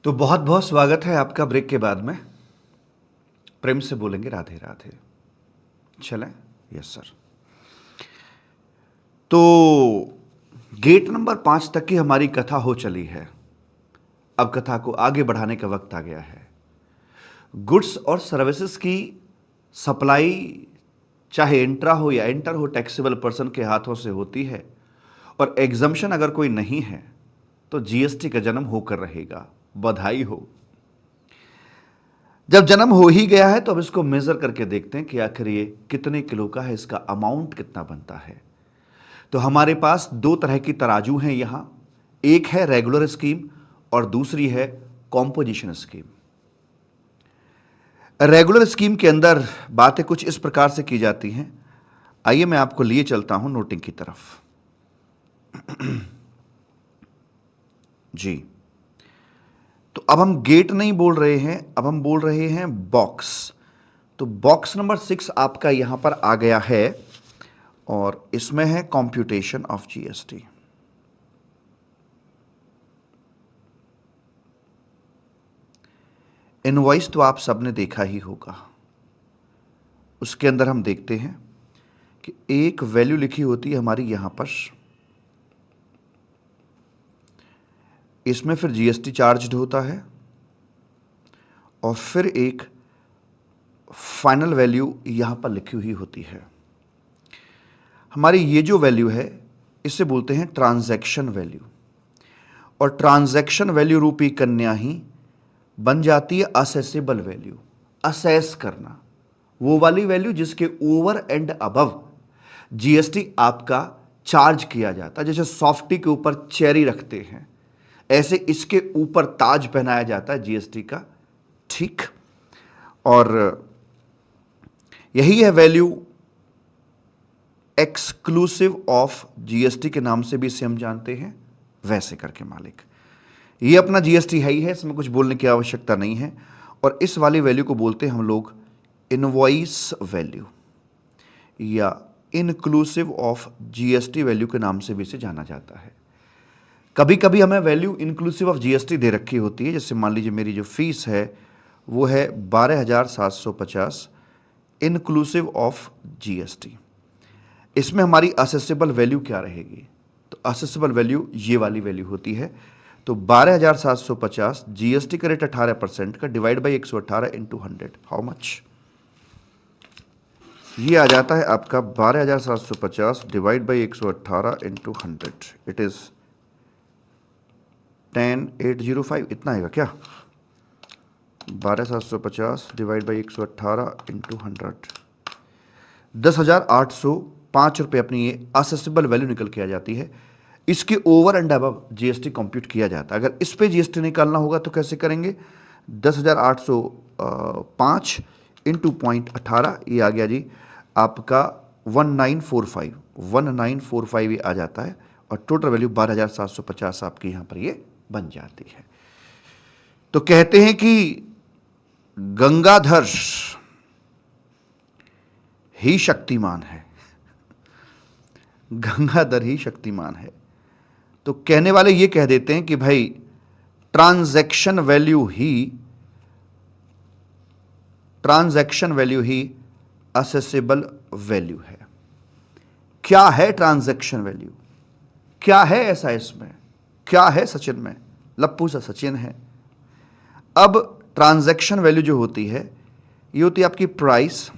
तो बहुत बहुत स्वागत है आपका ब्रेक के बाद में। प्रेम से बोलेंगे राधे राधे। चलें? Yes sir. तो गेट नंबर 5 तक की हमारी कथा हो चली है। अब कथा को आगे बढ़ाने का वक्त आ गया है। गुड्स और सर्विसेज की सप्लाई चाहे इंट्रा हो या इंटर हो, टैक्सेबल पर्सन के हाथों से होती है। और एग्जम्पशन अगर कोई नहीं है तो जीएसटी का जन्म होकर रहेगा। बधाई हो। जब जन्म हो ही गया है तो अब इसको मेजर करके देखते हैं कि आखिर ये कितने किलो का है, इसका अमाउंट कितना बनता है। तो हमारे पास दो तरह की तराजू हैं यहां, एक है रेगुलर स्कीम और दूसरी है कॉम्पोजिशन स्कीम। रेगुलर स्कीम के अंदर बातें कुछ इस प्रकार से की जाती हैं। आइए मैं आपको लिए चलता हूं नोटिंग की तरफ। जी, तो अब हम गेट नहीं बोल रहे हैं, अब हम बोल रहे हैं बॉक्स। तो बॉक्स नंबर 6 आपका यहां पर आ गया है और इसमें है कंप्यूटेशन ऑफ जीएसटी। इनवॉइस तो आप सबने देखा ही होगा। उसके अंदर हम देखते हैं कि एक वैल्यू लिखी होती है हमारी यहां पर, इसमें फिर जीएसटी चार्ज होता है और फिर एक फाइनल वैल्यू यहां पर लिखी हुई होती है। हमारी ये जो वैल्यू है इसे बोलते हैं ट्रांजैक्शन वैल्यू, और ट्रांजैक्शन वैल्यू रूपी कन्या ही बन जाती है असेसेबल वैल्यू। असेस करना, वो वाली वैल्यू जिसके ओवर एंड अबव जीएसटी आपका चार्ज किया जाता है। जैसे सॉफ्टी के ऊपर चेरी रखते हैं, ऐसे इसके ऊपर ताज पहनाया जाता है जीएसटी का। ठीक, और यही है वैल्यू एक्सक्लूसिव ऑफ जीएसटी के नाम से भी इसे हम जानते हैं। वैसे करके मालिक, ये अपना जीएसटी है ही है, इसमें कुछ बोलने की आवश्यकता नहीं है। और इस वाली वैल्यू को बोलते हैं हम लोग इनवॉइस वैल्यू या इनक्लूसिव ऑफ जीएसटी वैल्यू के नाम से भी इसे जाना जाता है। कभी कभी हमें वैल्यू इंक्लूसिव ऑफ जीएसटी दे रखी होती है। जैसे मान लीजिए मेरी जो फीस है वो है 12,750 इनक्लूसिव ऑफ जीएसटी। इसमें हमारी असेसेबल वैल्यू क्या रहेगी? तो असेसेबल वैल्यू ये वाली वैल्यू होती है। तो 12,750 जीएसटी का रेट 18% का divide by 118 into 100, how much? ये आ जाता है आपका 12,750 divide by 118 into 100, it is 10,805। इतना आएगा क्या? 12,750 डिवाइड बाई 118 इंटू 100, 10,805 रुपये अपनी ये असेसेबल वैल्यू निकल के आ जाती है। इसके over and above GST compute किया जाता है। अगर इस पे जीएसटी निकालना होगा तो कैसे करेंगे? 10,805 इंटू 0.18, ये आ गया जी आपका 1945 ये आ जाता है, और टोटल वैल्यू 12,750 आपकी यहां पर ये बन जाती है। तो कहते हैं कि गंगाधर ही शक्तिमान है, गंगाधर ही शक्तिमान है। तो कहने वाले ये कह देते हैं कि भाई ट्रांजैक्शन वैल्यू ही असेसेबल वैल्यू है। क्या है ट्रांजैक्शन वैल्यू? क्या है ऐसा इसमें? क्या है सचिन में? लप्पू सा सचिन है। अब ट्रांजैक्शन वैल्यू जो होती है ये होती है आपकी प्राइस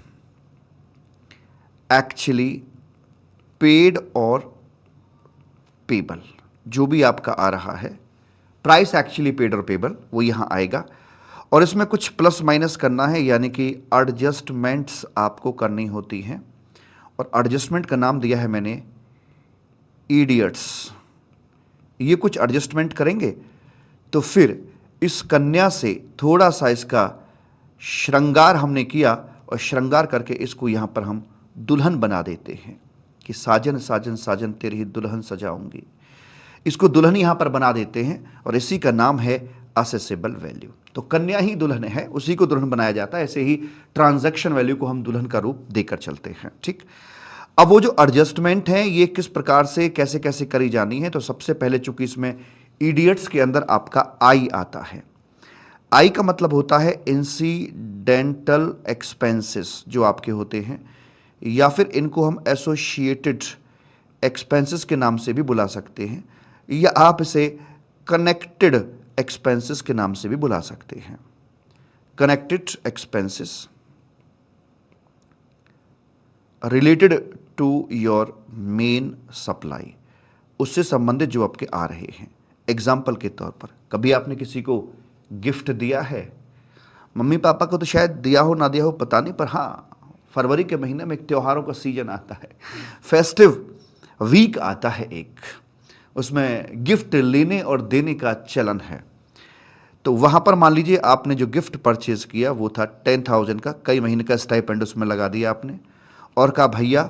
एक्चुअली पेड और पेबल, जो भी आपका आ रहा है प्राइस एक्चुअली पेड और पेबल वो यहां आएगा। और इसमें कुछ प्लस माइनस करना है, यानी कि एडजस्टमेंट्स आपको करनी होती हैं। और एडजस्टमेंट का नाम दिया है मैंने इडियट्स। ये कुछ एडजस्टमेंट करेंगे तो फिर इस कन्या से थोड़ा सा इसका श्रृंगार हमने किया, और श्रृंगार करके इसको यहाँ पर हम दुल्हन बना देते हैं कि साजन साजन साजन तेरी ही दुल्हन सजाऊंगी। इसको दुल्हन यहाँ पर बना देते हैं और इसी का नाम है असेसेबल वैल्यू। तो कन्या ही दुल्हन है, उसी को दुल्हन बनाया जाता है। ऐसे ही ट्रांजैक्शन वैल्यू को हम दुल्हन का रूप देकर चलते हैं। ठीक, अब वो जो एडजस्टमेंट है ये किस प्रकार से कैसे कैसे करी जानी है? तो सबसे पहले चूंकि इसमें इडियट्स के अंदर आपका आई आता है, आई का मतलब होता है इंसिडेंटल एक्सपेंसेस जो आपके होते हैं, या फिर इनको हम एसोसिएटेड एक्सपेंसेस के नाम से भी बुला सकते हैं, या आप इसे कनेक्टेड एक्सपेंसेस के नाम से भी बुला सकते हैं। Connected expenses related to your main supply, उससे संबंधित जो आपके आ रहे हैं। एग्जाम्पल के तौर पर, कभी आपने किसी को गिफ्ट दिया है? मम्मी पापा को तो शायद दिया हो ना दिया हो पता नहीं, पर हाँ फरवरी के महीने में एक त्योहारों का सीजन आता है, फेस्टिव वीक आता है एक, उसमें गिफ्ट लेने और देने का चलन है। तो वहाँ पर मान लीजिए आपने जो गिफ्ट परचेज किया वो था 10,000 का, कई महीने का स्टाइपेंड उसमें लगा दिया आपने, और कहा भैया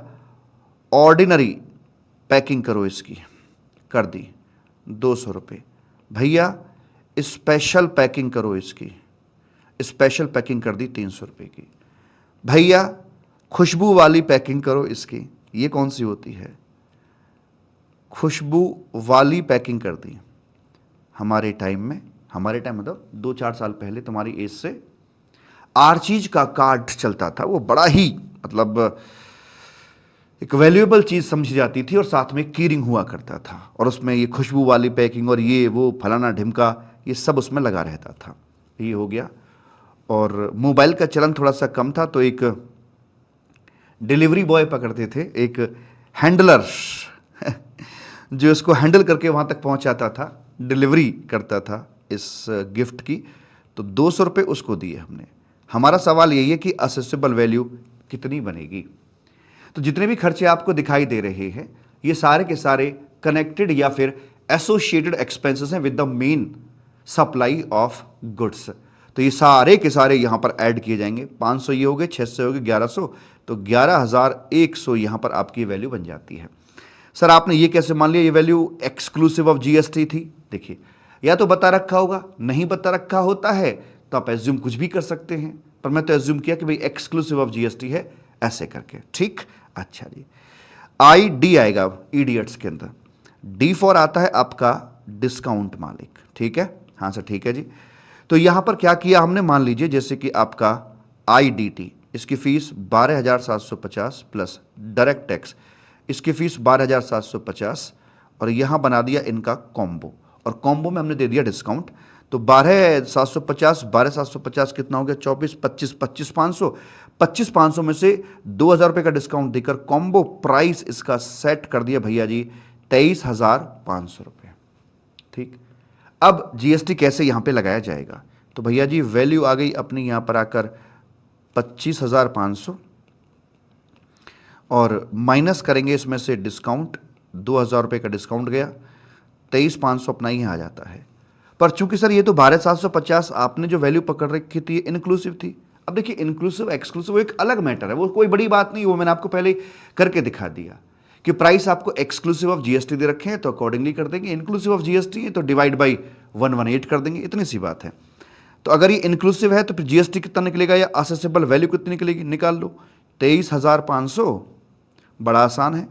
ऑर्डिनरी पैकिंग करो इसकी, कर दी 200 रुपये। भैया स्पेशल पैकिंग करो इसकी, स्पेशल पैकिंग कर दी 300 रुपये की। भैया खुशबू वाली पैकिंग करो इसकी, ये कौन सी होती है? खुशबू वाली पैकिंग कर दी। हमारे टाइम मतलब 2-4 साल पहले तुम्हारी एज से आर्चीज का कार्ड चलता था, वो बड़ा ही मतलब एक वैल्यूएबल चीज़ समझी जाती थी, और साथ में कीरिंग हुआ करता था, और उसमें ये खुशबू वाली पैकिंग और ये वो फलाना ढिमका ये सब उसमें लगा रहता था। ये हो गया। और मोबाइल का चलन थोड़ा सा कम था, तो एक डिलीवरी बॉय पकड़ते थे, एक हैंडलर जो इसको हैंडल करके वहाँ तक पहुँचाता था, डिलीवरी करता था इस गिफ्ट की। तो 200 रुपये उसको दिए हमने। हमारा सवाल यही है कि असेसेबल वैल्यू कितनी बनेगी? तो जितने भी खर्चे आपको दिखाई दे रहे हैं ये सारे के सारे कनेक्टेड या फिर एसोसिएटेड एक्सपेंसेस हैं with the main supply of goods. तो ये सारे के सारे यहां पर ऐड किए जाएंगे। 500 ये हो गए, 600 हो गए, 1100, तो 11,100 यहां पर आपकी वैल्यू बन जाती है। सर आपने ये कैसे मान लिया ये वैल्यू एक्सक्लूसिव ऑफ जीएसटी थी? देखिए, या तो बता रखा होगा, नहीं बता रखा होता है तो आप एज्यूम कुछ भी कर सकते हैं, पर मैं तो एज्यूम किया कि भाई एक्सक्लूसिव ऑफ जीएसटी है, ऐसे करके। ठीक, अच्छा जी। आई डी आएगा इडियट्स के अंदर। डी फॉर आता है आपका डिस्काउंट मालिक। ठीक है, हाँ सर ठीक है जी। तो यहां पर क्या किया हमने, मान लीजिए जैसे कि आपका IDT, इसकी फीस 12,750 प्लस डायरेक्ट टैक्स, इसकी फीस 12,750, और यहां बना दिया इनका कॉम्बो, और कॉम्बो में हमने दे दिया डिस्काउंट। तो 12,750 12,750 कितना हो गया? 24, 25, 25,500, 25,500 में से 2,000 रुपये का डिस्काउंट देकर कॉम्बो प्राइस इसका सेट कर दिया भैया जी 23,500 रुपये। ठीक, अब जीएसटी कैसे यहां पे लगाया जाएगा? तो भैया जी वैल्यू आ गई अपनी यहां पर आकर 25,500, और माइनस करेंगे इसमें से डिस्काउंट, 2,000 रुपये का डिस्काउंट गया, 23,500 अपना ही आ जाता है। पर चूंकि सर ये तो 12,750 आपने जो वैल्यू पकड़ रखी थी इनक्लूसिव थी। अब देखिए इंक्लूसिव एक्सक्लूसिव वो एक अलग मैटर है, वो कोई बड़ी बात नहीं, वो मैंने आपको पहले करके दिखा दिया कि प्राइस आपको एक्सक्लूसिव ऑफ जीएसटी दे रखे हैं तो अकॉर्डिंगली कर देंगे, इंक्लूसिव ऑफ जीएसटी है तो डिवाइड बाई 118 कर देंगे, इतनी सी बात है। तो अगर ये इंक्लूसिव है तो फिर जीएसटी कितना निकलेगा या असेसेबल वैल्यू कितनी निकलेगी, निकाल लो। 23,500, बड़ा आसान है,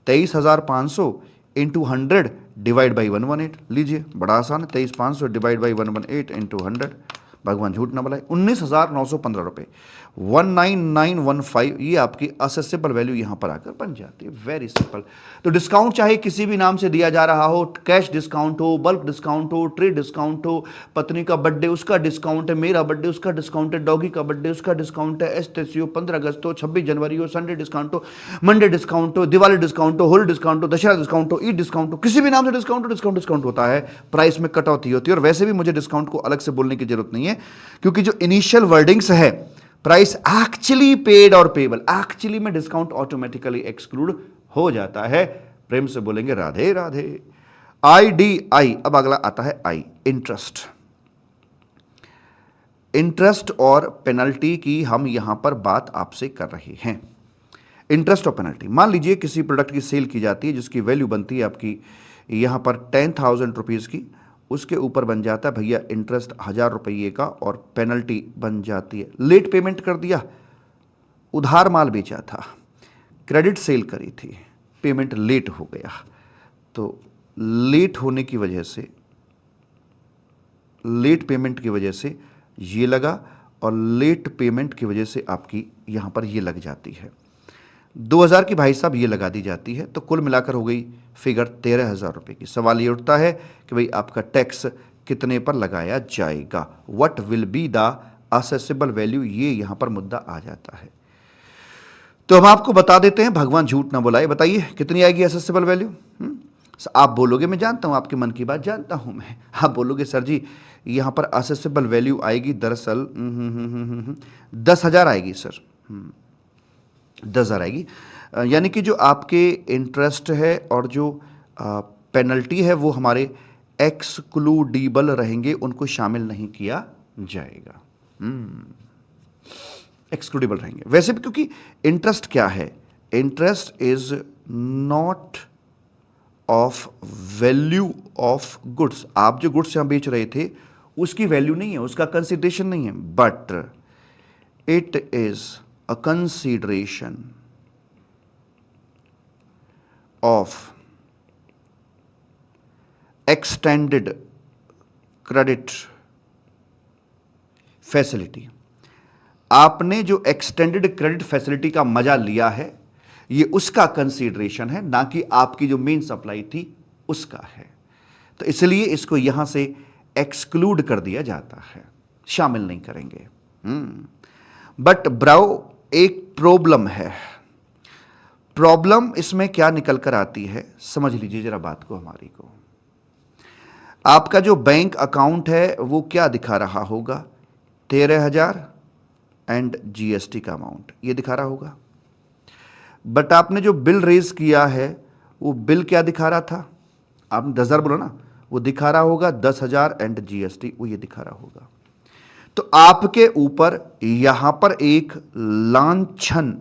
23,500 इंटू 100 डिवाइड बाई 118, लीजिए बड़ा आसान है, 23,500 डिवाइड बाई 118 इंटू 100, भगवान झूठ ना बुलाए, 19,915 रुपये, 19,915, ये आपकी असेसेबल वैल्यू यहां पर आकर बन जाती है। Very simple. तो डिस्काउंट चाहे किसी भी नाम से दिया जा रहा हो, कैश डिस्काउंट हो, बल्क डिस्काउंट हो, ट्रेड डिस्काउंट हो, पत्नी का बर्थडे उसका डिस्काउंट है, मेरा बर्थडे उसका डिस्काउंट है, डॉगी का बर्थडे उसका डिस्काउंट है, एसटीसी हो, 15 अगस्त हो, 26 जनवरी हो, संडे डिस्काउंट हो, मंडे डिस्काउंट हो, दिवाली डिस्काउंट हो, होली डिस्काउंट हो, दशहरा डिस्काउंट हो, ईद डिस्काउंट हो, किसी भी नाम से डिस्काउंट हो, डिस्काउंट होता है, प्राइस में कटौती होती है। और वैसे भी मुझे डिस्काउंट को अलग से बोलने की जरूरत नहीं है, क्योंकि जो इनिशियल वर्डिंग्स है प्राइस एक्चुअली पेड और पेबल, एक्चुअली में डिस्काउंट ऑटोमेटिकली एक्सक्लूड हो जाता है। प्रेम से बोलेंगे राधे राधे। IDI। अब अगला आता है आई, इंटरेस्ट। इंटरेस्ट और पेनल्टी की हम यहां पर बात आपसे कर रहे हैं। इंटरेस्ट और पेनल्टी, मान लीजिए किसी प्रोडक्ट की सेल की जाती है जिसकी वैल्यू बनती है आपकी यहां पर 10,000 रुपीज़ की, उसके ऊपर बन जाता है भैया इंटरेस्ट 1,000 रुपये का, और पेनल्टी बन जाती है लेट पेमेंट कर दिया, उधार माल बेचा था, क्रेडिट सेल करी थी, पेमेंट लेट हो गया, तो लेट होने की वजह से लेट पेमेंट की वजह से ये लगा और लेट पेमेंट की वजह से आपकी यहाँ पर ये लग जाती है 2000 की भाई साहब ये लगा दी जाती है। तो कुल मिलाकर हो गई फिगर 13,000 रुपये की। सवाल ये उठता है कि भाई आपका टैक्स कितने पर लगाया जाएगा, what will be the accessible value, ये यहाँ पर मुद्दा आ जाता है। तो हम आपको बता देते हैं, भगवान झूठ ना बुलाए। बताइए कितनी आएगी असेसेबल वैल्यू? आप बोलोगे मैं जानता हूँ, आपके मन की बात जानता हूँ मैं। आप बोलोगे सर जी यहाँ पर असेसेबल वैल्यू आएगी दरअसल 10,000 आएगी सर। 10,000 आएगी, यानी कि जो आपके इंटरेस्ट है और जो पेनल्टी है वो हमारे एक्सक्लूडेबल रहेंगे, उनको शामिल नहीं किया जाएगा, एक्सक्लूडेबल रहेंगे। वैसे भी क्योंकि इंटरेस्ट क्या है, interest is not of value of goods. आप जो गुड्स यहां बेच रहे थे उसकी वैल्यू नहीं है, उसका कंसिडरेशन नहीं है, but it is a consideration of extended credit facility. आपने जो एक्सटेंडेड क्रेडिट फैसिलिटी का मजा लिया है ये उसका कंसीडरेशन है, ना कि आपकी जो मेन सप्लाई थी उसका है। तो इसलिए इसको यहां से एक्सक्लूड कर दिया जाता है, शामिल नहीं करेंगे। बट ब्राउ एक प्रॉब्लम है। प्रॉब्लम इसमें क्या निकल कर आती है, समझ लीजिए जरा बात को हमारी को। आपका जो बैंक अकाउंट है वो क्या दिखा रहा होगा, 13,000 एंड जीएसटी का अमाउंट ये दिखा रहा होगा। बट आपने जो बिल रेज किया है वो बिल क्या दिखा रहा था, आपने 10,000 बोला ना, वो दिखा रहा होगा 10,000 एंड जीएसटी, वो ये दिखा रहा होगा। तो आपके ऊपर यहां पर एक लांछन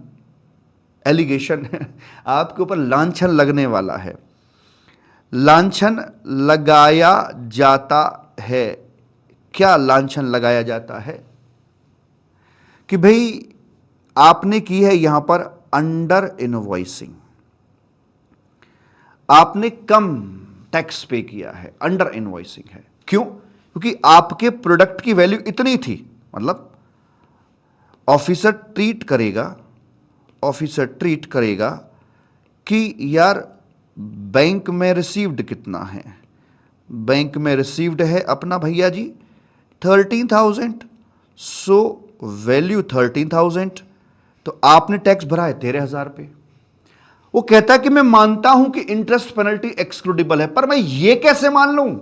एलिगेशन है, आपके ऊपर लांछन लगने वाला है। लांछन लगाया जाता है। क्या लांछन लगाया जाता है कि भाई आपने की है यहां पर अंडर इनवॉइसिंग, आपने कम टैक्स पे किया है, अंडर इनवॉइसिंग है। क्यों? क्योंकि आपके प्रोडक्ट की वैल्यू इतनी थी। मतलब ऑफिसर ट्रीट करेगा कि यार बैंक में रिसीव्ड कितना है, बैंक में रिसीव्ड है अपना भैया जी 13,000, सो वैल्यू 13,000, तो आपने टैक्स भरा है 13,000 पे। वो कहता है कि मैं मानता हूं कि इंटरेस्ट पेनल्टी एक्सक्लूडेबल है, पर मैं ये कैसे मान लूं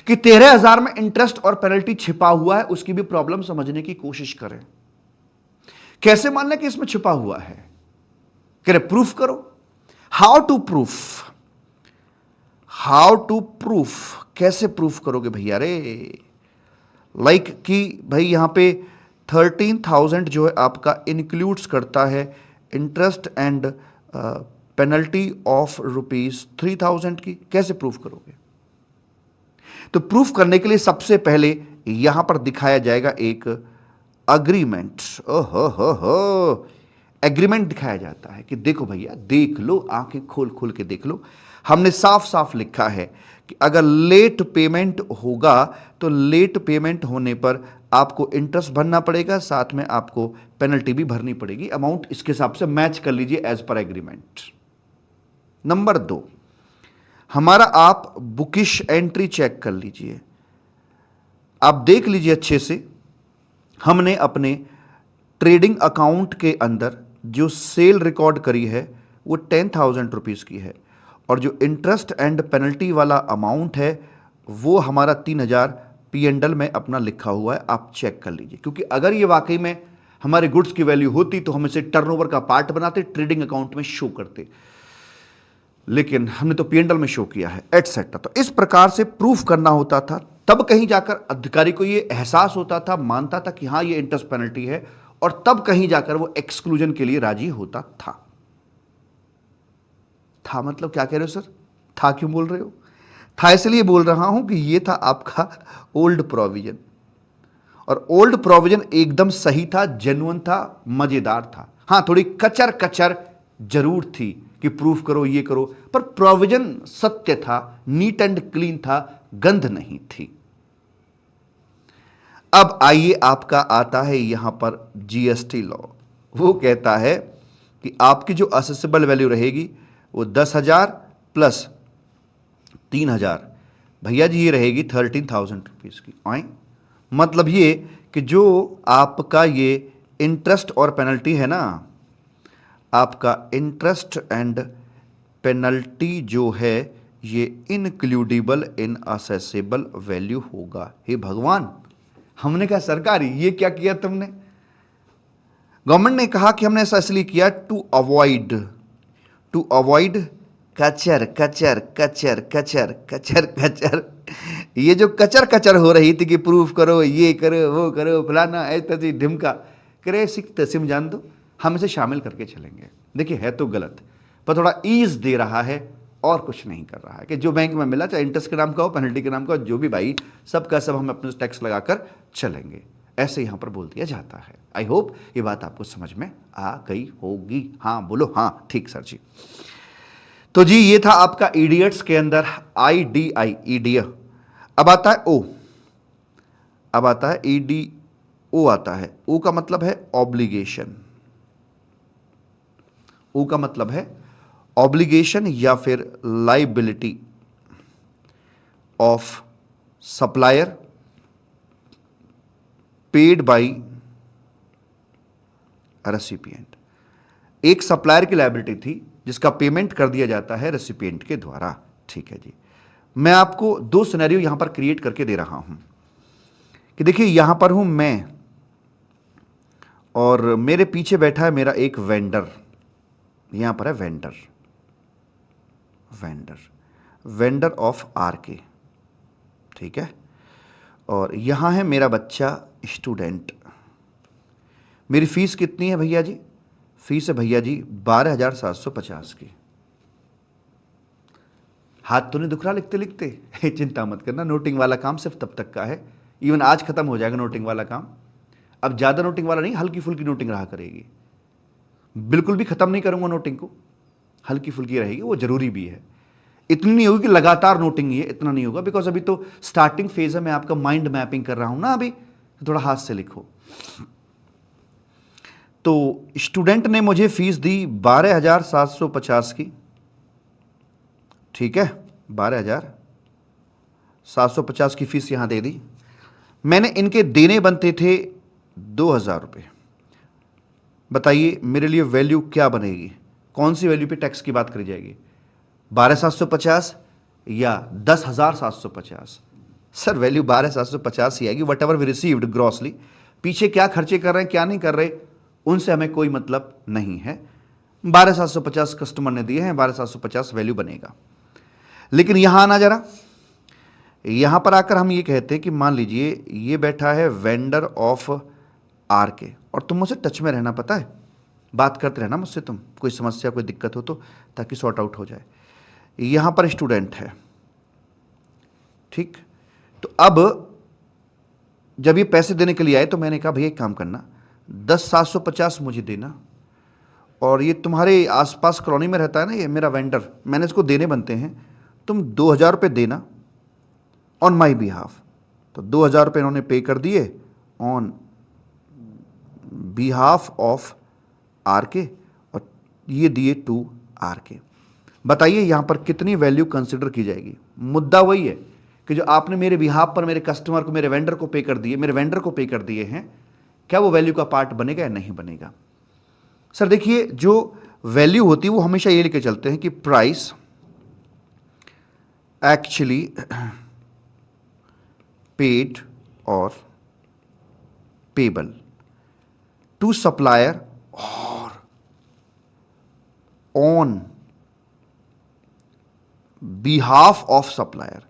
कि 13,000 में इंटरेस्ट और पेनल्टी छिपा हुआ है, उसकी भी प्रॉब्लम समझने की कोशिश करें। कैसे मानना कि इसमें छिपा हुआ है, कह रहे प्रूफ करो। हाउ टू प्रूफ, कैसे प्रूफ करोगे भैया रे? लाइक कि भाई यहां पे 13,000 जो है आपका इंक्लूड्स करता है इंटरेस्ट एंड पेनल्टी ऑफ ₹3,000 की, कैसे प्रूफ करोगे? तो प्रूफ करने के लिए सबसे पहले यहां पर दिखाया जाएगा एक अग्रीमेंट। ओहो, एग्रीमेंट दिखाया जाता है कि देखो भैया, देख लो, आंखें खोल खोल के देख लो, हमने साफ साफ लिखा है कि अगर लेट पेमेंट होगा तो लेट पेमेंट होने पर आपको इंटरेस्ट भरना पड़ेगा, साथ में आपको पेनल्टी भी भरनी पड़ेगी। अमाउंट इसके हिसाब से मैच कर लीजिए एज पर एग्रीमेंट। नंबर 2, हमारा आप बुकिश एंट्री चेक कर लीजिए, आप देख लीजिए अच्छे से। हमने अपने ट्रेडिंग अकाउंट के अंदर जो सेल रिकॉर्ड करी है वो 10,000 रुपीज़ की है, और जो इंटरेस्ट एंड पेनल्टी वाला अमाउंट है वो हमारा 3,000 P&L में अपना लिखा हुआ है, आप चेक कर लीजिए। क्योंकि अगर ये वाकई में हमारे गुड्स की वैल्यू होती तो हम इसे टर्नओवर का पार्ट बनाते, ट्रेडिंग अकाउंट में शो करते, लेकिन हमने तो P&L में शो किया है एटसेट्रा। तो इस प्रकार से प्रूफ करना होता था, तब कहीं जाकर अधिकारी को ये एहसास होता था, मानता था कि हाँ ये इंटरेस्ट पेनल्टी है, और तब कहीं जाकर वो एक्सक्लूजन के लिए राजी होता था। मतलब क्या कह रहे हो सर? था क्यों बोल रहे हो? था इसलिए बोल रहा हूं कि ये था आपका ओल्ड प्रोविजन, और ओल्ड प्रोविजन एकदम सही था, जेन्युइन था, मजेदार था। हाँ, थोड़ी कचर कचर जरूर थी कि प्रूफ करो ये करो, पर प्रोविजन सत्य था, नीट एंड क्लीन था, गंध नहीं थी। अब आइए, आपका आता है यहां पर जीएसटी लॉ। वो कहता है कि आपकी जो असेसेबल वैल्यू रहेगी वो 10,000 प्लस 3,000, भैया जी ये रहेगी 13,000 रुपीज़ की। आए मतलब ये कि जो आपका ये इंटरेस्ट और पेनल्टी है ना, आपका इंटरेस्ट एंड पेनल्टी जो है ये इनक्लूडेबल इन असेसेबल वैल्यू होगा। हे भगवान, हमने कहा सरकारी ये क्या किया तुमने? गवर्नमेंट ने कहा कि हमने ऐसा इसलिए किया टू अवॉइड कचर कचर कचर कचर कचर कचर। ये जो कचर कचर हो रही थी कि प्रूफ करो, ये करो, वो करो, फलाना ऐसा ढिमका करे, सिख तसीम जान दो, हम इसे शामिल करके चलेंगे। देखिए है तो गलत, पर थोड़ा ईज दे रहा है और कुछ नहीं कर रहा है कि जो बैंक में मिला, चाहे इंटरेस्ट के नाम का हो, पेनल्टी के नाम का हो, जो भी भाई, सब का सब हम अपने टैक्स लगाकर चलेंगे, ऐसे यहां पर बोल दिया जाता है। आई होप ये बात आपको समझ में आ गई होगी। हाँ बोलो, हाँ ठीक सर जी। तो जी ये था आपका इडियट्स के अंदर IDI, ईडिया। अब आता है ओ, अब आता है EDO आता है। ओ का मतलब है ऑब्लिगेशन, ओ का मतलब है ऑब्लिगेशन या फिर liability of supplier paid by recipient. एक सप्लायर की लायबिलिटी थी जिसका पेमेंट कर दिया जाता है रेसिपिएंट के द्वारा। ठीक है जी, मैं आपको दो सिनेरियो यहां पर क्रिएट करके दे रहा हूं कि देखिए यहां पर हूं मैं और मेरे पीछे बैठा है मेरा एक वेंडर। यहां पर है vendor, vendor vendor of RK। ठीक है, और यहां है मेरा बच्चा स्टूडेंट। मेरी फीस कितनी है भैया जी? फीस है भैया जी 12,750 की। हाथ तो नहीं दुख रहा लिखते लिखते? चिंता मत करना, नोटिंग वाला काम सिर्फ तब तक का है। इवन आज खत्म हो जाएगा नोटिंग वाला काम। अब ज़्यादा नोटिंग वाला नहीं, हल्की फुल्की नोटिंग रहा करेगी। बिल्कुल भी खत्म नहीं करूंगा नोटिंग को, हल्की फुल्की रहेगी, वो जरूरी भी है। इतनी नहीं होगी कि लगातार नोटिंग ही है, इतना नहीं होगा, बिकॉज अभी तो स्टार्टिंग फेज है, मैं आपका माइंड मैपिंग कर रहा हूं ना अभी, तो थोड़ा हाथ से लिखो। तो स्टूडेंट ने मुझे फीस दी 12,750 की। ठीक है, 12,750 की फीस यहां दे दी। मैंने इनके देने बनते थे 2,000 रुपये। बताइए मेरे लिए वैल्यू क्या बनेगी? कौन सी वैल्यू पे टैक्स की बात करी जाएगी? 12,750 या 10,750? सर वैल्यू 12,750 ही आएगी, whatever we received grossly. पीछे क्या खर्चे कर रहे हैं, क्या नहीं कर रहे, उनसे हमें कोई मतलब नहीं है। 12,750 कस्टमर ने दिए हैं, 12,750 वैल्यू बनेगा। लेकिन यहां आना जरा, यहां पर आकर हम ये कहते हैं कि मान लीजिए ये बैठा है वेंडर ऑफ RK, और तुम मुझसे टच में रहना, पता है, बात करते रहना मुझसे, तुम कोई समस्या कोई दिक्कत हो तो, ताकि सॉर्ट आउट हो जाए। यहां पर स्टूडेंट है। ठीक, तो अब जब ये पैसे देने के लिए आए तो मैंने कहा भैया एक काम करना, 10,750 मुझे देना, और ये तुम्हारे आसपास कॉलोनी में रहता है ना ये मेरा वेंडर, मैंने इसको देने बनते हैं, तुम 2,000 रुपये देना ऑन माई बिहाफ। तो 2,000 रुपये इन्होंने पे कर दिए ऑन बिहाफ ऑफ RK, और ये दिए टू RK। बताइए यहां पर कितनी वैल्यू कंसिडर की जाएगी? मुद्दा वही है कि जो आपने मेरे बिहाफ पर मेरे कस्टमर को, मेरे वेंडर को पे कर दिए, मेरे वेंडर को पे कर दिए हैं, क्या वो वैल्यू का पार्ट बनेगा या नहीं बनेगा? सर देखिए जो वैल्यू होती है वो हमेशा ये लेके चलते हैं कि प्राइस एक्चुअली पेड और पेबल टू सप्लायर और on behalf of supplier.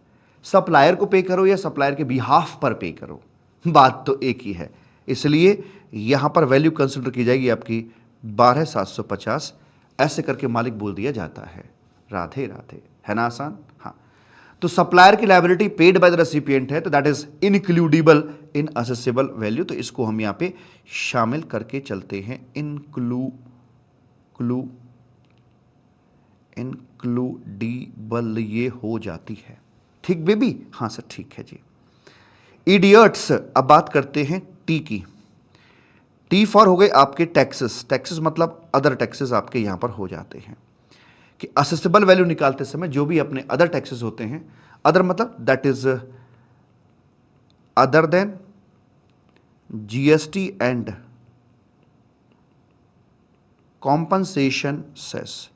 Supplier को पे करो या सप्लायर के बिहाफ पर पे करो, बात तो एक ही है। इसलिए यहां पर वैल्यू कंसिडर की जाएगी आपकी 12,750, ऐसे करके मालिक बोल दिया जाता है। राधे राधे, है ना आसान? हाँ, तो सप्लायर की liability paid by the recipient है, तो that is includable in assessable value, तो इसको हम यहां पे शामिल करके चलते हैं। इनक्लूडेबल ये हो जाती है। ठीक बेबी? हाँ सर ठीक है जी। इडियट्स। अब बात करते हैं टी की। टी फॉर हो गए आपके टैक्सेस। टैक्सेस मतलब अदर टैक्सेस आपके यहां पर हो जाते हैं कि असेसेबल वैल्यू निकालते समय जो भी अपने अदर टैक्सेस होते हैं, अदर मतलब that is other than GST and compensation cess.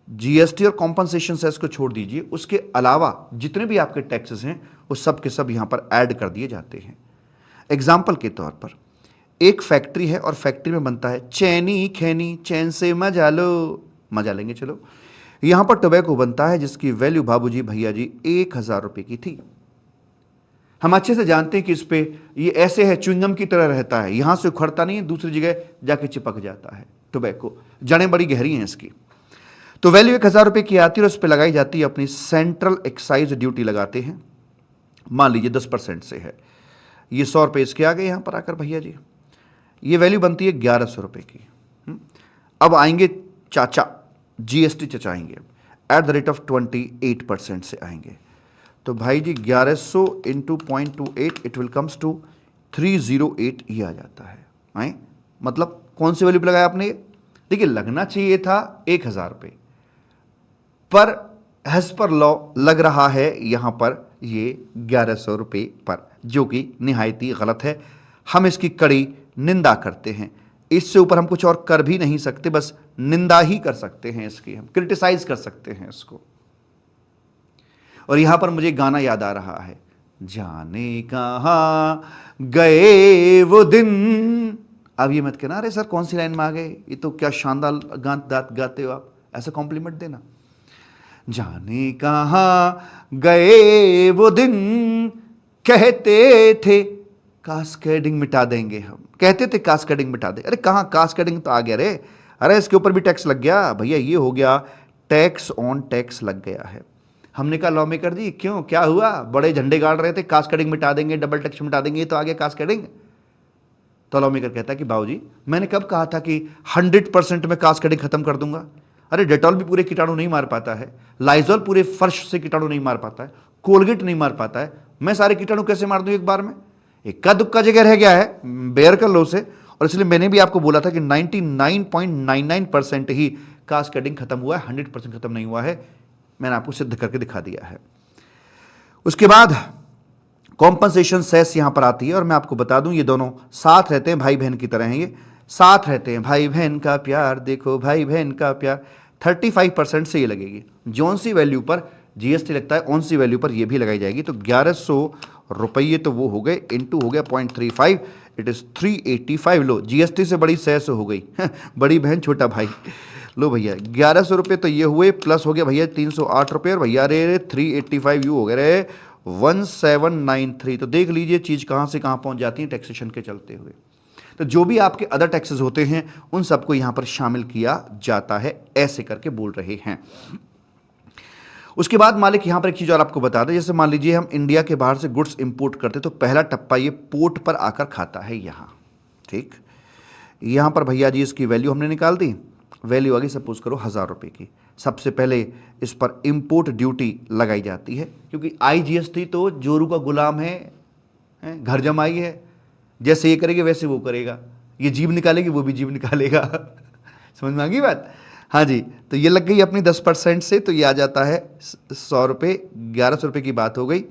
GST और कॉम्पनसेशन सेस को छोड़ दीजिए, उसके अलावा जितने भी आपके टैक्सेस हैं वो सब के सब यहां पर ऐड कर दिए जाते हैं। एग्जाम्पल के तौर पर एक फैक्ट्री है और फैक्ट्री में बनता है चैनी खैनी, चैन से मजा लो, मजा लेंगे चलो। यहां पर टोबैको बनता है जिसकी वैल्यू बाबूजी भैया जी 1,000 रुपए की थी। हम अच्छे से जानते हैं कि इस पे ये ऐसे है, च्युइंगम की तरह रहता है, यहां से उखड़ता नहीं है, दूसरी जगह जाके चिपक जाता है। टोबैको जड़ें बड़ी गहरी हैं इसकी। तो वैल्यू 1,000 रुपए की आती है और उस पर लगाई जाती है अपनी सेंट्रल एक्साइज ड्यूटी लगाते हैं, मान लीजिए 10% से है। ये 100 रुपये इसके आ गए यहां पर आकर भैया जी। ये वैल्यू बनती है 1,100 रुपए की। अब आएंगे चाचा, जीएसटी चचाएंगे एट द रेट ऑफ 28% से आएंगे। तो भाई जी 1,100 into 0.28 it will comes to 308 ये आ जाता है। आए मतलब कौन सी वैल्यू पे लगाया आपने? देखिए लगना चाहिए था 1,000 रुपये, पर एज पर लॉ लग रहा है यहां पर ये 1,100 रुपये पर, जो कि निहायत ही गलत है। हम इसकी कड़ी निंदा करते हैं। इससे ऊपर हम कुछ और कर भी नहीं सकते, बस निंदा ही कर सकते हैं इसकी, हम क्रिटिसाइज कर सकते हैं इसको। और यहां पर मुझे गाना याद आ रहा है, जाने कहां गए वो दिन। अब ये मत कहना अरे सर कौन सी लाइन में आ गए, ये तो क्या शानदार गाते हो आप, ऐसा कॉम्प्लीमेंट देना। जाने कहां गए वो दिन, कहते थे कास्केडिंग मिटा देंगे हम, कहते थे कास्केडिंग मिटा दे। अरे कहां कास्केडिंग तो आ गया रे, अरे इसके ऊपर भी टैक्स लग गया भैया, ये हो गया टैक्स ऑन टैक्स लग गया है। हमने कहा लॉ मेकर जी क्यों, क्या हुआ, बड़े झंडे गाड़ रहे थे कास्केडिंग मिटा देंगे, डबल टैक्स मिटा देंगे, ये तो आ गया कास्केडिंग। तो लॉ मेकर कहता है कि बाबूजी मैंने कब कहा था कि 100% में कास्केडिंग खत्म कर दूंगा। अरे डेटॉल भी पूरे कीटाणु नहीं मार पाता है, लाइजॉल पूरे फर्श से कीटाणु नहीं मार पाता है, कोलगेट नहीं मार पाता है, मैं सारे कीटाणु कैसे मार दूं एक बार में? इक्का दुक्का जगह रह गया है, बेयर कर लो उसे। और इसलिए मैंने भी आपको बोला था कि 99.99% ही कास्केडिंग खत्म हुआ है, 100% खत्म नहीं हुआ है। मैंने आपको सिद्ध करके दिखा दिया है। उसके बाद कॉम्पनसेशन सेस यहां पर आती है, और मैं आपको बता दूं ये दोनों साथ रहते हैं, भाई बहन की तरह हैं, ये साथ रहते हैं। भाई बहन का प्यार देखो, भाई बहन का प्यार। 35% से ये लगेगी, जौन सी वैल्यू पर जीएसटी लगता है उन सी वैल्यू पर ये भी लगाई जाएगी। तो 1,100 रुपये तो वो हो गए, इंटू हो गया 0.35, इट इज 385। लो जीएसटी से बड़ी सेस हो गई बड़ी बहन छोटा भाई। लो भैया 1,100 रुपये तो ये हुए, प्लस हो गया भैया 308 रुपये, और भैया रे 385 यू हो गए रे 1793। तो देख लीजिए चीज कहां से कहां पहुंच जाती है टैक्सेशन के चलते हुए। तो जो भी आपके अदर टैक्सेस होते हैं उन सबको यहां पर शामिल किया जाता है, ऐसे करके बोल रहे हैं। उसके बाद मालिक यहां पर एक चीज और आपको बता दें, जैसे मान लीजिए हम इंडिया के बाहर से गुड्स इंपोर्ट करते तो पहला टप्पा ये पोर्ट पर आकर खाता है यहां, ठीक। यहां पर भैया जी इसकी वैल्यू हमने निकाल दी, वैल्यू आ गई सपोज करो 1,000 रुपये की। सबसे पहले इस पर इंपोर्ट ड्यूटी लगाई जाती है, क्योंकि आईजीएसटी तो जोरू का गुलाम है, घर जमाई है, जैसे ये करेगी वैसे वो करेगा, ये जीभ निकालेगी वो भी जीभ निकालेगा समझ में आ गई बात? हाँ जी। तो ये लग गई अपनी 10% से, तो ये आ जाता है 100 रुपये, 1,100 रुपये की बात हो गई।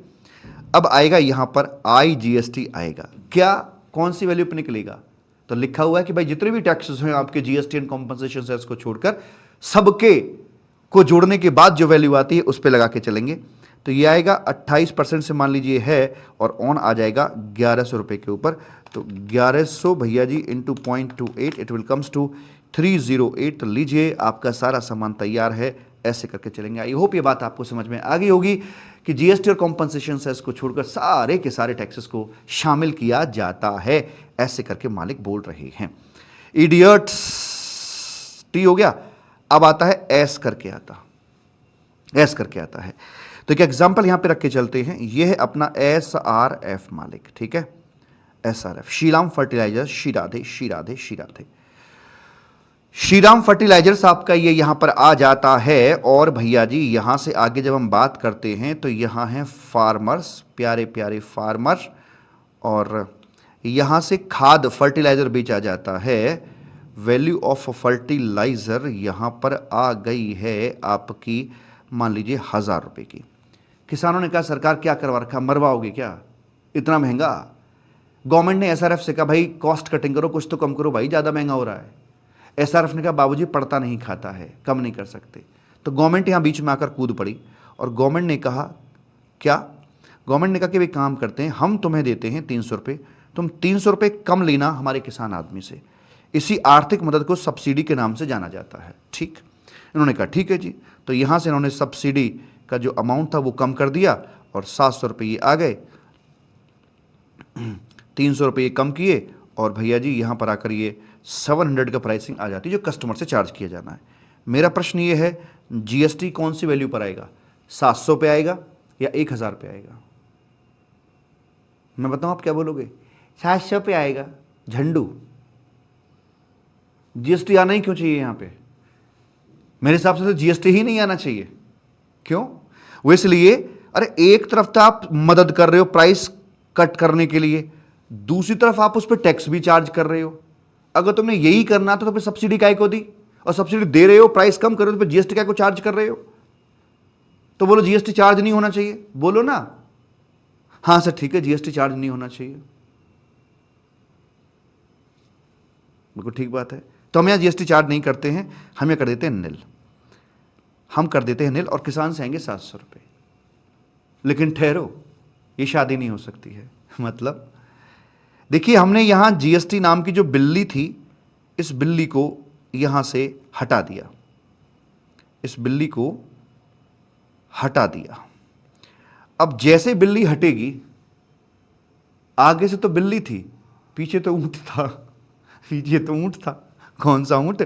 अब आएगा यहाँ पर आईजीएसटी आएगा, क्या कौन सी वैल्यू पर निकलेगा? तो लिखा हुआ है कि भाई जितने भी टैक्सेस हैं आपके जीएसटी एंड कॉम्पनसेशन सेस को छोड़कर सबके को जोड़ने के बाद जो वैल्यू आती है उस पर लगा के चलेंगे। तो ये आएगा 28% से मान लीजिए है, और ऑन आ जाएगा 1,100 रुपये के ऊपर। तो 1,100 भैया जी into 0.28 it will comes to 308। तो लीजिए आपका सारा सामान तैयार है, ऐसे करके चलेंगे। आई होप ये बात आपको समझ में आ गई होगी कि जीएसटी और कॉम्पनसेशन सेस को छोड़कर सारे के सारे टैक्सेस को शामिल किया जाता है, ऐसे करके मालिक बोल रहे हैं। इडियट्स टी हो गया। अब आता है एस करके आता, एस करके आता है। तो एक एग्जांपल यहां पे रख के चलते हैं, ये है अपना SRF मालिक, ठीक है, SRF Shriram fertiliser, Shri Radhe Shri Radhe Shri Radhe. Shriram fertilisers आपका ये यहां पर आ जाता है। और भैया जी यहां से आगे जब हम बात करते हैं तो यहां है फार्मर्स, प्यारे प्यारे फार्मर, और यहाँ से खाद फर्टिलाइज़र बेचा जाता है। वैल्यू ऑफ फर्टिलाइज़र यहाँ पर आ गई है आपकी, मान लीजिए 1000 रुपये की। किसानों ने कहा सरकार क्या करवा रखा, मरवाओगे क्या इतना महंगा। गवर्नमेंट ने एसआरएफ से कहा भाई कॉस्ट कटिंग करो, कुछ तो कम करो भाई, ज़्यादा महंगा हो रहा है। एसआरएफ ने कहा बाबूजी पड़ता नहीं खाता है, कम नहीं कर सकते। तो गवर्नमेंट यहाँ बीच में आकर कूद पड़ी और गवर्नमेंट ने कहा क्या, गवर्नमेंट ने कहा कि भाई काम करते हैं, हम तुम्हें देते हैं 300 रुपये, तुम 300 रुपये कम लेना हमारे किसान आदमी से। इसी आर्थिक मदद को सब्सिडी के नाम से जाना जाता है। ठीक, इन्होंने कहा ठीक है जी। तो यहाँ से इन्होंने सब्सिडी का जो अमाउंट था वो कम कर दिया और 700 रुपये आ गए, 300 रुपये कम किए और भैया जी यहाँ पर आकर ये 700 का प्राइसिंग आ जाती है जो कस्टमर से चार्ज किया जाना है। मेरा प्रश्न ये है जीएसटी कौन सी वैल्यू पर आएगा, 700 पे आएगा या 1000 पे आएगा? मैं बताऊं आप क्या बोलोगे, 700 पे आएगा। झंडू, जीएसटी आना ही क्यों चाहिए यहाँ पे? मेरे हिसाब से तो जीएसटी ही नहीं आना चाहिए। क्यों? वो इसलिए, अरे एक तरफ तो आप मदद कर रहे हो प्राइस कट करने के लिए, दूसरी तरफ आप उस पर टैक्स भी चार्ज कर रहे हो। अगर तुमने यही करना तो फिर सब्सिडी काय को दी, और सब्सिडी दे रहे हो, प्राइस कम कर रहे हो, तो फिर जीएसटी काय को चार्ज कर रहे हो? तो बोलो जीएसटी चार्ज नहीं होना चाहिए, बोलो ना। हाँ सर ठीक है, जीएसटी चार्ज नहीं होना चाहिए, बिल्कुल ठीक बात है। तो हम यहाँ जीएसटी चार्ज नहीं करते हैं, हम यहाँ कर देते हैं निल, हम कर देते हैं निल और किसान से आएंगे 700 रुपये। लेकिन ठहरो, ये शादी नहीं हो सकती है। मतलब देखिए, हमने यहाँ जीएसटी नाम की जो बिल्ली थी, इस बिल्ली को यहाँ से हटा दिया, इस बिल्ली को हटा दिया। अब जैसे बिल्ली हटेगी, आगे से तो बिल्ली थी, पीछे तो ऊंट था, पीछे तो ऊंट था। कौन सा ऊंट?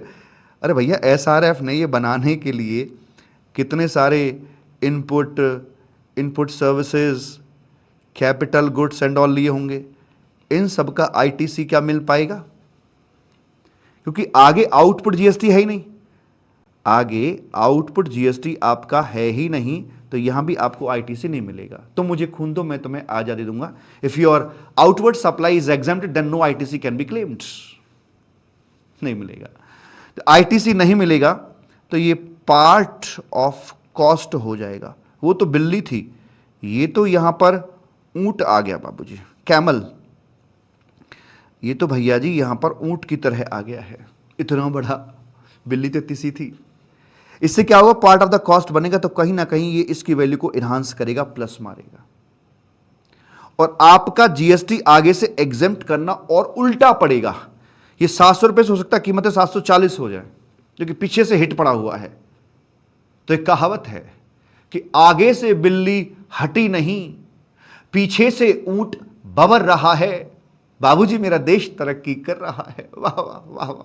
अरे भैया एसआरएफ ने ये बनाने के लिए कितने सारे input services, capital goods and all लिए होंगे। इन सब का आईटीसी क्या मिल पाएगा? क्योंकि आगे आउटपुट जीएसटी है ही नहीं, आगे आउटपुट जीएसटी आपका है ही नहीं, तो यहां भी आपको आईटीसी नहीं मिलेगा। तो मुझे खून दो, मैं तुम्हें आजादी दूंगा। If your outward supply is exempted then no ITC can be claimed. नहीं मिलेगा, तो आईटीसी नहीं मिलेगा, तो ये पार्ट ऑफ कॉस्ट हो जाएगा। वो तो बिल्ली थी, ये तो यहां पर ऊंट आ गया बाबूजी, कैमल। ये तो भैया जी यहां पर ऊंट की तरह आ गया है, इतना बड़ा, बिल्ली तो इतनी सी थी। इससे क्या होगा, पार्ट ऑफ द कॉस्ट बनेगा, तो कहीं ना कहीं ये इसकी वैल्यू को इनहांस करेगा, प्लस मारेगा, और आपका जीएसटी आगे से एग्जेम्प्ट करना और उल्टा पड़ेगा। ये 700 रुपये से हो सकता है कीमत 740 हो जाए, जो कि पीछे से हिट पड़ा हुआ है। तो एक कहावत है कि आगे से बिल्ली हटी नहीं, पीछे से ऊंट बबर रहा है। बाबूजी मेरा देश तरक्की कर रहा है। वाह वाह वाह वाह।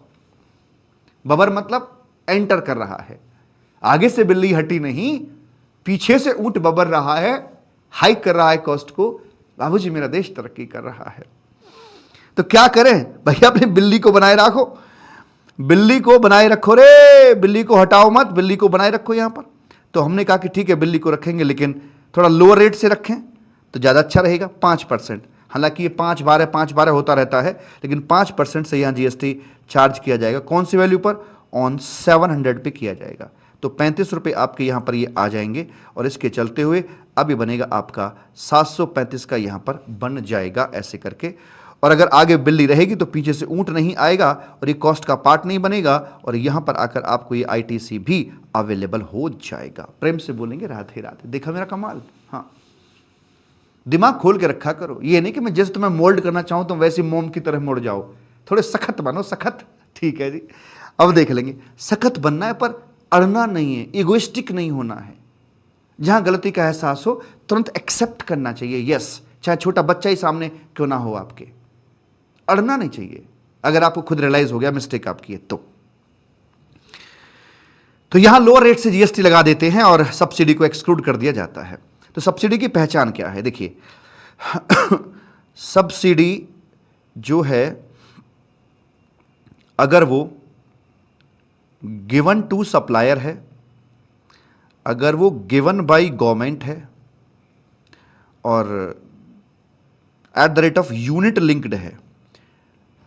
बबर मतलब एंटर कर रहा है। आगे से बिल्ली हटी नहीं, पीछे से ऊंट बबर रहा है, हाइक कर रहा है कॉस्ट को। बाबूजी मेरा देश तरक्की कर रहा है। तो क्या करें भैया, अपनी बिल्ली को बनाए रखो, बिल्ली को बनाए रखो रे, बिल्ली को हटाओ मत, बिल्ली को बनाए रखो यहां पर। तो हमने कहा कि ठीक है बिल्ली को रखेंगे, लेकिन थोड़ा लोअर रेट से रखें तो ज़्यादा अच्छा रहेगा, 5%। हालांकि ये 5/12 होता रहता है, लेकिन 5% से यहाँ जीएसटी चार्ज किया जाएगा। कौन सी वैल्यू पर? ऑन 700 पे किया जाएगा। तो 35 रुपये आपके यहाँ पर ये आ जाएंगे, और इसके चलते हुए अब ये बनेगा आपका 735 का यहाँ पर बन जाएगा, ऐसे करके। और अगर आगे बिल्ली रहेगी तो पीछे से ऊंट नहीं आएगा और ये कॉस्ट का पार्ट नहीं बनेगा, और यहाँ पर आकर आपको ये आईटीसी भी अवेलेबल हो जाएगा। प्रेम से बोलेंगे राधे राधे। देखा मेरा कमाल? हाँ, दिमाग खोल के रखा करो। ये नहीं कि मैं जैसे तुम्हें मोल्ड करना चाहूँ तो वैसे मोम की तरह मुड़ जाओ, थोड़े सख्त बनो, सख्त। ठीक है जी, अब देख लेंगे। सख्त बनना है पर अड़ना नहीं है, इगोइस्टिक नहीं होना है। जहां गलती का एहसास हो तुरंत एक्सेप्ट करना चाहिए, यस, चाहे छोटा बच्चा ही सामने क्यों ना हो आपके। अड़ना नहीं चाहिए अगर आपको खुद रियलाइज हो गया मिस्टेक आपकी है तो यहां लोअर रेट से जीएसटी लगा देते हैं और सब्सिडी को एक्सक्लूड कर दिया जाता है। तो सब्सिडी की पहचान क्या है? देखिए सब्सिडी जो है, अगर वो गिवन टू सप्लायर है, अगर वो गिवन बाय गवर्नमेंट है, और eight the rate of unit linked है।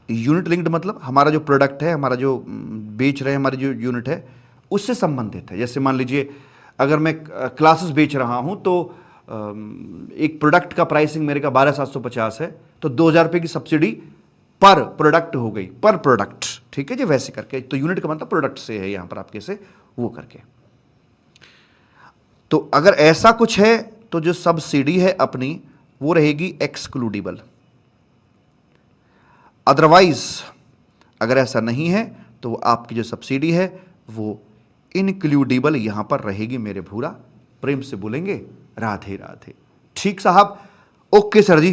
यूनिट लिंक्ड मतलब हमारा जो प्रोडक्ट है, हमारा जो बेच रहे हैं, हमारी जो यूनिट है उससे संबंधित है। जैसे मान लीजिए अगर मैं क्लासेस बेच रहा हूं तो एक प्रोडक्ट का प्राइसिंग मेरे का 12,750 है, तो 2,000 रुपये की सब्सिडी पर प्रोडक्ट हो गई, पर प्रोडक्ट, ठीक है जी, वैसे करके। तो यूनिट का मतलब प्रोडक्ट से है यहां पर आपके से वो करके। तो अगर ऐसा कुछ है तो जो सब्सिडी है अपनी वो रहेगी एक्सक्लूडिबल। अदरवाइज अगर ऐसा नहीं है तो आपकी जो सब्सिडी है वो इनक्लूडिबल यहां पर रहेगी मेरे भूरा। प्रेम से बोलेंगे राधे राधे। ठीक साहब, ओके सर जी,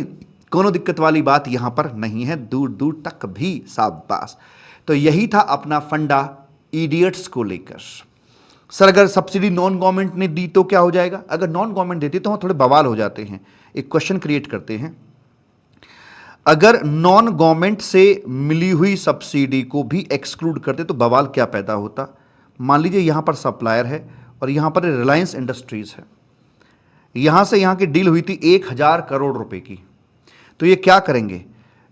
कोनो दिक्कत वाली बात यहां पर नहीं है, दूर दूर तक भी शाबाश। तो यही था अपना फंडा इडियट्स को लेकर। सर अगर सब्सिडी नॉन गवर्नमेंट ने दी तो क्या हो जाएगा? अगर नॉन गवर्नमेंट देती तो वहां थोड़े बवाल हो जाते हैं। एक क्वेश्चन क्रिएट करते हैं, अगर नॉन गवर्नमेंट से मिली हुई सब्सिडी को भी एक्सक्लूड करते तो बवाल क्या पैदा होता? मान लीजिए यहां पर सप्लायर है और यहां पर रिलायंस इंडस्ट्रीज है, यहां से यहां की डील हुई थी 1,000 करोड़ रुपए की। तो ये क्या करेंगे?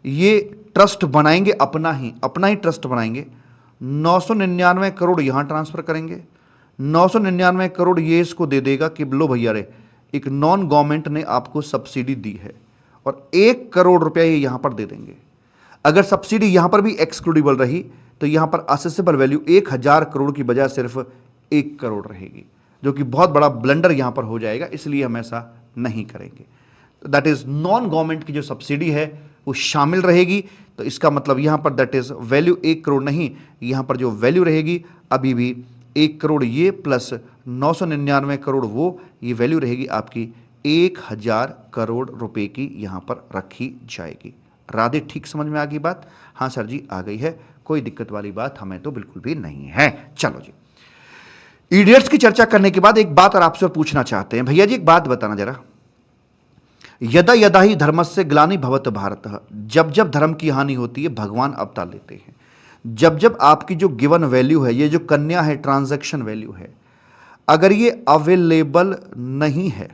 ये ट्रस्ट बनाएंगे, अपना ही ट्रस्ट बनाएंगे। 999 करोड़ यहां ट्रांसफर करेंगे, 999 करोड़ ये इसको दे देगा कि लो भैया रे, एक नॉन गवर्नमेंट ने आपको सब्सिडी दी है, और 1 करोड़ रुपया ये यहां पर दे देंगे। अगर सब्सिडी यहां पर भी एक्सक्लूडिबल रही तो यहां पर असेसेबल वैल्यू 1,000 करोड़ की बजाय सिर्फ 1 करोड़ रहेगी, जो कि बहुत बड़ा ब्लंडर यहां पर हो जाएगा, इसलिए हम ऐसा नहीं करेंगे। तो दैट इज नॉन गवर्नमेंट की जो सब्सिडी है वो शामिल रहेगी। तो इसका मतलब यहां पर दैट इज वैल्यू 1 करोड़ नहीं, यहां पर जो वैल्यू रहेगी अभी भी 1 करोड़ ये प्लस 999 करोड़ वो, ये वैल्यू रहेगी आपकी 1,000 करोड़ रुपए की यहां पर रखी जाएगी। राधे, ठीक समझ में आ गई बात? हाँ सर जी आ गई है, कोई दिक्कत वाली बात हमें तो बिल्कुल भी नहीं है। चलो जी, इडियट्स की चर्चा करने के बाद एक बात और आपसे पूछना चाहते हैं, भैया जी एक बात बताना जरा, यदा यदा ही धर्मस्य ग्लानि भवत भारत, जब जब धर्म की हानि होती है भगवान अवतार लेते हैं। जब जब आपकी जो गिवन वैल्यू है, ये जो कन्या है, ट्रांजैक्शन वैल्यू है, अगर ये अवेलेबल नहीं है,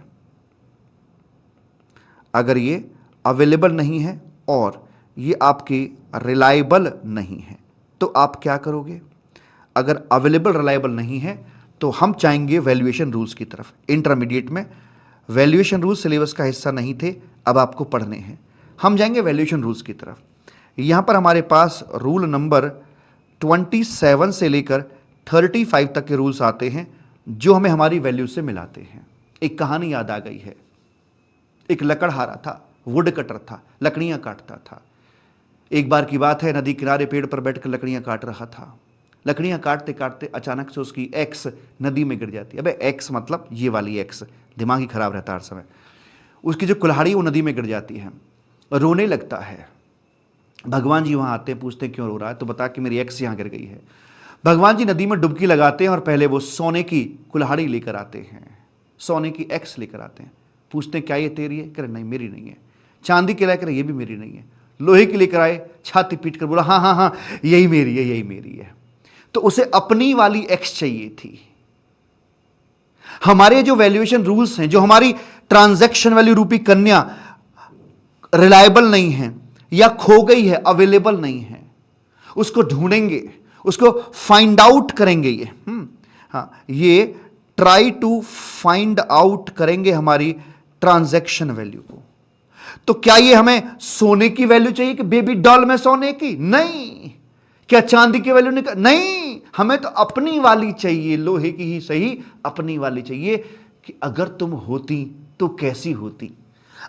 अगर ये अवेलेबल नहीं है और ये आपकी रिलायबल नहीं है, तो आप क्या करोगे? अगर अवेलेबल रिलायबल नहीं है तो हम चाहेंगे वैल्यूएशन रूल्स की तरफ। इंटरमीडिएट में वैल्यूएशन रूल्स सिलेबस का हिस्सा नहीं थे, अब आपको पढ़ने हैं। हम जाएंगे वैल्यूएशन रूल्स की तरफ। यहां पर हमारे पास रूल नंबर 27 से लेकर 35 तक के रूल्स आते हैं जो हमें हमारी वैल्यू से मिलाते हैं। एक कहानी याद आ गई है। एक लकड़हारा था, वुड कटर था, लकड़ियां काटता था। एक बार की बात है, नदी किनारे पेड़ पर बैठकर लकड़ियां काट रहा था। लकड़ियां काटते काटते अचानक से उसकी एक्स नदी में गिर जाती है। अबे एक्स मतलब ये वाली एक्स, दिमाग ही खराब रहता है हर समय। उसकी जो कुल्हाड़ी वो नदी में गिर जाती है, रोने लगता है। भगवान जी वहां आते हैं, पूछते हैं क्यों रो रहा है? तो बता कि मेरी एक्स यहां गिर गई है। भगवान जी नदी में डुबकी लगाते हैं और पहले वो सोने की कुल्हाड़ी लेकर आते हैं, सोने की एक्स लेकर आते हैं। पूछते हैं क्या ये तेरी है? कह रहे नहीं मेरी नहीं है। चांदी की लेकर, ये भी मेरी नहीं है। लोहे की लेकर आए, छाती पीट कर बोला हाँ हाँ हाँ यही मेरी है, यही मेरी है। तो उसे अपनी वाली एक्स चाहिए थी। हमारे जो वैल्यूएशन रूल्स हैं, जो हमारी ट्रांजैक्शन वैल्यू रूपी कन्या रिलायबल नहीं है या खो गई है, अवेलेबल नहीं है, उसको ढूंढेंगे, उसको फाइंड आउट करेंगे। ये ट्राई टू फाइंड आउट करेंगे हमारी ट्रांजैक्शन वैल्यू को। तो क्या ये हमें सोने की वैल्यू चाहिए कि बेबी डॉल में सोने की? नहीं। क्या चांदी की वैल्यू नहीं, हमें तो अपनी वाली चाहिए, लोहे की ही सही, अपनी वाली चाहिए। कि अगर तुम होती तो कैसी होती,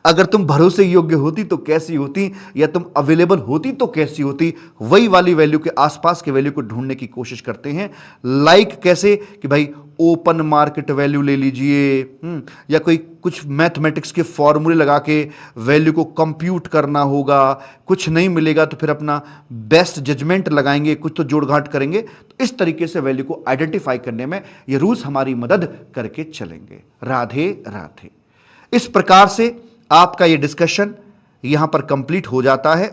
अगर तुम भरोसे योग्य होती तो कैसी होती, या तुम अवेलेबल होती तो कैसी होती। वही वाली वैल्यू के आसपास के वैल्यू को ढूंढने की कोशिश करते हैं। लाइक कैसे कि भाई ओपन मार्केट वैल्यू ले लीजिए, या कोई कुछ मैथमेटिक्स के फॉर्मूले लगा के वैल्यू को कंप्यूट करना होगा। कुछ नहीं मिलेगा तो फिर अपना बेस्ट जजमेंट लगाएंगे, कुछ तो जोड़ घाट करेंगे। तो इस तरीके से वैल्यू को आइडेंटिफाई करने में ये रूल्स हमारी मदद करके चलेंगे। राधे राधे। इस प्रकार से आपका ये डिस्कशन यहां पर कंप्लीट हो जाता है।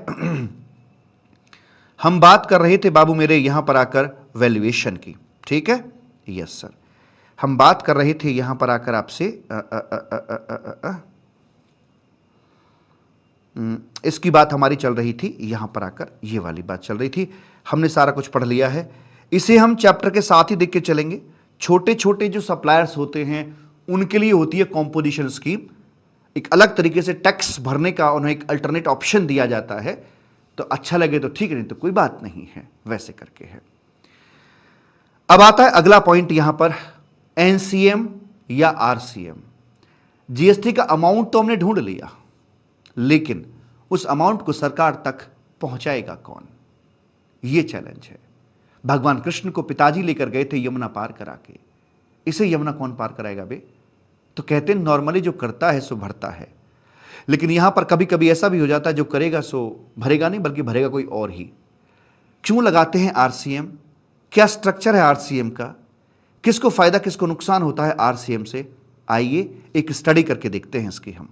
हम बात कर रहे थे बाबू मेरे यहां पर आकर वैल्यूएशन की, ठीक है? यस सर, हम बात कर रहे थे यहां पर आकर आपसे इसकी बात हमारी चल रही थी, यहां पर आकर ये वाली बात चल रही थी। हमने सारा कुछ पढ़ लिया है, इसे हम चैप्टर के साथ ही देख के चलेंगे। छोटे छोटे जो सप्लायर्स होते हैं उनके लिए होती है कॉम्पोजिशन स्कीम, एक अलग तरीके से टैक्स भरने का उन्हें एक अल्टरनेट ऑप्शन दिया जाता है। तो अच्छा लगे तो ठीक, नहीं तो कोई बात नहीं है, वैसे करके है। अब आता है अगला पॉइंट यहां पर, एनसीएम या आरसीएम। जीएसटी का अमाउंट तो हमने ढूंढ लिया, लेकिन उस अमाउंट को सरकार तक पहुंचाएगा कौन, यह चैलेंज है। भगवान कृष्ण को पिताजी लेकर गए थे यमुना पार करा के, इसे यमुना कौन पार कराएगा बे? तो कहते हैं नॉर्मली जो करता है सो भरता है, लेकिन यहां पर कभी कभी ऐसा भी हो जाता है जो करेगा सो भरेगा नहीं, बल्कि भरेगा कोई और ही। क्यों लगाते हैं आरसीएम? क्या स्ट्रक्चर है आरसीएम का? किसको फायदा किसको नुकसान होता है आरसीएम से? आइए एक स्टडी करके देखते हैं इसकी हम।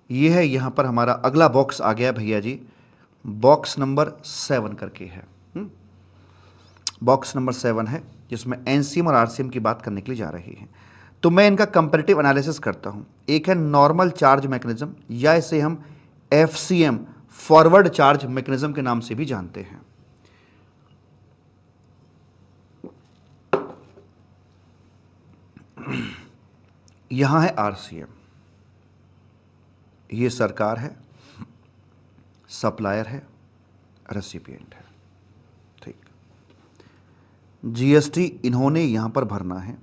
यह है, यहां पर हमारा अगला बॉक्स आ गया भैया जी, बॉक्स नंबर 7 करके है। बॉक्स नंबर 7 है, जिसमें एनसीएम और आरसीएम की बात करने के लिए जा रही है। तो मैं इनका कंपैरेटिव एनालिसिस करता हूं। एक है नॉर्मल चार्ज मैकेनिज्म, या इसे हम एफसीएम, फॉरवर्ड चार्ज मैकेनिज्म के नाम से भी जानते हैं। यहां है आरसीएम, ये सरकार है, सप्लायर है, रेसिपिएंट है। ठीक, जीएसटी इन्होंने यहां पर भरना है,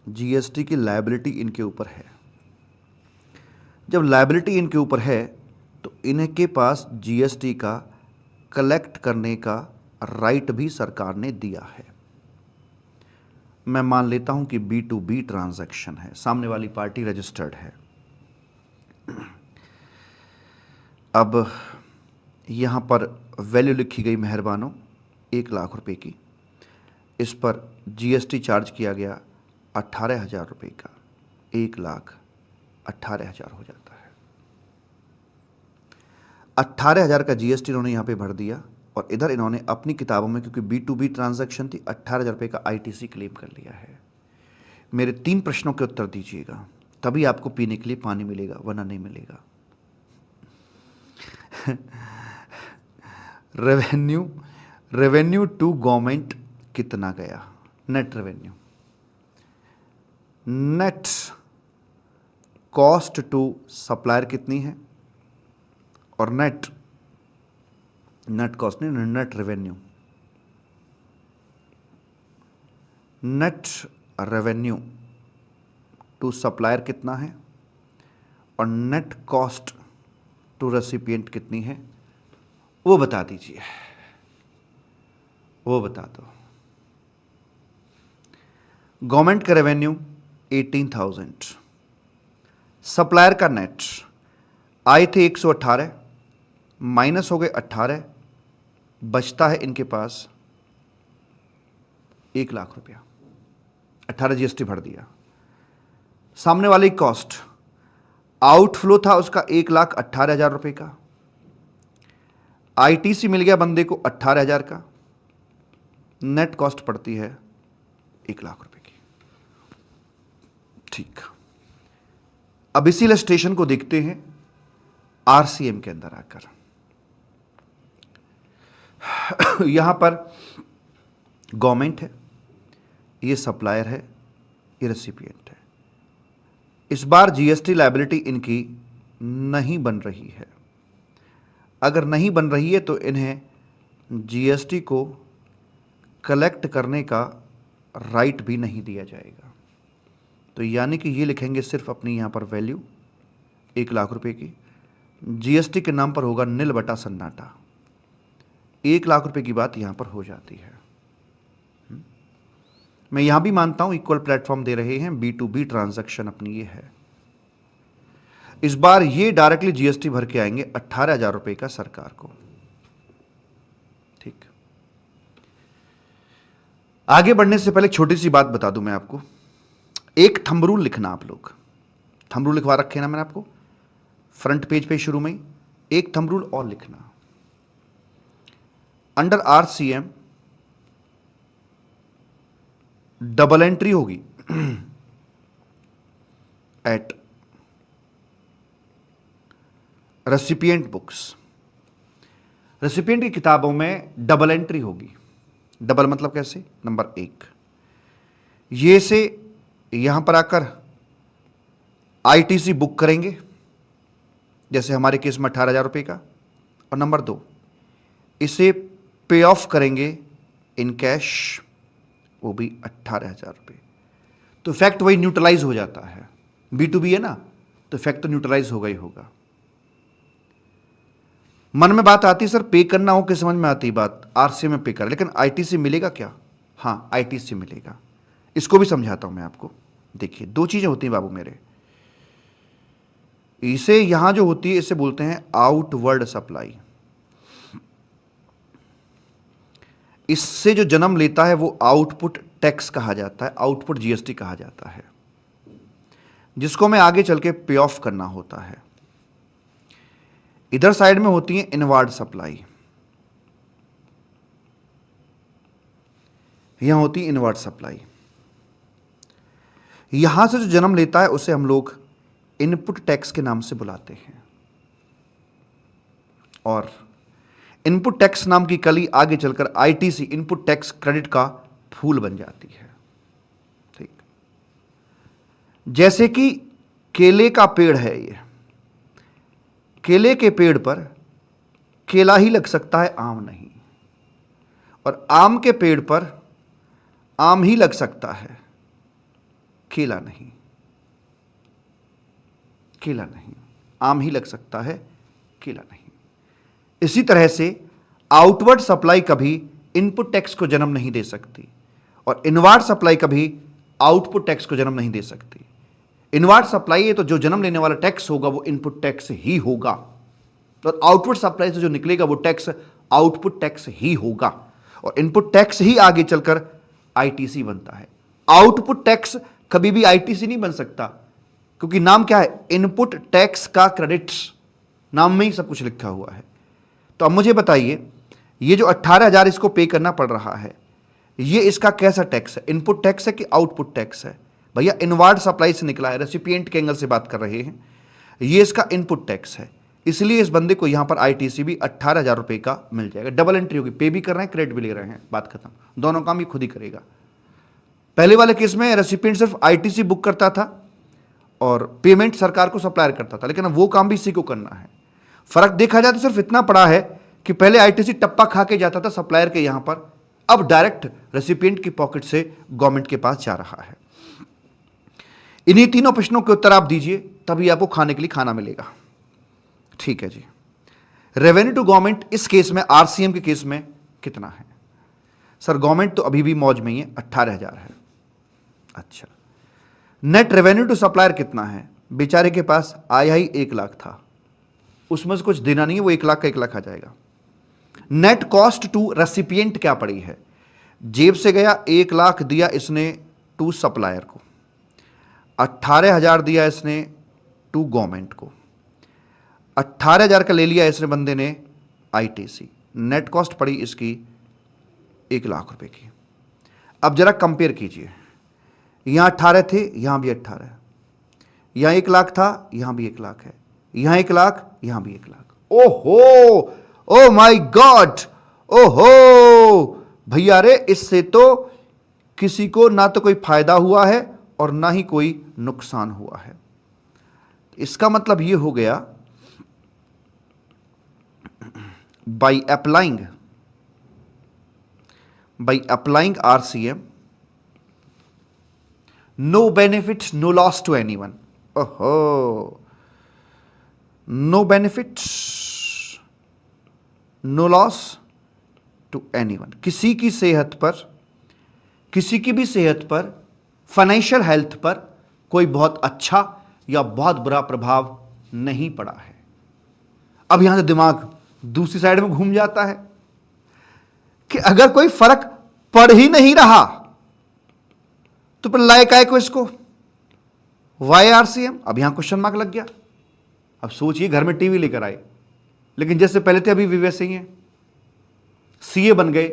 जीएसटी की लायबिलिटी इनके ऊपर है। जब लायबिलिटी इनके ऊपर है तो इनके पास जीएसटी का कलेक्ट करने का राइट भी सरकार ने दिया है। मैं मान लेता हूं कि B2B ट्रांजैक्शन है, सामने वाली पार्टी रजिस्टर्ड है। अब यहां पर वैल्यू लिखी गई मेहरबानों 1 लाख रुपए की, इस पर जीएसटी चार्ज किया गया 18,000 रुपये का, 1,18,000 हो जाता है। 18,000 का जीएसटी इन्होंने यहाँ पे भर दिया, और इधर इन्होंने अपनी किताबों में, क्योंकि B2B ट्रांजैक्शन थी, 18,000 रुपये का आईटीसी क्लेम कर लिया है। मेरे 3 प्रश्नों के उत्तर दीजिएगा, तभी आपको पीने के लिए पानी मिलेगा, वरना नहीं मिलेगा। रेवेन्यू टू गवर्नमेंट कितना गया? Net revenue, net cost to supplier कितनी है, और नेट कॉस्ट नहीं, net revenue, net revenue to supplier कितना है, और नेट कॉस्ट टू रेसिपिएंट कितनी है, वो बता दीजिए, वो बता दो। गवर्नमेंट का रेवेन्यू 18,000, सप्लायर का नेट आए थे 118, माइनस हो गए 18, बचता है इनके पास 1 लाख रुपया। 18 जीएसटी भर दिया। सामने वाली कॉस्ट, आउटफ्लो था उसका 1,18,000 रुपये का, आईटीसी मिल गया बंदे को 18,000 का, नेट कॉस्ट पड़ती है 1 लाख रुपए की। ठीक, अब इसी इलस्ट्रेशन को देखते हैं आरसीएम के अंदर आकर। यहां पर गवर्नमेंट है, ये सप्लायर है, ये रेसिपिएंट है। इस बार जीएसटी लायबिलिटी इनकी नहीं बन रही है। अगर नहीं बन रही है तो इन्हें जीएसटी को कलेक्ट करने का राइट भी नहीं दिया जाएगा। तो यानी कि ये लिखेंगे सिर्फ अपनी यहाँ पर वैल्यू 1 लाख रुपए की, जीएसटी के नाम पर होगा नील बटा सन्नाटा। 1 लाख रुपए की बात यहाँ पर हो जाती है। मैं यहाँ भी मानता हूँ इक्वल प्लेटफॉर्म दे रहे हैं, B2B ट्रांजैक्शन अपनी ये है। इस बार ये डायरेक्टली जीएसटी भर के आएंगे 18,000 रुपए का सरकार को। ठीक, आगे बढ़ने से पहले छोटी सी बात बता दूं मैं आपको। एक थंब रूल लिखना, आप लोग थंब रूल लिखवा रखे ना मैंने आपको फ्रंट पेज पे शुरू में ही। एक थंब रूल और लिखना, अंडर आरसीएम डबल एंट्री होगी एट रेसिपिएंट बुक्स। रेसिपिएंट की किताबों में डबल एंट्री होगी। डबल मतलब कैसे? नंबर 1, ये से यहां पर आकर आईटीसी बुक करेंगे, जैसे हमारे केस में 18,000 का। और नंबर 2, इसे पे ऑफ करेंगे इन कैश, वो भी 18,000। तो इफेक्ट वही न्यूट्रलाइज हो जाता है। B2B है ना, तो इफेक्ट तो न्यूट्रलाइज होगा ही होगा। मन में बात आती है सर पे करना हो कि समझ में आती बात आरसी में पे कर, लेकिन आईटीसी मिलेगा क्या? हाँ, आईटीसी मिलेगा। इसको भी समझाता हूं मैं आपको। देखिए, 2 चीजें होती हैं बाबू मेरे। इसे यहां जो होती है इसे बोलते हैं आउटवर्ड सप्लाई। इससे जो जन्म लेता है वो आउटपुट टैक्स कहा जाता है, आउटपुट जीएसटी कहा जाता है, जिसको मैं आगे चल के पे ऑफ करना होता है। इधर साइड में होती है इनवार्ड सप्लाई, यहां होती है इनवार्ड सप्लाई। यहां से जो जन्म लेता है उसे हम लोग इनपुट टैक्स के नाम से बुलाते हैं, और इनपुट टैक्स नाम की कली आगे चलकर आईटीसी इनपुट टैक्स क्रेडिट का फूल बन जाती है। ठीक, जैसे कि केले का पेड़ है, ये केले के पेड़ पर केला ही लग सकता है, आम नहीं, और आम के पेड़ पर आम ही लग सकता है, केला नहीं। केला नहीं, आम ही लग सकता है, केला नहीं। इसी तरह से आउटवर्ड सप्लाई कभी इनपुट टैक्स को जन्म नहीं दे सकती, और इनवार्ड सप्लाई कभी आउटपुट टैक्स को जन्म नहीं दे सकती। इनवार्ड सप्लाई है तो जो जन्म लेने वाला टैक्स होगा वो इनपुट टैक्स ही होगा, और आउटवर्ड सप्लाई से जो निकलेगा वो टैक्स आउटपुट टैक्स ही होगा, और इनपुट टैक्स ही आगे चलकर आईटीसी बनता है। आउटपुट टैक्स कभी भी आईटीसी नहीं बन सकता, क्योंकि नाम क्या है? इनपुट टैक्स का क्रेडिट्स, नाम में ही सब कुछ लिखा हुआ है। तो अब मुझे बताइए, ये जो 18,000 इसको पे करना पड़ रहा है, ये इसका कैसा टैक्स है? इनपुट टैक्स है कि आउटपुट टैक्स है? भैया इनवार्ड सप्लाई से निकला है, रेसिपिएंट के एंगल से बात कर रहे हैं, ये इसका इनपुट टैक्स है। इसलिए इस बंदे को यहां पर आईटीसी भी 18,000 का मिल जाएगा। डबल एंट्री होगी, पे भी कर रहे हैं, क्रेडिट भी ले रहे हैं, बात खत्म। दोनों काम ये खुद ही करेगा। पहले वाले केस में रेसिपिएंट सिर्फ आईटीसी बुक करता था और पेमेंट सरकार को सप्लायर करता था, लेकिन अब वो काम भी इसी को करना है। फर्क देखा जाए तो सिर्फ इतना पड़ा है कि पहले आईटीसी टप्पा खा के जाता था सप्लायर के यहां पर, अब डायरेक्ट रेसिपिएंट की पॉकेट से गवर्नमेंट के पास जा रहा है। इन्हीं तीनों प्रश्नों के उत्तर आप दीजिए, तभी आपको खाने के लिए खाना मिलेगा। ठीक है जी। रेवेन्यू टू गवर्नमेंट इस केस में, आरसीएम के केस में कितना है? सर गवर्नमेंट तो अभी भी मौज में ही है, 18,000 है। अच्छा, नेट रेवेन्यू टू सप्लायर कितना है? बेचारे के पास आया ही 1 लाख था, उसमें से कुछ देना नहीं है, वो 1 लाख का 1 लाख आ जाएगा। नेट कॉस्ट टू रेसिपिएंट क्या पड़ी है? जेब से गया 1 लाख दिया इसने टू सप्लायर को, 18,000 दिया इसने टू गवर्नमेंट को, 18,000 का ले लिया इसने बंदे ने आईटीसी। नेट कॉस्ट पड़ी इसकी 1 लाख रुपए की। अब जरा कंपेयर कीजिए, यहां 18 थे, यहां भी 18, यहां 1 लाख था, यहां भी 1 लाख है, यहां 1 लाख, यहां भी 1 लाख। ओहो, ओ माय गॉड, ओहो भैया रे, इससे तो किसी को ना तो कोई फायदा हुआ है और ना ही कोई नुकसान हुआ है। इसका मतलब यह हो गया, by applying RCM, no benefit, no loss to anyone. Oh, no benefit, no loss to anyone. किसी की सेहत पर, किसी की भी सेहत पर, फाइनेंशियल हेल्थ पर कोई बहुत अच्छा या बहुत बुरा प्रभाव नहीं पड़ा है। अब यहां से दिमाग दूसरी साइड में घूम जाता है कि अगर कोई फर्क पड़ ही नहीं रहा तो फिर लायक आए को इसको वाई आरसीएम। अब यहां क्वेश्चन मार्क लग गया। अब सोचिए, घर में टीवी लेकर आए, लेकिन जैसे पहले थे अभी भी वैसे ही हैं। सीए बन गए,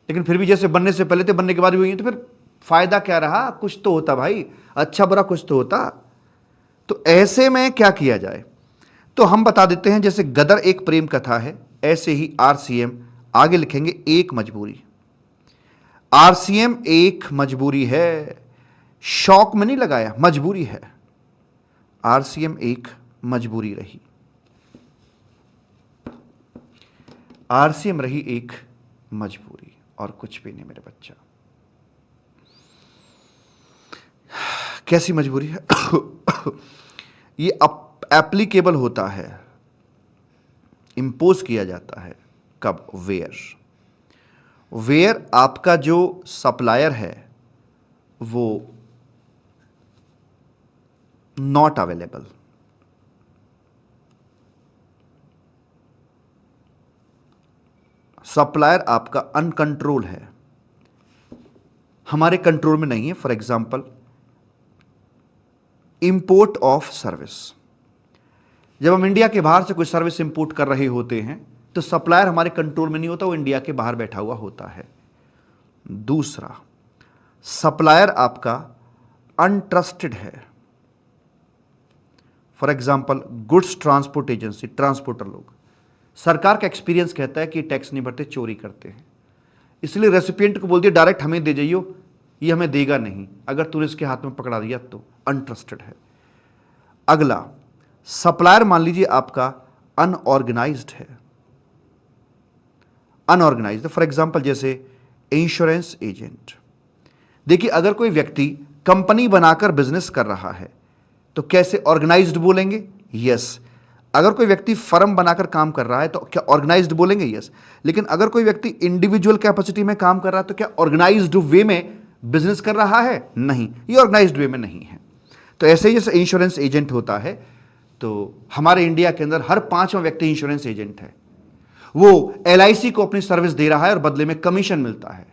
लेकिन फिर भी जैसे बनने से पहले थे बनने के बाद भी वही हैं, तो फिर फायदा क्या रहा? कुछ तो होता भाई, अच्छा बुरा कुछ तो होता। तो ऐसे में क्या किया जाए, तो हम बता देते हैं जैसे गदर एक प्रेम कथा है, ऐसे ही आरसीएम आगे लिखेंगे एक मजबूरी। आरसीएम एक मजबूरी है, शौक में नहीं लगाया, मजबूरी है। आरसीएम एक मजबूरी रही, आरसीएम रही एक मजबूरी, और कुछ भी नहीं मेरे बच्चा। कैसी मजबूरी है? ये एप्लीकेबल होता है, इंपोज किया जाता है कब? वेयर। वेयर आपका जो सप्लायर है वो नॉट अवेलेबल, सप्लायर आपका अनकंट्रोल है, हमारे कंट्रोल में नहीं है। For example import of service, जब हम इंडिया के बाहर से कोई सर्विस इंपोर्ट कर रहे होते हैं तो सप्लायर हमारे कंट्रोल में नहीं होता, वो इंडिया के बाहर बैठा हुआ होता है। दूसरा, सप्लायर आपका अनट्रस्टेड है। For example goods transport agency, transporter लोग, सरकार का एक्सपीरियंस कहता है कि टैक्स नहीं भरते, चोरी करते हैं, इसलिए रेसिपिएंट को बोल दिया डायरेक्ट हमें दे जाइयो, ये हमें देगा नहीं, अगर तूने इसके हाथ में पकड़ा दिया तो अनट्रस्टेड है। अगला, सप्लायर मान लीजिए आपका अनऑर्गेनाइज्ड है, अनऑर्गेनाइज्ड। फॉर एग्जाम्पल जैसे इंश्योरेंस एजेंट, देखिए अगर कोई व्यक्ति कंपनी बनाकर बिजनेस कर रहा है तो कैसे ऑर्गेनाइज्ड बोलेंगे? यस। अगर कोई व्यक्ति फर्म बनाकर काम कर रहा है तो क्या ऑर्गेनाइज्ड बोलेंगे? यस। लेकिन अगर कोई व्यक्ति इंडिविजुअल कैपेसिटी में काम कर रहा है तो क्या ऑर्गेनाइज्ड वे में बिजनेस कर रहा है? नहीं, ये ऑर्गेनाइज्ड वे में नहीं है। तो ऐसे ही जैसे इंश्योरेंस एजेंट होता है, तो हमारे इंडिया के अंदर हर पांचवा व्यक्ति इंश्योरेंस एजेंट है। वो एलआईसी को अपनी सर्विस दे रहा है और बदले में कमीशन मिलता है।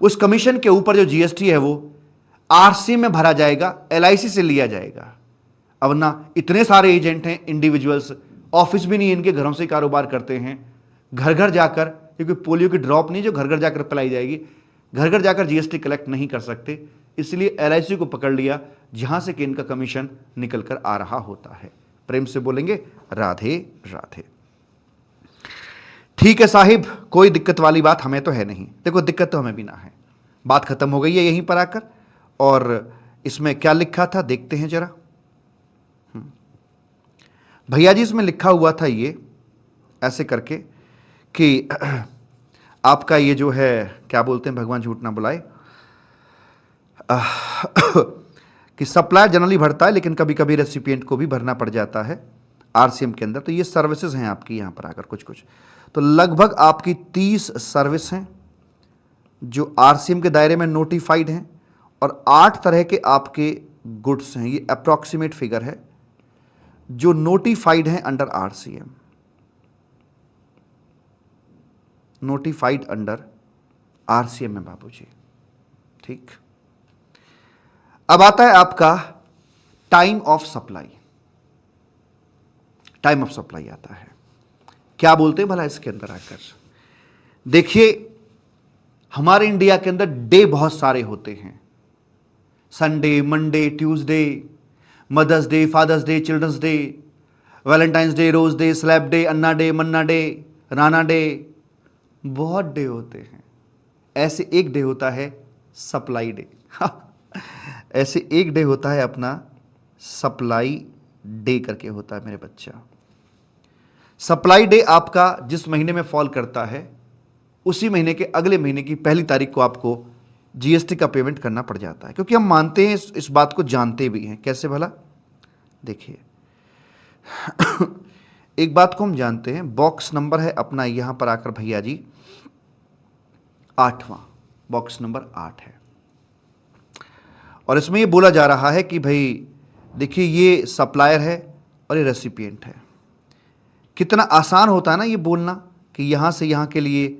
उस कमीशन के ऊपर जो जीएसटी है वो आरसी में भरा जाएगा, एलआईसी से लिया जाएगा। अब ना इतने सारे एजेंट हैं, इंडिविजुअल्स, ऑफिस भी नहीं, इनके घरों से कारोबार करते हैं, घर घर जाकर, क्योंकि पोलियो की ड्रॉप नहीं जो घर घर जाकर पिलाई जाएगी, घर घर जाकर जीएसटी कलेक्ट नहीं कर सकते, इसलिए एलआईसी को पकड़ लिया जहां से कि इनका कमीशन निकल कर आ रहा होता है। प्रेम से बोलेंगे राधे राधे। ठीक है साहिब, कोई दिक्कत वाली बात हमें तो है नहीं। देखो दिक्कत तो हमें भी ना है, बात खत्म हो गई है यहीं पर आकर। और इसमें क्या लिखा था देखते हैं जरा। भैया जी इसमें लिखा हुआ था ये ऐसे करके कि आपका ये जो है क्या बोलते हैं, भगवान झूठ ना बुलाए, कि सप्लायर जनरली भरता है लेकिन कभी कभी रेसिपिएंट को भी भरना पड़ जाता है आरसीएम के अंदर। तो ये सर्विसेज हैं आपकी यहाँ पर आकर कुछ कुछ, तो लगभग आपकी 30 सर्विस हैं जो आरसीएम के दायरे में नोटिफाइड हैं, और 8 तरह के आपके गुड्स हैं, ये अप्रॉक्सीमेट फिगर है, जो नोटिफाइड हैं under RCM, notified under RCM में बाबूजी। ठीक, अब आता है आपका time of supply. Time of supply आता है, क्या बोलते हैं भला इसके अंदर आकर? देखिए हमारे इंडिया के अंदर डे बहुत सारे होते हैं, Sunday, Monday, Tuesday, mother's day, father's day, children's day, valentine's day, rose day, slab day, Anna day, Manna day, Rana day, बहुत डे होते हैं। ऐसे एक डे होता है सप्लाई डे। ऐसे एक डे होता है अपना सप्लाई डे करके होता है मेरे बच्चा। सप्लाई डे आपका जिस महीने में फॉल करता है उसी महीने के अगले महीने की पहली तारीख को आपको जीएसटी का पेमेंट करना पड़ जाता है, क्योंकि हम मानते हैं, इस बात को जानते भी हैं। कैसे भला? देखिए एक बात को हम जानते हैं, बॉक्स नंबर है अपना यहां पर आकर भैया जी 8वां, बॉक्स नंबर 8 है, और इसमें ये बोला जा रहा है कि भाई देखिए ये सप्लायर है और ये रेसिपिएंट है। कितना आसान होता है ना ये बोलना कि यहां से यहां के लिए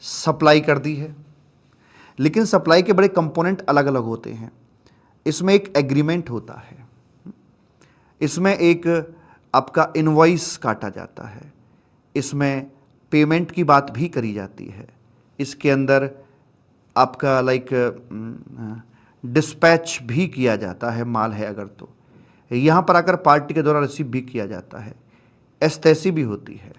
सप्लाई कर दी है, लेकिन सप्लाई के बड़े कंपोनेंट अलग अलग होते हैं। इसमें एक एग्रीमेंट होता है, इसमें एक आपका इनवॉइस काटा जाता है, इसमें पेमेंट की बात भी करी जाती है, इसके अंदर आपका लाइक डिस्पैच भी किया जाता है, माल है अगर तो। यहां पर आकर पार्टी के द्वारा रिसीव भी किया जाता है, एस्तैसी भी होती है।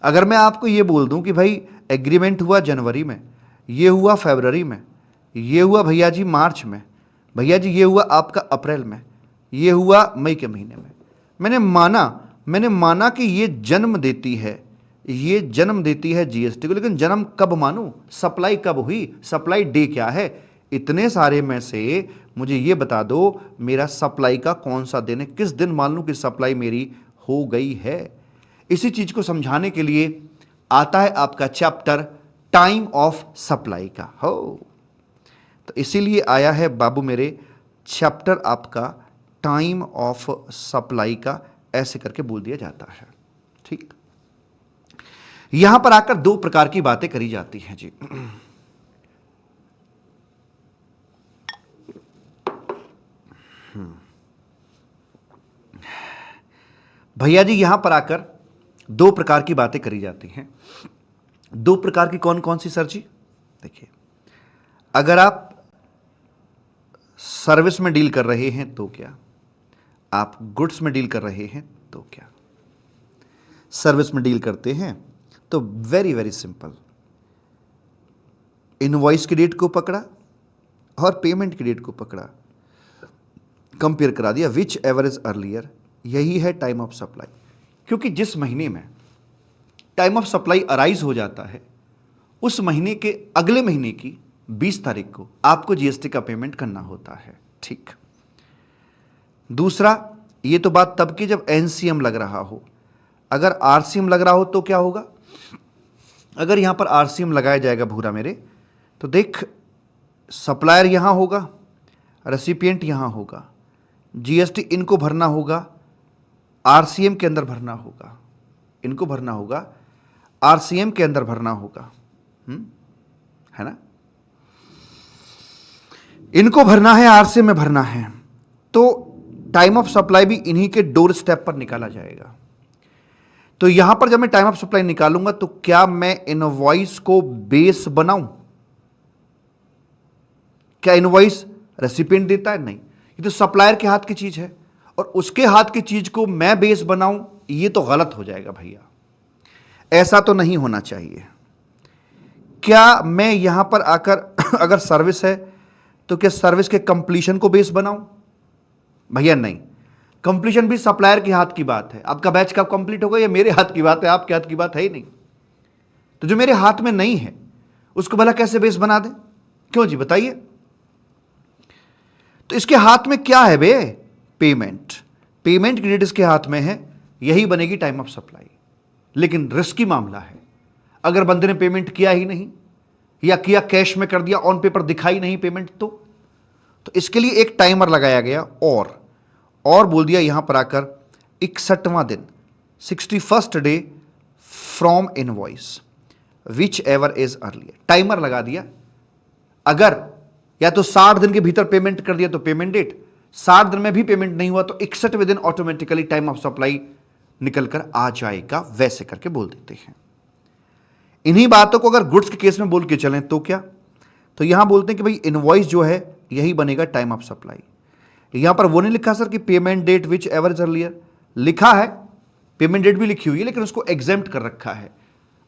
अगर मैं आपको ये बोल दूं कि भाई एग्रीमेंट हुआ जनवरी में, ये हुआ फरवरी में, ये हुआ भैया जी मार्च में, भैया जी ये हुआ आपका अप्रैल में, ये हुआ मई के महीने में, मैंने माना कि ये जन्म देती है जीएसटी को, लेकिन जन्म कब मानूं, सप्लाई कब हुई, सप्लाई डे क्या है, इतने सारे में से मुझे ये बता दो मेरा सप्लाई का कौन सा दिन है, किस दिन मान लूं कि सप्लाई मेरी हो गई है। इसी चीज को समझाने के लिए आता है आपका चैप्टर टाइम ऑफ सप्लाई का हो। तो इसीलिए आया है बाबू मेरे चैप्टर आपका टाइम ऑफ सप्लाई का, ऐसे करके बोल दिया जाता है। ठीक, यहां पर आकर दो प्रकार की बातें करी जाती हैं जी। भैया जी यहां पर आकर दो प्रकार की बातें करी जाती हैं। दो प्रकार की कौन कौन सी सर जी? देखिए, अगर आप सर्विस में डील कर रहे हैं तो क्या, आप गुड्स में डील कर रहे हैं तो क्या। सर्विस में डील करते हैं तो वेरी वेरी सिंपल, इनवॉइस की डेट को पकड़ा और पेमेंट की डेट को पकड़ा, कंपेयर करा दिया, विच एवर इज अर्लियर, यही है टाइम ऑफ सप्लाई। क्योंकि जिस महीने में टाइम ऑफ सप्लाई अराइज हो जाता है, उस महीने के अगले महीने की 20 तारीख को आपको जीएसटी का पेमेंट करना होता है। ठीक, दूसरा, ये तो बात तब की जब एनसीएम लग रहा हो। अगर आरसीएम लग रहा हो तो क्या होगा, अगर यहां पर आरसीएम लगाया जाएगा भूरा मेरे, तो देख सप्लायर यहां होगा, रेसिपिएंट यहां होगा, जीएसटी इनको भरना होगा, आरसीएम के अंदर भरना होगा, इनको भरना होगा, आरसीएम के अंदर भरना होगा, है ना, इनको भरना है, आरसीएम में भरना है। तो टाइम ऑफ सप्लाई भी इन्हीं के डोर स्टेप पर निकाला जाएगा। तो यहां पर जब मैं टाइम ऑफ सप्लाई निकालूंगा तो क्या मैं इनवॉइस को बेस बनाऊं? क्या इनवॉइस रेसिपिएंट देता है? नहीं, ये तो सप्लायर के हाथ की चीज है, और उसके हाथ की चीज को मैं बेस बनाऊं, ये तो गलत हो जाएगा भैया, ऐसा तो नहीं होना चाहिए। क्या मैं यहां पर आकर अगर सर्विस है तो क्या सर्विस के कंप्लीशन को बेस बनाऊं? भैया नहीं, कंप्लीशन भी सप्लायर के हाथ की बात है। आपका बैच कब कंप्लीट होगा ये मेरे हाथ की बात है, आपके हाथ की बात है ही नहीं। तो जो मेरे हाथ में नहीं है उसको भला कैसे बेस बना दे? क्यों जी बताइए। तो इसके हाथ में क्या है बे? पेमेंट की डेट इसके हाथ में है, यही बनेगी टाइम ऑफ सप्लाई। लेकिन रिस्की मामला है, अगर बंदे ने पेमेंट किया ही नहीं, या किया कैश में कर दिया, ऑन पेपर दिखाई नहीं पेमेंट, तो इसके लिए एक टाइमर लगाया गया और बोल दिया यहां पर आकर 61वां दिन, 61st day from invoice whichever is earlier, timer लगा दिया। अगर या तो 60 दिन के भीतर पेमेंट कर दिया तो पेमेंट डेट, 60 दिन में भी पेमेंट नहीं हुआ तो 61वें दिन ऑटोमेटिकली टाइम ऑफ सप्लाई निकल कर आ जाएगा, वैसे करके बोल देते हैं। इन्हीं बातों को अगर गुड्स के केस में बोल के चलें तो क्या, तो यहां बोलते हैं कि भाई इनवॉइस जो है यही बनेगा टाइम ऑफ सप्लाई। यहां पर वो नहीं लिखा सर कि payment date whichever is earlier, लिखा है, पेमेंट डेट भी लिखी हुई है, लेकिन उसको एग्जेम्प्ट कर रखा है,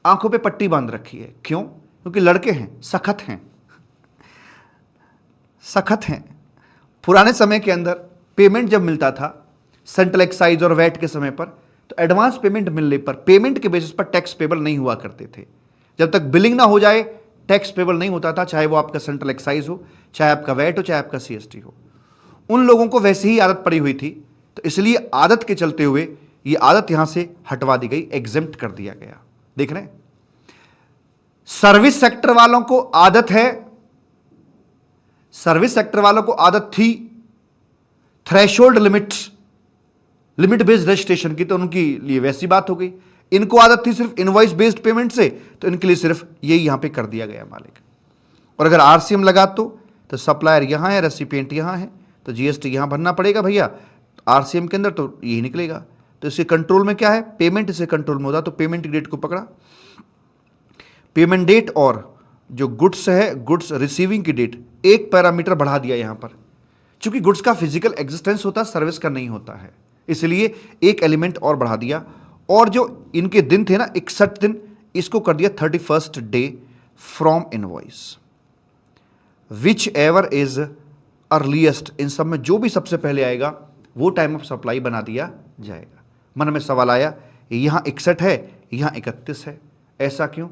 आंखों पे पट्टी बांध रखी है। क्यों? क्योंकि लड़के हैं, सखत हैं। पुराने समय के अंदर पेमेंट जब मिलता था सेंट्रल एक्साइज और वैट के समय पर, तो एडवांस पेमेंट मिलने पर पेमेंट के बेसिस पर टैक्स पेबल नहीं हुआ करते थे। जब तक बिलिंग ना हो जाए टैक्स पेबल नहीं होता था, चाहे वो आपका सेंट्रल एक्साइज हो, चाहे आपका वैट हो, चाहे आपका सीएसटी हो। उन लोगों को वैसे ही आदत पड़ी हुई थी, तो इसलिए आदत के चलते हुए ये आदत यहां से हटवा दी गई, एग्जेम्प्ट कर दिया गया। देख रहे हैं, सर्विस सेक्टर वालों को आदत है, सर्विस सेक्टर वालों को आदत थी थ्रेशोल्ड लिमिट बेस्ड रजिस्ट्रेशन की, तो उनके लिए वैसी बात हो गई। इनको आदत थी सिर्फ इनवॉइस बेस्ड पेमेंट से, तो इनके लिए सिर्फ यही यहां पे कर दिया गया मालिक। और अगर आरसीएम लगा तो सप्लायर यहां है, रेसिपिएंट यहां है, तो जीएसटी यहां भरना पड़ेगा भैया आरसीएम के अंदर, तो यही निकलेगा। तो इसके कंट्रोल में क्या है? पेमेंट इसे कंट्रोल में होता, तो पेमेंट डेट को पकड़ा, पेमेंट डेट और जो गुड्स है, गुड्स रिसीविंग की डेट, एक पैरामीटर बढ़ा दिया यहां पर, चूंकि गुड्स का फिजिकल एग्जिस्टेंस होता है, सर्विस का नहीं होता है, इसलिए एक एलिमेंट और बढ़ा दिया। और जो इनके दिन थे ना 61 दिन, इसको कर दिया 31st day from invoice, whichever is earliest. इन सब में जो भी सबसे पहले आएगा वो टाइम ऑफ सप्लाई बना दिया जाएगा। मन में सवाल आया, यहां 61 है, यहां 31 है, ऐसा क्यों?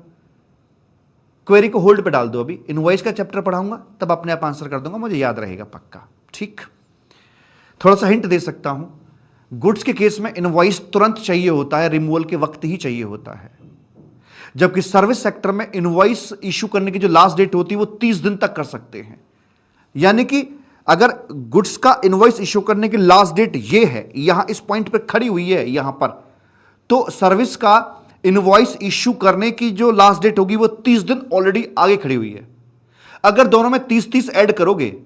क्वेरी को होल्ड पे डाल दो, अभी इनवॉइस का चैप्टर पढ़ाऊंगा तब अपने आप आंसर कर दूंगा, मुझे याद रहेगा पक्का। ठीक, थोड़ा सा हिंट दे सकता हूं, गुड्स के केस में इनवॉइस तुरंत चाहिए होता है, रिमूवल के वक्त ही चाहिए होता है, जबकि सर्विस सेक्टर में इनवॉइस इशू करने की जो लास्ट डेट होती है वो 30 दिन तक कर सकते हैं। यानी कि अगर गुड्स का इनवॉइस इशू करने की लास्ट डेट ये है, यहां इस पॉइंट पे खड़ी हुई है यहां पर, तो सर्विस का इनवॉइस इशू करने की जो लास्ट डेट होगी वो 30 दिन ऑलरेडी आगे खड़ी हुई है। अगर दोनों में 30-30 ऐड करोगे,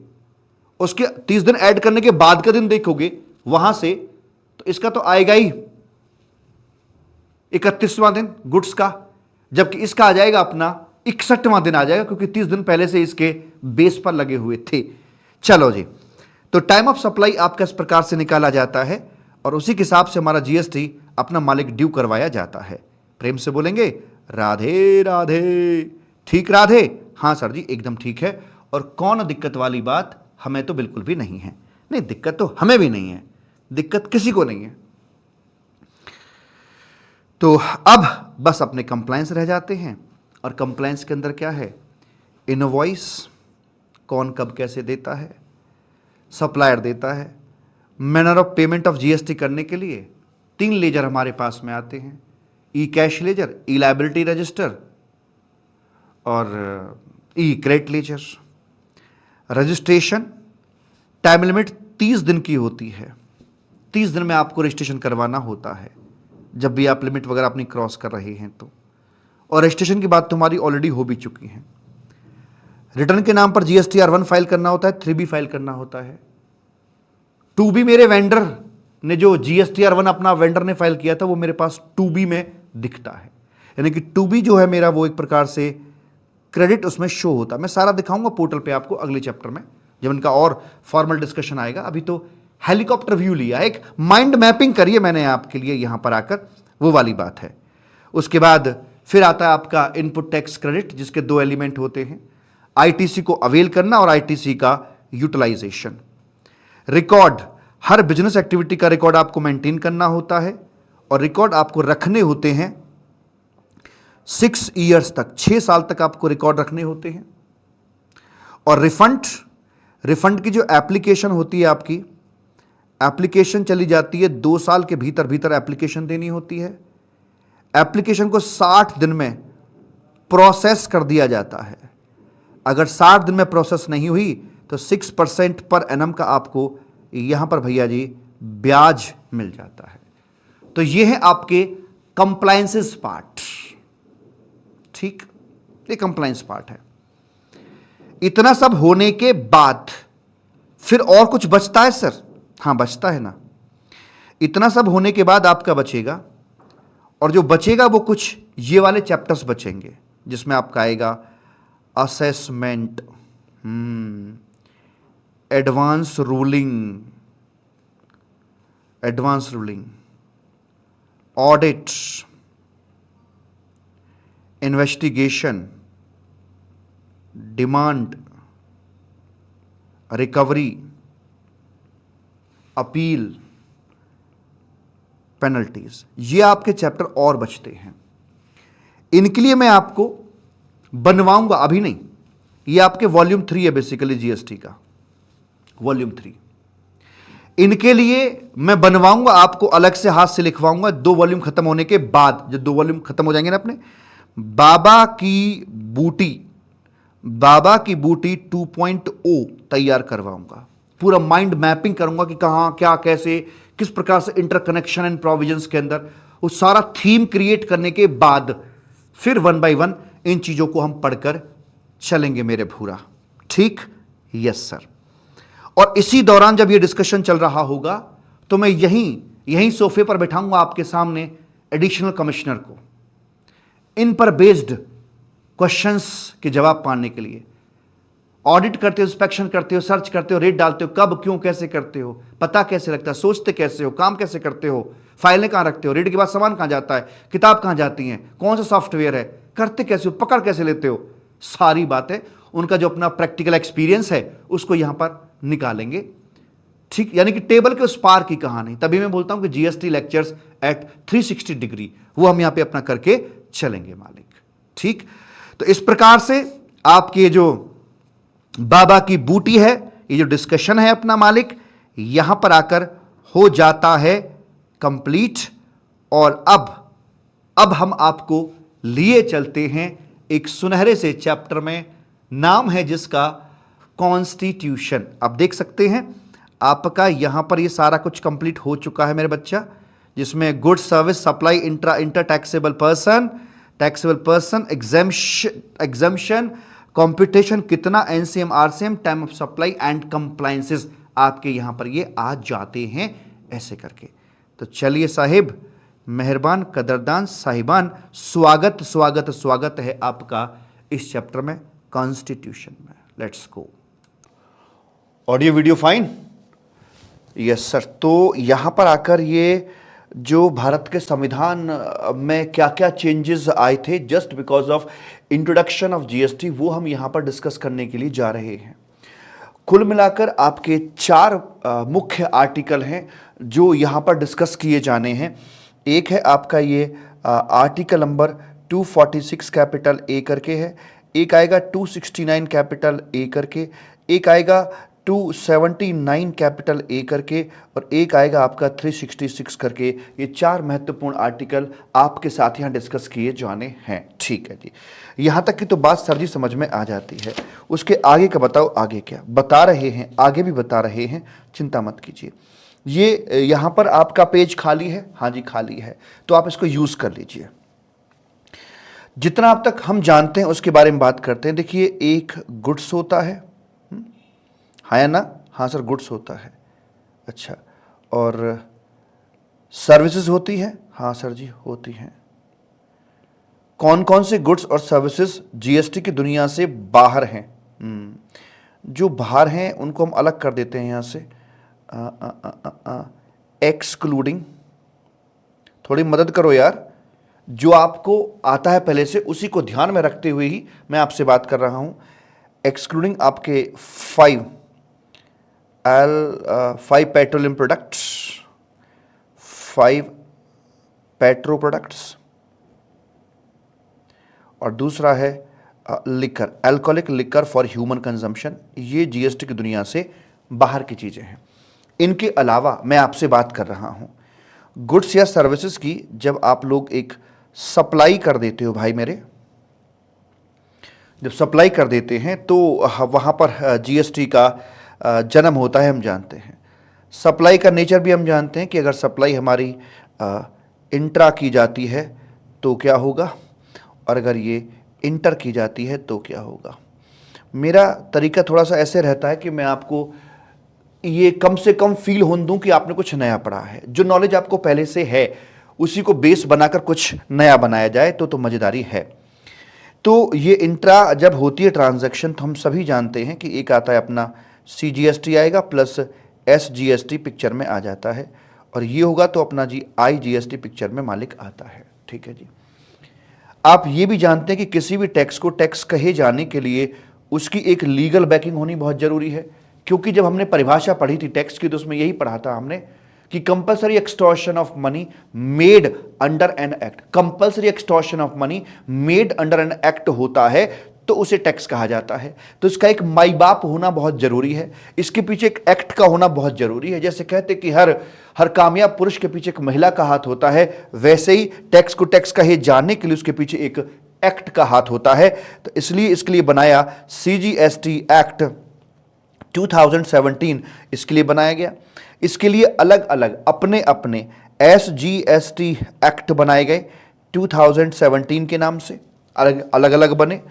उसके 30 दिन ऐड करने के बाद का दिन देखोगे वहां से, तो इसका तो आएगा ही 31वां दिन गुड्स का, जबकि इसका आ जाएगा अपना 61वां दिन आ जाएगा, क्योंकि 30 दिन पहले से इसके बेस पर लगे हुए थे। चलो जी, तो टाइम ऑफ सप्लाई आपका इस प्रकार से निकाला जाता है और उसी के हिसाब से हमारा जीएसटी अपना मालिक ड्यू करवाया जाता है। प्रेम से बोलेंगे राधे राधे। ठीक राधे? हाँ सर जी एकदम ठीक है। और कौन दिक्कत वाली बात? हमें तो बिल्कुल भी नहीं है। नहीं, दिक्कत तो हमें भी नहीं है, दिक्कत किसी को नहीं है। तो अब बस अपने कंप्लायंस रह जाते हैं, और कंप्लायंस के अंदर क्या है? इनवॉइस कौन कब कैसे देता है, सप्लायर देता है। Manner of payment of GST करने के लिए 3 लेजर हमारे पास में आते हैं, e cash ledger, e liability register और e credit ledger. Registration time limit 30 दिन की होती है, 30 दिन में आपको रजिस्ट्रेशन करवाना होता है जब भी आप लिमिट वगैरह अपनी क्रॉस कर रहे हैं तो। और रजिस्ट्रेशन की बात तुम्हारी ऑलरेडी हो भी चुकी है। रिटर्न के नाम पर GSTR1 फाइल करना होता है, 3B फाइल करना होता है। 2B मेरे वेंडर ने जो GSTR1 अपना वेंडर ने फाइल किया था वो मेरे पास 2B में दिखता है, यानी कि 2B जो है मेरा वो एक प्रकार से क्रेडिट उसमें शो होता है। मैं सारा दिखाऊंगा पोर्टल पे आपको अगले चैप्टर में जब इनका और फॉर्मल डिस्कशन आएगा। अभी तो हेलीकॉप्टर व्यू लिया, एक माइंड मैपिंग करिए मैंने आपके लिए यहां पर आकर, वो वाली बात है। उसके बाद फिर आता है आपका इनपुट टैक्स क्रेडिट, जिसके 2 एलिमेंट होते हैं, आईटीसी को अवेल करना और आईटीसी का यूटिलाइजेशन। रिकॉर्ड, हर बिजनेस एक्टिविटी का रिकॉर्ड आपको मेंटेन करना होता है और रिकॉर्ड आपको रखने होते हैं 6 ईयर्स तक, 6 साल तक आपको रिकॉर्ड रखने होते हैं। और रिफंड की जो एप्लीकेशन होती है आपकी, एप्लीकेशन चली जाती है 2 साल के भीतर भीतर एप्लीकेशन देनी होती है। एप्लीकेशन को 60 दिन में प्रोसेस कर दिया जाता है। अगर 60 दिन में प्रोसेस नहीं हुई तो 6% पर एनम का आपको यहां पर भैया जी ब्याज मिल जाता है। तो ये है आपके कंप्लायंसेस पार्ट। ठीक, ये कंप्लायंस पार्ट है। इतना सब होने के बाद फिर और कुछ बचता है सर? हाँ बचता है ना। इतना सब होने के बाद आपका बचेगा, और जो बचेगा वो कुछ ये वाले चैप्टर्स बचेंगे, जिसमें आपका आएगा assessment, advance ruling, audit, investigation, demand, recovery, appeal, penalties. ये आपके चैप्टर और बचते हैं। इनके लिए मैं आपको बनवाऊंगा, अभी नहीं, ये आपके वॉल्यूम 3 है बेसिकली जीएसटी का, वॉल्यूम 3। इनके लिए मैं बनवाऊंगा, आपको अलग से हाथ से लिखवाऊंगा 2 वॉल्यूम खत्म होने के बाद। जब 2 वॉल्यूम खत्म हो जाएंगे ना अपने, बाबा की बूटी 2.0 तैयार करवाऊंगा। पूरा माइंड मैपिंग करूंगा कि कहां क्या कैसे किस प्रकार से इंटरकनेक्शन एंड प्रोविजंस के अंदर, वो सारा थीम क्रिएट करने के बाद फिर 1 बाय 1 इन चीजों को हम पढ़कर चलेंगे मेरे भूरा। ठीक, यस सर। और इसी दौरान जब ये डिस्कशन चल रहा होगा तो मैं यहीं सोफे पर बैठाऊंगा आपके सामने एडिशनल कमिश्नर को, इन पर बेस्ड क्वेश्चंस के जवाब पाने के लिए। ऑडिट करते हो, इंस्पेक्शन करते हो, सर्च करते हो, रेट डालते हो, कब क्यों कैसे करते हो, पता कैसे लगता है, सोचते कैसे हो, काम कैसे करते हो, फाइलें कहाँ रखते हो, रेट के बाद सामान कहाँ जाता है, किताब कहाँ जाती है, कौन सा सॉफ्टवेयर है, करते कैसे हो, पकड़ कैसे लेते हो, सारी बातें उनका जो अपना प्रैक्टिकल एक्सपीरियंस है उसको यहां पर निकालेंगे। ठीक, यानी कि टेबल के उस पार की कहानी। तभी मैं बोलता हूं कि जीएसटी लेक्चर्स एट 360 डिग्री वो हम यहां पे अपना करके चलेंगे मालिक। ठीक, तो इस प्रकार से आपके जो बाबा की बूटी है, ये जो डिस्कशन है अपना मालिक, यहां पर आकर हो जाता है कंप्लीट। और अब हम आपको लिए चलते हैं एक सुनहरे से चैप्टर में, नाम है जिसका कॉन्स्टिट्यूशन। आप देख सकते हैं आपका यहां पर ये सारा कुछ कंप्लीट हो चुका है मेरे बच्चा, जिसमें good service supply, inter taxable person, exemption, computation कितना, NCM RCM, time of supply and compliances आपके यहां पर ये आ जाते हैं ऐसे करके। तो चलिए साहिब, मेहरबान, कदरदान, साहिबान, स्वागत स्वागत स्वागत है आपका इस चैप्टर में, कॉन्स्टिट्यूशन में। Let's go. Audio video fine? Yes sir. तो यहां पर आकर ये जो भारत के संविधान में क्या क्या चेंजेस आए थे just because of introduction of GST, वो हम यहां पर डिस्कस करने के लिए जा रहे हैं। कुल मिलाकर आपके 4 मुख्य आर्टिकल हैं जो यहां पर डिस्कस किए जाने हैं। एक है आपका ये आर्टिकल नंबर 246 कैपिटल ए करके है, एक आएगा 269 कैपिटल ए करके, एक आएगा 279 कैपिटल ए करके, और एक आएगा आपका 366 करके। ये 4 महत्वपूर्ण आर्टिकल आपके साथ यहाँ डिस्कस किए जाने हैं। ठीक है जी, यहाँ तक की तो बात सर जी समझ में आ जाती है। उसके आगे का बताओ, आगे क्या बता रहे हैं, आगे भी बता रहे हैं, चिंता मत कीजिए। ये यहाँ पर आपका पेज खाली है, हाँ जी खाली है, तो आप इसको यूज़ कर लीजिए। जितना अब तक हम जानते हैं उसके बारे में बात करते हैं। देखिए, एक गुड्स होता है, हाँ ना, हाँ सर गुड्स होता है, अच्छा, और सर्विसेज होती है, हाँ सर जी होती हैं। कौन कौन से गुड्स और सर्विसेज जीएसटी की दुनिया से बाहर हैं? जो बाहर हैं उनको हम अलग कर देते हैं यहाँ से, एक्सक्लूडिंग। थोड़ी मदद करो यार, जो आपको आता है पहले से उसी को ध्यान में रखते हुए ही मैं आपसे बात कर रहा हूं। एक्सक्लूडिंग आपके 5 पेट्रोलियम प्रोडक्ट्स, 5 पेट्रो प्रोडक्ट्स, और दूसरा है liquor, alcoholic liquor for human consumption. ये जीएसटी की दुनिया से बाहर की चीज़ें हैं। इनके अलावा मैं आपसे बात कर रहा हूं गुड्स या सर्विसेज की। जब आप लोग एक सप्लाई कर देते हो भाई मेरे, जब सप्लाई कर देते हैं तो वहाँ पर जीएसटी का जन्म होता है, हम जानते हैं। सप्लाई का नेचर भी हम जानते हैं कि अगर सप्लाई हमारी इंट्रा की जाती है तो क्या होगा, और अगर ये इंटर की जाती है तो क्या होगा। मेरा तरीका थोड़ा सा ऐसे रहता है कि मैं आपको ये कम से कम फील होने दूं कि आपने कुछ नया पढ़ा है। जो नॉलेज आपको पहले से है उसी को बेस बनाकर कुछ नया बनाया जाए तो मज़ेदारी है। तो ये इंट्रा जब होती है ट्रांजैक्शन, तो हम सभी जानते हैं कि एक आता है अपना CGST आएगा प्लस SGST पिक्चर में आ जाता है, और ये होगा तो अपना जी IGST पिक्चर में मालिक आता है। ठीक है जी। आप ये भी जानते हैं कि किसी भी टैक्स को टैक्स कहे जाने के लिए उसकी एक लीगल बैकिंग होनी बहुत ज़रूरी है, क्योंकि जब हमने परिभाषा पढ़ी थी टैक्स की तो उसमें यही पढ़ा था हमने कि compulsory extortion of money made under an act. Compulsory extortion of money made under an act होता है तो उसे टैक्स कहा जाता है। तो इसका एक माई बाप होना बहुत जरूरी है, इसके पीछे एक एक्ट का होना बहुत जरूरी है। जैसे कहते कि हर कामयाब पुरुष के पीछे एक महिला का हाथ होता है, वैसे ही टैक्स को टैक्स कहे जाने के लिए उसके पीछे एक एक्ट का हाथ होता है। तो इसलिए इसके लिए बनाया CGST एक्ट 2017, इसके लिए बनाया गया। इसके लिए अलग अलग अपने अपने SGST एक्ट बनाए गए 2017 के नाम से, अलग अलग बने,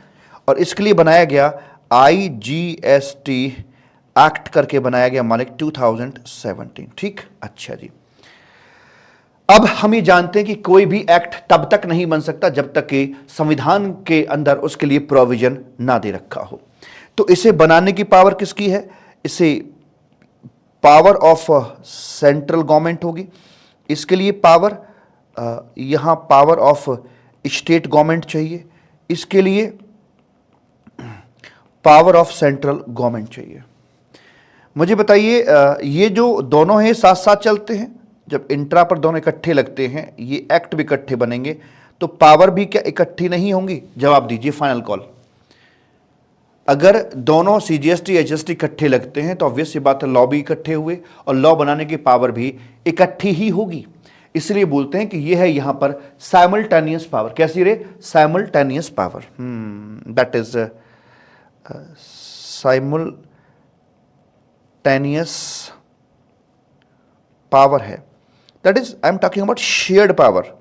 और इसके लिए बनाया गया IGST एक्ट करके बनाया गया मालिक 2017। ठीक, अच्छा जी। अब हम ये जानते हैं कि कोई भी एक्ट तब तक नहीं बन सकता जब तक कि संविधान के अंदर उसके लिए प्रोविजन ना दे रखा हो। तो इसे बनाने की पावर किसकी है? इसे पावर ऑफ सेंट्रल गवर्नमेंट होगी। इसके लिए पावर यहां पावर ऑफ स्टेट गवर्नमेंट चाहिए, इसके लिए पावर ऑफ सेंट्रल गवर्नमेंट चाहिए। मुझे बताइए ये जो दोनों हैं साथ साथ चलते हैं, जब इंट्रा पर दोनों इकट्ठे लगते हैं, ये एक्ट भी इकट्ठे बनेंगे, तो पावर भी क्या इकट्ठी नहीं होंगी? जवाब दीजिए, फाइनल कॉल। अगर दोनों सीजीएसटी एचएसटी इकट्ठे लगते हैं तो ऑब्वियस सी बात है लॉ भी इकट्ठे हुए और लॉ बनाने की पावर भी इकट्ठी ही होगी। इसलिए बोलते हैं कि यह है यहां पर साइमल्टेनियस पावर। कैसी रे? Simultaneous power. That is simultaneous power है। That is I am talking about shared power.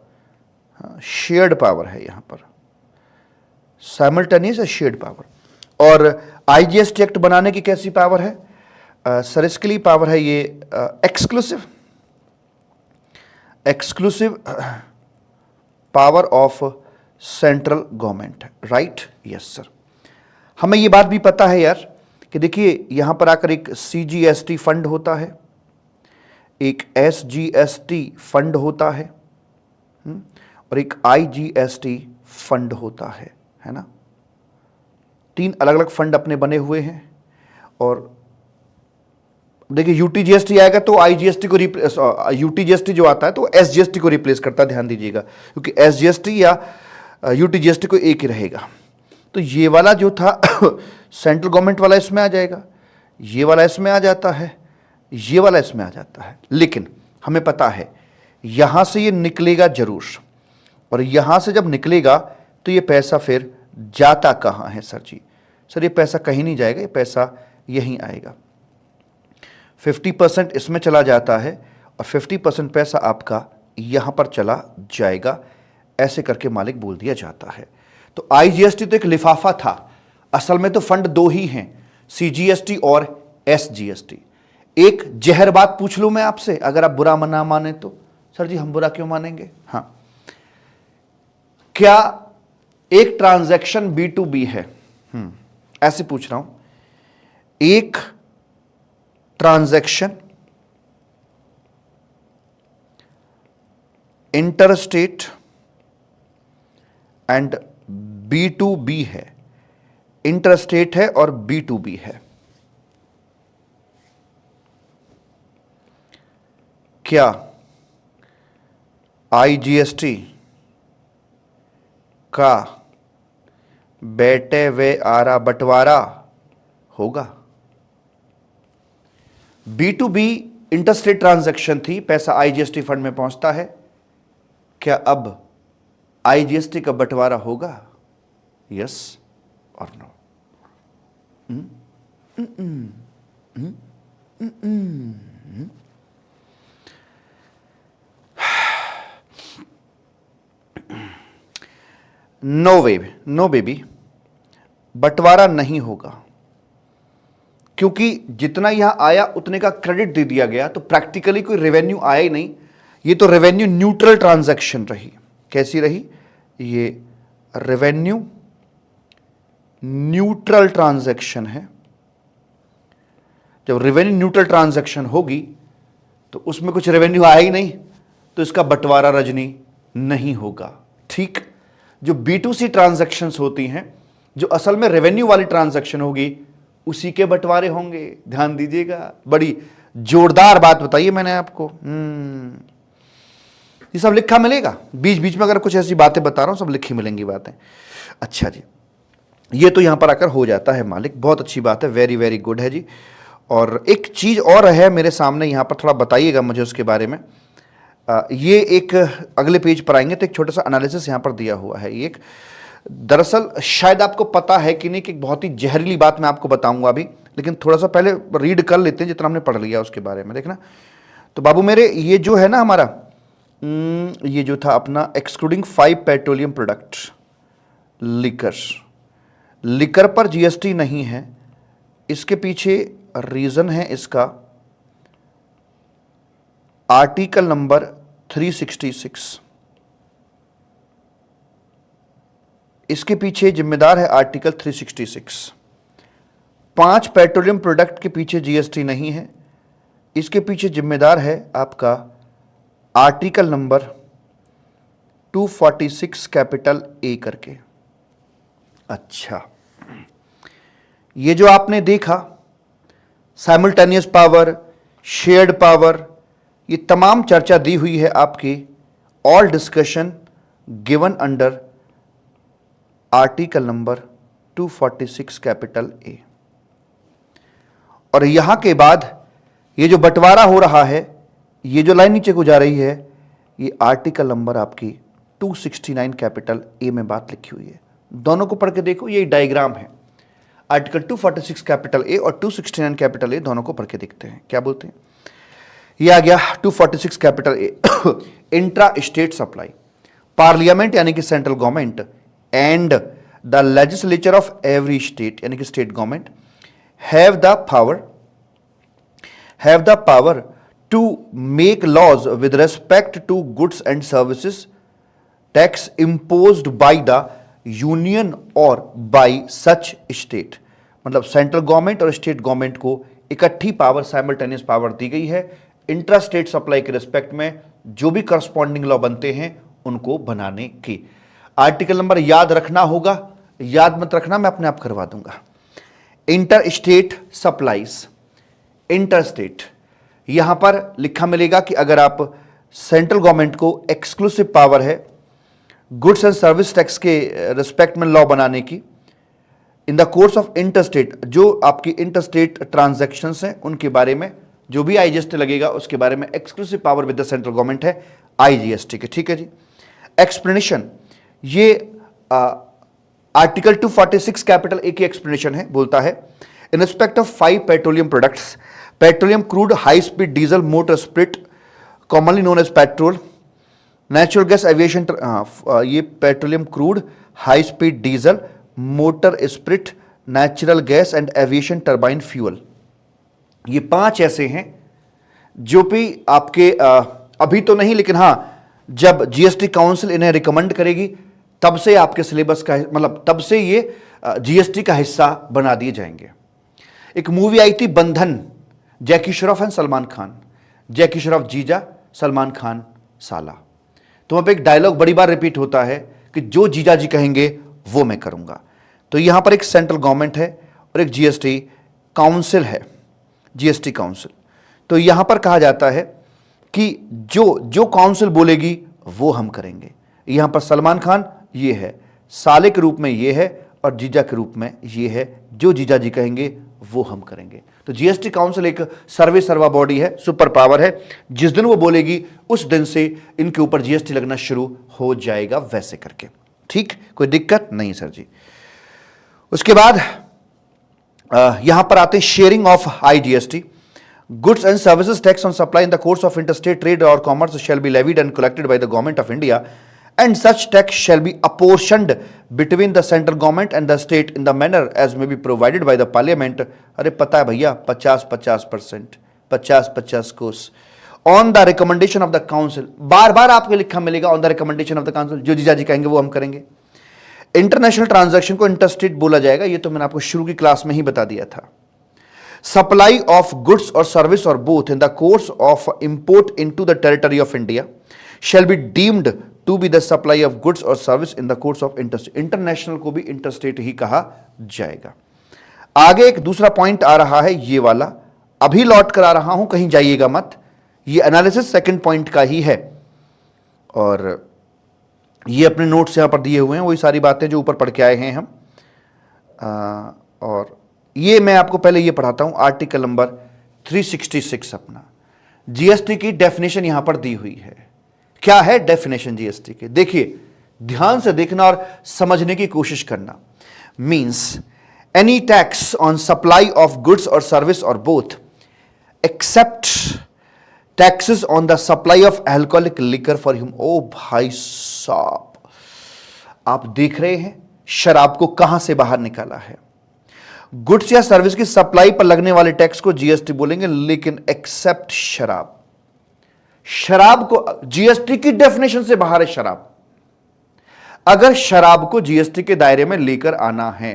Shared power है यहां पर, साइमल्टेनियस शेयर्ड पावर। और आईजीएसटी एक्ट बनाने की कैसी पावर है? सर इसके लिए पावर है ये exclusive power of central government, right? Yes sir. हमें ये बात भी पता है यार कि देखिए यहां पर आकर एक सीजीएसटी फंड होता है, एक एसजीएसटी फंड होता है और एक आईजीएसटी फंड होता है ना? तीन अलग अलग फंड अपने बने हुए हैं। और देखिए यूटीजीएसटी आएगा तो आईजीएसटी को रिप्लेस, यूटीजीएसटी जो आता है तो एसजीएसटी को रिप्लेस करता है, ध्यान दीजिएगा, क्योंकि एसजीएसटी या यूटीजीएसटी को एक ही रहेगा। तो ये वाला जो था सेंट्रल गवर्नमेंट वाला इसमें आ जाएगा, ये वाला इसमें आ जाता है, ये वाला इसमें आ जाता है। लेकिन हमें पता है यहां से ये निकलेगा जरूर, और यहां से जब निकलेगा तो ये पैसा फिर जाता कहां है सर जी? सर ये पैसा कहीं नहीं जाएगा, ये पैसा यहीं आएगा। 50% इसमें चला जाता है और 50% पैसा आपका यहां पर चला जाएगा, ऐसे करके मालिक बोल दिया जाता है। तो आईजीएसटी तो एक लिफाफा था, असल में तो फंड दो ही हैं, सीजीएसटी और एसजीएसटी। एक जहर बात पूछ लूं मैं आपसे, अगर आप बुरा ना माने तो? सर जी हम बुरा क्यों मानेंगे? हाँ, क्या एक ट्रांजैक्शन B2B है? ऐसे पूछ रहा हूं, एक ट्रांजैक्शन इंटरस्टेट एंड B2B है, इंटरस्टेट है और B2B है, क्या आईजीएसटी का बैटे वे आरा बंटवारा होगा? B2B इंटरस्टेट ट्रांजैक्शन थी, पैसा आईजीएसटी फंड में पहुंचता है, क्या अब आईजीएसटी का बंटवारा होगा? यस और नो? नो वे, नो बेबी, बंटवारा नहीं होगा, क्योंकि जितना यहां आया उतने का क्रेडिट दे दिया गया, तो प्रैक्टिकली कोई रेवेन्यू आया ही नहीं। ये तो रेवेन्यू न्यूट्रल ट्रांजैक्शन रही। कैसी रही? ये रेवेन्यू न्यूट्रल ट्रांजैक्शन है। जब रेवेन्यू न्यूट्रल ट्रांजैक्शन होगी तो उसमें कुछ रेवेन्यू आया ही नहीं, तो इसका बंटवारा रजनी नहीं होगा। ठीक, जो B2C ट्रांजैक्शंस होती हैं, जो असल में रेवेन्यू वाली ट्रांजैक्शन होगी, उसी के बंटवारे होंगे। ध्यान दीजिएगा, बड़ी जोरदार बात बताइए मैंने आपको। ये सब लिखा मिलेगा बीच बीच में, अगर कुछ ऐसी बातें बता रहा हूं सब लिखी मिलेंगी बातें। अच्छा जी, ये तो यहां पर आकर हो जाता है मालिक, बहुत अच्छी बात है, वेरी वेरी गुड है जी। और एक चीज और है मेरे सामने, यहां पर थोड़ा बताइएगा मुझे उसके बारे में। ये एक अगले पेज पर आएंगे तो एक छोटा सा एनालिसिस यहां पर दिया हुआ है। एक दरअसल शायद आपको पता है कि नहीं कि एक बहुत ही जहरीली बात मैं आपको बताऊंगा अभी, लेकिन थोड़ा सा पहले रीड कर लेते हैं जितना हमने पढ़ लिया उसके बारे में। देखना तो बाबू मेरे, ये जो है ना हमारा, ये जो था अपना excluding 5 petroleum product, liquor, liquor पर जीएसटी नहीं है। इसके पीछे रीजन है इसका आर्टिकल नंबर 366, इसके पीछे जिम्मेदार है आर्टिकल 366। 5 पेट्रोलियम प्रोडक्ट के पीछे जीएसटी नहीं है, इसके पीछे जिम्मेदार है आपका आर्टिकल नंबर 246 कैपिटल ए करके। अच्छा, ये जो आपने देखा साइमल्टेनियस पावर, शेयर्ड पावर, ये तमाम चर्चा दी हुई है आपकी all discussion given under article number 246 capital ए। और यहां के बाद ये जो बंटवारा हो रहा है, ये जो लाइन नीचे को जा रही है, ये आर्टिकल नंबर आपकी 269 कैपिटल ए में बात लिखी हुई है। दोनों को पढ़ के देखो, ये डायग्राम है। आर्टिकल 246 कैपिटल ए और 269 कैपिटल ए दोनों को पढ़ के देखते हैं क्या बोलते हैं। ये आ गया 246 कैपिटल ए, इंट्रा स्टेट सप्लाई। पार्लियामेंट यानी कि central government and the legislature of every state यानी कि state government have the power to make laws with respect to goods and services tax imposed by the union or by such state। मतलब central government और state government को इकट्ठी power, simultaneous power दी गई है intra state supply के respect में जो भी करस्पॉन्डिंग लॉ बनते हैं उनको बनाने की। आर्टिकल नंबर याद रखना होगा, याद मत रखना, मैं अपने आप करवा दूंगा। Inter state supplies, inter state, यहां पर लिखा मिलेगा कि अगर आप सेंट्रल गवर्नमेंट को एक्सक्लूसिव पावर है गुड्स एंड सर्विस टैक्स के रिस्पेक्ट में लॉ बनाने की in the course of inter state, जो आपकी इंटर स्टेट ट्रांजैक्शंस हैं उनके बारे में जो भी आईजीएसटी लगेगा उसके बारे में exclusive power with the central government है आईजीएसटी के। ठीक है जी। एक्सप्लेनेशन, ये आर्टिकल 246 कैपिटल ए की एक्सप्लेनेशन है, बोलता है in respect of 5 petroleum products, petroleum crude, high speed diesel, motor spirit commonly known as petrol, natural gas, aviation, ये petroleum crude, high speed diesel, motor spirit, natural gas and aviation turbine fuel, ये 5 ऐसे हैं जो भी आपके अभी तो नहीं, लेकिन हाँ जब जीएसटी काउंसिल इन्हें रिकमेंड करेगी तब से आपके सिलेबस का, मतलब तब से ये जीएसटी का हिस्सा बना दिए जाएंगे। एक मूवी आई थी बंधन, जैकी श्रॉफ एंड सलमान खान, जैकी श्रॉफ जीजा, सलमान खान साला। तो वहां पे एक डायलॉग बड़ी बार रिपीट होता है कि जो जीजा जी कहेंगे वो मैं करूंगा। तो यहां पर एक सेंट्रल गवर्नमेंट है और एक जीएसटी काउंसिल है, जीएसटी काउंसिल। तो यहां पर कहा जाता है कि जो काउंसिल बोलेगी वो हम करेंगे। यहां पर सलमान खान ये है, साले के रूप में ये है और जीजा के रूप में ये है, जो जीजा जी कहेंगे वो हम करेंगे। तो जीएसटी काउंसिल एक सर्वा बॉडी है, सुपर पावर है, जिस दिन वो बोलेगी उस दिन से इनके ऊपर जीएसटी लगना शुरू हो जाएगा, वैसे करके। ठीक, कोई दिक्कत नहीं सर जी। उसके बाद यहां पर आते हैं sharing of high GST. Goods and services tax on supply in the course of interstate trade or commerce shall be levied and collected by the government of India, and such tax shall be apportioned between the central government and the state in the manner as may be provided by the parliament। अरे पता है भैया, 50-50%, 50-50 course on the recommendation of the council. बार बार आपको लिखा मिलेगा on the recommendation of the council, जो जीजा जी कहेंगे वो हम करेंगे। इंटरनेशनल ट्रांजैक्शन को इंटरस्टेट बोला जाएगा, ये तो मैंने आपको शुरू की क्लास में ही बता दिया था। Supply of goods or service or both in the course of import into the territory of India shall be deemed to be the supply of goods or service in the course of interstate। International को भी interstate ही कहा जाएगा। आगे एक दूसरा point आ रहा है, ये वाला अभी लौट कर आ रहा हूं, कहीं जाइएगा मत, ये एनालिसिस सेकंड पॉइंट का ही है और ये अपने नोट्स यहां पर दिए हुए हैं, वही सारी बातें जो ऊपर पढ़ के आए हैं हम। और ये मैं आपको पहले ये पढ़ाता हूं, आर्टिकल नंबर 366 अपना जीएसटी की डेफिनेशन यहां पर दी हुई है। क्या है डेफिनेशन जीएसटी की? देखिए, ध्यान से देखना और समझने की कोशिश करना। Means any tax on supply of goods और सर्विस और both except taxes on the supply of alcoholic liquor for human. ओ भाई साहब, आप देख रहे हैं शराब को कहां से बाहर निकाला है। गुड्स या सर्विस की सप्लाई पर लगने वाले टैक्स को जीएसटी बोलेंगे, लेकिन एक्सेप्ट शराब। शराब को जीएसटी की डेफिनेशन से बाहर है शराब। अगर शराब को जीएसटी के दायरे में लेकर आना है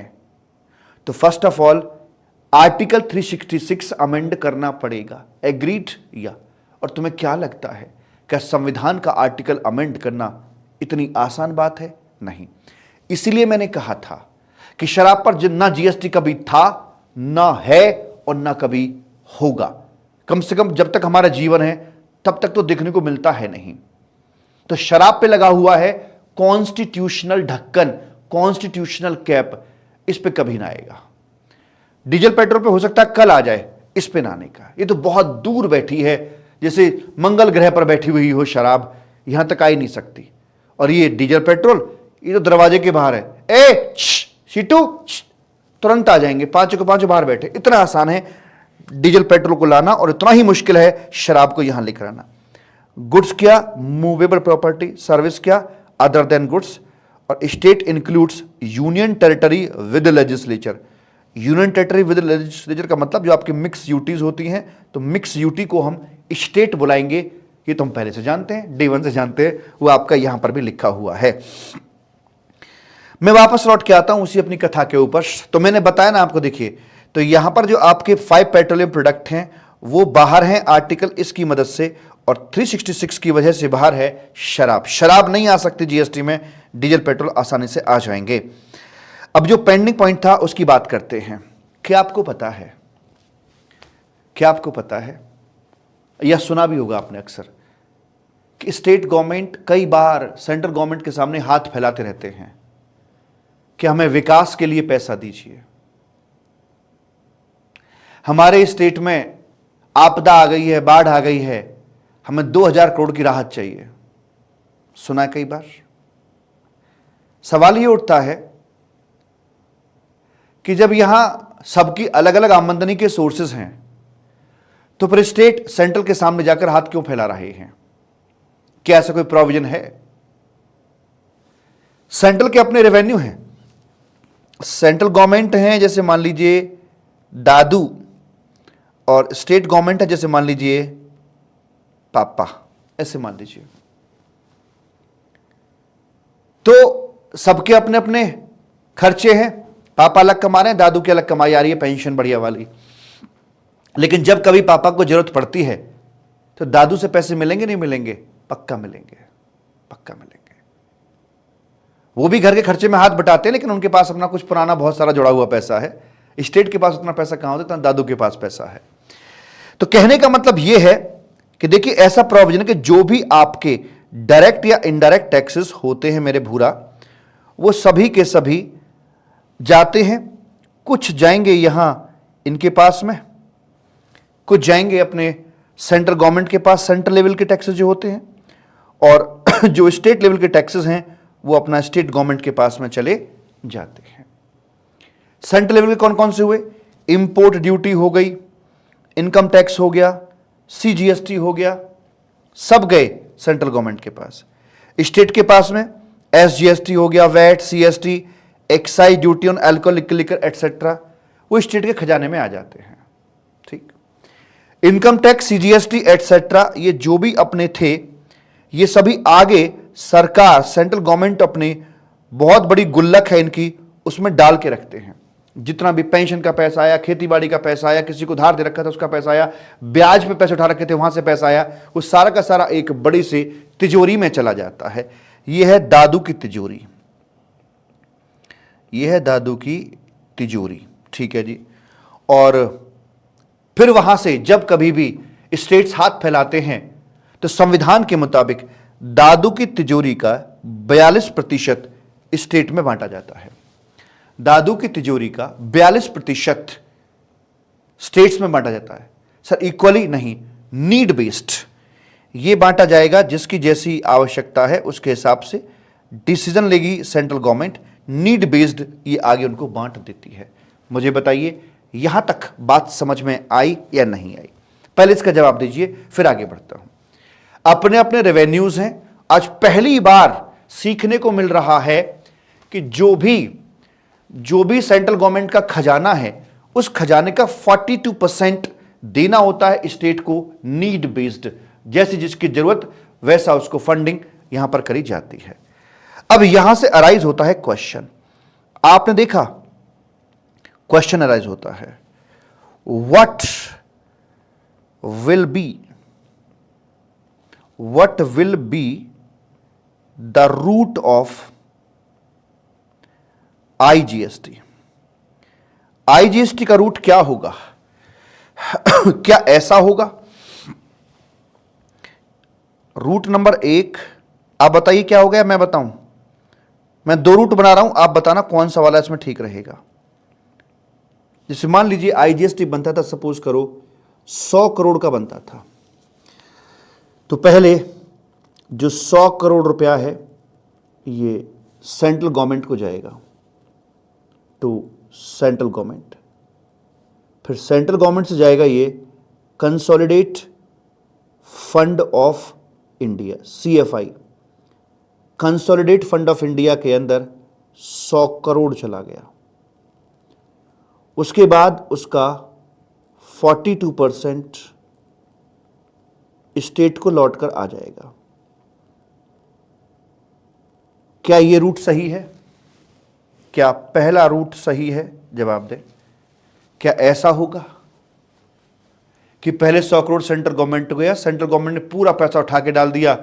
तो first of all article 366 amend करना पड़ेगा। एग्रीड या? और तुम्हें क्या लगता है, क्या संविधान का आर्टिकल अमेंड करना इतनी आसान बात है? नहीं। इसीलिए मैंने कहा था कि शराब पर ना जीएसटी कभी था, ना है और ना कभी होगा। कम से कम जब तक हमारा जीवन है तब तक तो देखने को मिलता है नहीं। तो शराब पे लगा हुआ है कॉन्स्टिट्यूशनल ढक्कन, कॉन्स्टिट्यूशनल कैप, इस पे कभी ना आएगा। डीजल पेट्रोल पे हो सकता है कल आ जाए, इस पे ना आने का। ये तो बहुत दूर बैठी है, जैसे मंगल ग्रह पर बैठी हुई हो शराब, यहां तक आ ही नहीं सकती। और ये डीजल पेट्रोल, ये तो दरवाजे के बाहर है। ए सीटू, तुरंत आ जाएंगे, पांचों के पांचों बाहर बैठे। इतना आसान है डीजल पेट्रोल को लाना और इतना ही मुश्किल है शराब को यहां लेकर आना। गुड्स क्या? Movable property. सर्विस क्या? Other than goods. और state includes union territory with legislature. Union territory with legislature का मतलब जो आपकी मिक्स यूटीज होती हैं, तो मिक्स यूटी को हम स्टेट बुलाएंगे। ये तो हम पहले से जानते हैं, डे वन से जानते हैं, वो आपका यहां पर भी लिखा हुआ है। मैं वापस लौट के आता हूं उसी अपनी कथा के ऊपर। तो मैंने बताया ना आपको, देखिए, तो यहां पर जो आपके 5 पेट्रोलियम प्रोडक्ट हैं वो बाहर हैं आर्टिकल इसकी मदद से, और 366 की वजह से बाहर है शराब। शराब नहीं आ सकती जीएसटी में, डीजल पेट्रोल आसानी से आ जाएंगे। अब जो पेंडिंग पॉइंट था उसकी बात करते हैं। क्या आपको पता है, क्या आपको पता है, यह सुना भी होगा आपने अक्सर, कि स्टेट गवर्नमेंट कई बार सेंट्रल गवर्नमेंट के सामने हाथ फैलाते रहते हैं कि हमें विकास के लिए पैसा दीजिए। हमारे स्टेट में आपदा आ गई है, बाढ़ आ गई है, हमें 2000 करोड़ की राहत चाहिए। सुना है कई बार। सवाल ये उठता है कि जब यहां सबकी अलग अलग आमदनी के सोर्सेज हैं, तो फिर स्टेट सेंट्रल के सामने जाकर हाथ क्यों फैला रहे हैं? क्या ऐसा कोई प्रोविजन है? सेंट्रल के अपने रेवेन्यू हैं, सेंट्रल गवर्नमेंट है, जैसे मान लीजिए दादू, और स्टेट गवर्नमेंट है, जैसे मान लीजिए पापा, ऐसे मान लीजिए। तो सबके अपने अपने खर्चे हैं। पापा अलग कमा रहे हैं, दादू की अलग कमाई आ रही है, पेंशन बढ़िया वाली। लेकिन जब कभी पापा को जरूरत पड़ती है तो दादू से पैसे मिलेंगे, नहीं मिलेंगे? पक्का मिलेंगे, पक्का मिलेंगे। वो भी घर के खर्चे में हाथ बटाते हैं, लेकिन उनके पास अपना कुछ पुराना बहुत सारा जुड़ा हुआ पैसा है। स्टेट के पास उतना पैसा कहां होता है, दादू के पास पैसा है। तो कहने का मतलब यह है कि देखिए, ऐसा प्रोविजन कि जो भी आपके डायरेक्ट या इनडायरेक्ट टैक्सेस होते हैं मेरे भूरा, वो सभी के सभी जाते हैं। कुछ जाएंगे यहां इनके पास में, कुछ जाएंगे अपने सेंट्रल गवर्नमेंट के पास, सेंट्रल लेवल के टैक्सेस जो होते हैं, और जो स्टेट लेवल के टैक्सेस हैं वो अपना स्टेट गवर्नमेंट के पास में चले जाते हैं। सेंट्रल लेवल के कौन कौन से हुए? इंपोर्ट ड्यूटी हो गई, इनकम टैक्स हो गया, सीजीएसटी हो गया, सब गए सेंट्रल गवर्नमेंट के पास। स्टेट के पास में एसजीएसटी हो गया, VAT, CST, excise duty on alcohol liquor et cetera, वो स्टेट के खजाने में आ जाते हैं। ठीक। इनकम टैक्स, सीजीएसटी एटसेट्रा, ये जो भी अपने थे, ये सभी आगे सरकार, सेंट्रल गवर्नमेंट अपनी बहुत बड़ी गुल्लक है इनकी, उसमें डाल के रखते हैं। जितना भी पेंशन का पैसा आया, खेती बाड़ी का पैसा आया, किसी को धार दे रखा था उसका पैसा आया, ब्याज पे पैसे उठा रखे थे वहां से पैसा आया, वो सारा का सारा एक बड़ी सी तिजोरी में चला जाता है। यह है दादू की तिजोरी, यह है दादू की तिजोरी। ठीक है जी। और फिर वहां से जब कभी भी स्टेट्स हाथ फैलाते हैं तो संविधान के मुताबिक दादू की तिजोरी का 42% स्टेट में बांटा जाता है। दादू की तिजोरी का 42% स्टेट्स में बांटा जाता है। सर इक्वली नहीं, नीड बेस्ड ये बांटा जाएगा, जिसकी जैसी आवश्यकता है उसके हिसाब से डिसीजन लेगी सेंट्रल गवर्नमेंट। नीड बेस्ड ये आगे उनको बांट देती है। मुझे बताइए यहां तक बात समझ में आई या नहीं आई? पहले इसका जवाब दीजिए, फिर आगे बढ़ता हूं। अपने अपने रेवेन्यूज हैं। आज पहली बार सीखने को मिल रहा है कि जो भी सेंट्रल गवर्नमेंट का खजाना है, उस खजाने का 42% देना होता है स्टेट को, नीड बेस्ड। जैसी जिसकी जरूरत वैसा उसको फंडिंग यहां पर करी जाती है। अब यहां से अराइज होता है क्वेश्चन। आपने देखा क्वेश्चन अराइज होता है, what will be the root of IGST? IGST का रूट क्या होगा? क्या ऐसा होगा? रूट नंबर 1, आप बताइए क्या हो गया, मैं बताऊं? मैं 2 रूट बना रहा हूं, आप बताना कौन सा वाला इसमें ठीक रहेगा। जैसे मान लीजिए IGST बनता था, सपोज करो 100 करोड़ का बनता था, तो पहले जो 100 करोड़ रुपया है ये सेंट्रल गवर्नमेंट को जाएगा, टू सेंट्रल गवर्नमेंट। फिर सेंट्रल गवर्नमेंट से जाएगा ये consolidate fund of India, CFI, consolidate fund of India के अंदर 100 करोड़ चला गया। उसके बाद उसका 42% स्टेट को लौटकर आ जाएगा। क्या ये रूट सही है? क्या पहला रूट सही है? जवाब दें। क्या ऐसा होगा कि पहले 100 करोड़ सेंट्रल गवर्नमेंट को गया, सेंट्रल गवर्नमेंट ने पूरा पैसा उठा के डाल दिया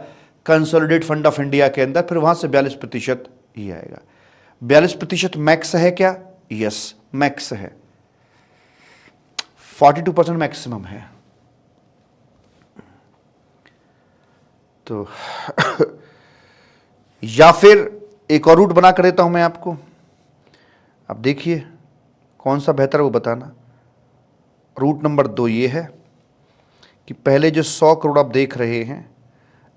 कंसोलिडेट फंड ऑफ इंडिया के अंदर, फिर वहां से 42% ही आएगा। 42% मैक्स है क्या? यस, मैक्स है। 42% मैक्सिमम है। तो या फिर एक और रूट बना कर देता हूं मैं आपको, अब देखिए कौन सा बेहतर है वो बताना। रूट नंबर 2 ये है कि पहले जो 100 करोड़ आप देख रहे हैं,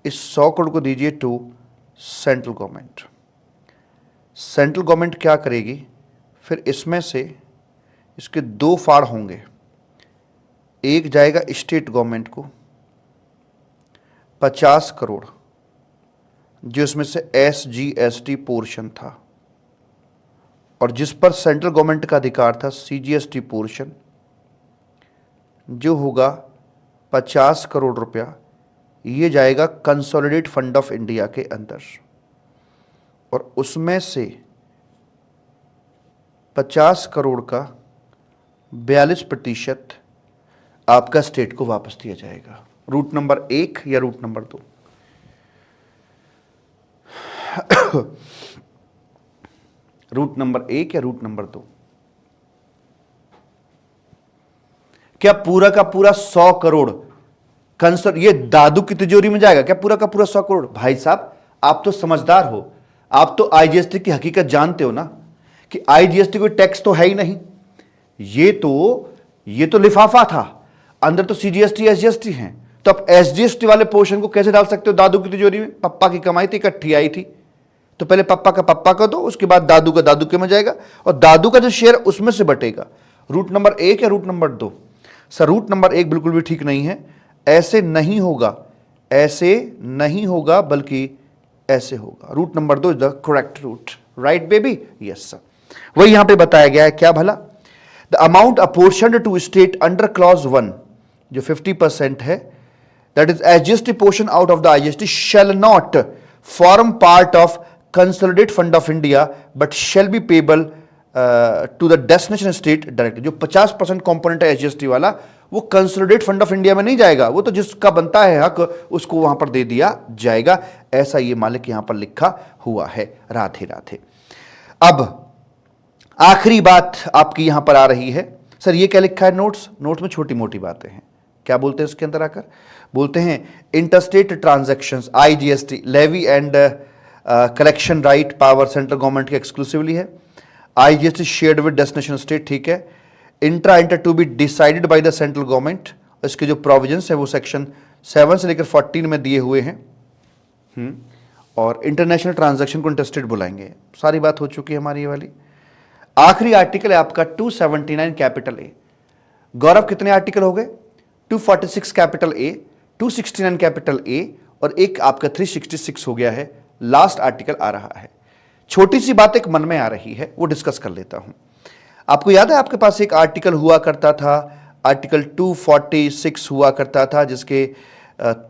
इस 100 करोड़ को दीजिए to central government. Central government क्या करेगी, फिर इसमें से इसके 2 फाड़ होंगे, एक जाएगा स्टेट गवर्नमेंट को 50 करोड़, जो इसमें से SGST पोर्शन था, और जिस पर सेंट्रल गवर्नमेंट का अधिकार था CGST पोर्शन, जो होगा 50 करोड़ रुपया, ये जाएगा कंसोलिडेट फंड ऑफ इंडिया के अंदर, और उसमें से 50 करोड़ का 42% आपका स्टेट को वापस दिया जाएगा। रूट नंबर 1 या रूट नंबर 2? रूट नंबर 1 या रूट नंबर 2? क्या पूरा का पूरा 100 करोड़ ये दादू की तिजोरी में जाएगा क्या? पूरा का पूरा 100 करोड़? भाई साहब आप तो समझदार हो, आप तो IGST की हकीकत जानते हो ना, कि IGST कोई टैक्स तो है ही नहीं, ये तो लिफाफा था, अंदर तो CGST SGST हैं, तो आप SGST वाले पोर्शन को कैसे डाल सकते हो दादू की तिजोरी में? पप्पा की कमाई थी, इकट्ठी आई थी, तो पहले पप्पा का दो, उसके बाद दादू का दादू के में जाएगा, और दादू का जो शेयर उसमें से बटेगा। रूट नंबर 1 या route number 2? Sir route number 1 बिल्कुल भी ठीक नहीं है, ऐसे नहीं होगा, ऐसे नहीं होगा, बल्कि ऐसे होगा। Route number 2 is the correct route, right baby? Yes sir. वही यहां पे बताया गया है, क्या भला? The amount apportioned to state under clause 1, जो 50% है, that is SGST portion out of the IGST shall not form part of consolidate fund of India but shall be payable to the destination state directly. जो 50% component है SGST वाला, वो consolidate fund of India में नहीं जाएगा, वो तो जिसका बनता है हक उसको वहां पर दे दिया जाएगा। ऐसा ये मालिक यहां पर लिखा हुआ है। राधे राधे। अब आखिरी बात आपकी यहां पर आ रही है, सर ये क्या लिखा है नोट्स? नोट्स में छोटी मोटी बातें हैं। क्या बोलते हैं इसके अंदर आकर? बोलते हैं interstate transactions IGST levy and collection right power central government के एक्सक्लूसिवली है। IGST shared with destination state, ठीक है। Inter to be decided by the central government, इसके जो प्रोविजंस है वो सेक्शन 7 से लेकर 14 में दिए हुए हैं। और इंटरनेशनल ट्रांजैक्शन को इंटरस्टेट बुलाएंगे। सारी बात हो चुकी है हमारी ये वाली। आखिरी आर्टिकल है आपका 279 कैपिटल ए। गौरव कितने आर्टिकल हो गए? 246 कैपिटल ए, 269 कैपिटल ए, और एक आपका 366 हो गया है। लास्ट आर्टिकल आ रहा है। छोटी सी बात एक मन में आ रही है, वो डिस्कस कर लेता हूं। आपको याद है आपके पास एक आर्टिकल हुआ करता था, आर्टिकल 246 हुआ करता था, जिसके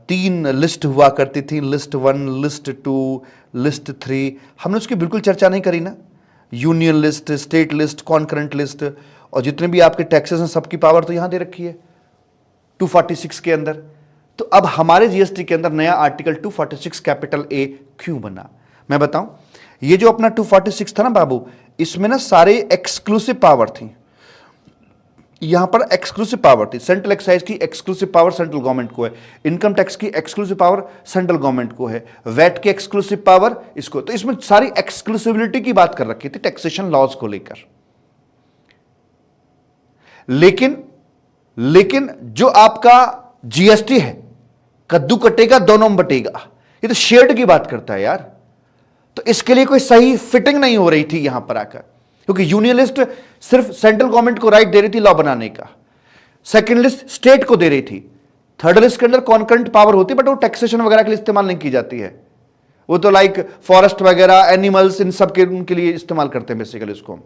3 लिस्ट हुआ करती थी, लिस्ट 1, लिस्ट 2, लिस्ट 3। हमने उसकी बिल्कुल चर्चा नहीं करी ना। Union list, state list, concurrent list, और जितने भी आपके टैक्सेस हैं सबकी पावर तो यहां दे रखी है 246 के अंदर। तो अब हमारे जीएसटी के अंदर नया आर्टिकल 246 कैपिटल ए क्यों बना, मैं बताऊं। ये जो अपना 246 था ना बाबू, इसमें ना सारे एक्सक्लूसिव पावर थी। यहां पर एक्सक्लूसिव पावर थी, सेंट्रल एक्साइज की एक्सक्लूसिव पावर सेंट्रल गवर्नमेंट को है, इनकम टैक्स की एक्सक्लूसिव पावर सेंट्रल गवर्नमेंट को है, वैट की एक्सक्लूसिव पावर इसको। तो इसमें सारी एक्सक्लूसिविलिटी की बात कर रखी थी टैक्सेशन लॉज को लेकर। लेकिन जो आपका जीएसटी है, कद्दू कटेगा दोनों में बटेगा, ये तो शेड की बात करता है यार। तो इसके लिए कोई सही फिटिंग नहीं हो रही थी यहां पर आकर, क्योंकि यूनियन लिस्ट सिर्फ सेंट्रल गवर्नमेंट को राइट दे रही थी लॉ बनाने का, सेकंड लिस्ट स्टेट को दे रही थी, थर्ड लिस्ट के अंदर कॉन्करेंट पावर होती है बट वो टैक्सेशन वगैरह के लिए इस्तेमाल नहीं की जाती है। वो तो लाइक फॉरेस्ट वगैरह, एनिमल्स, इन सब के उनके लिए इस्तेमाल करते हैं बेसिकली इसको।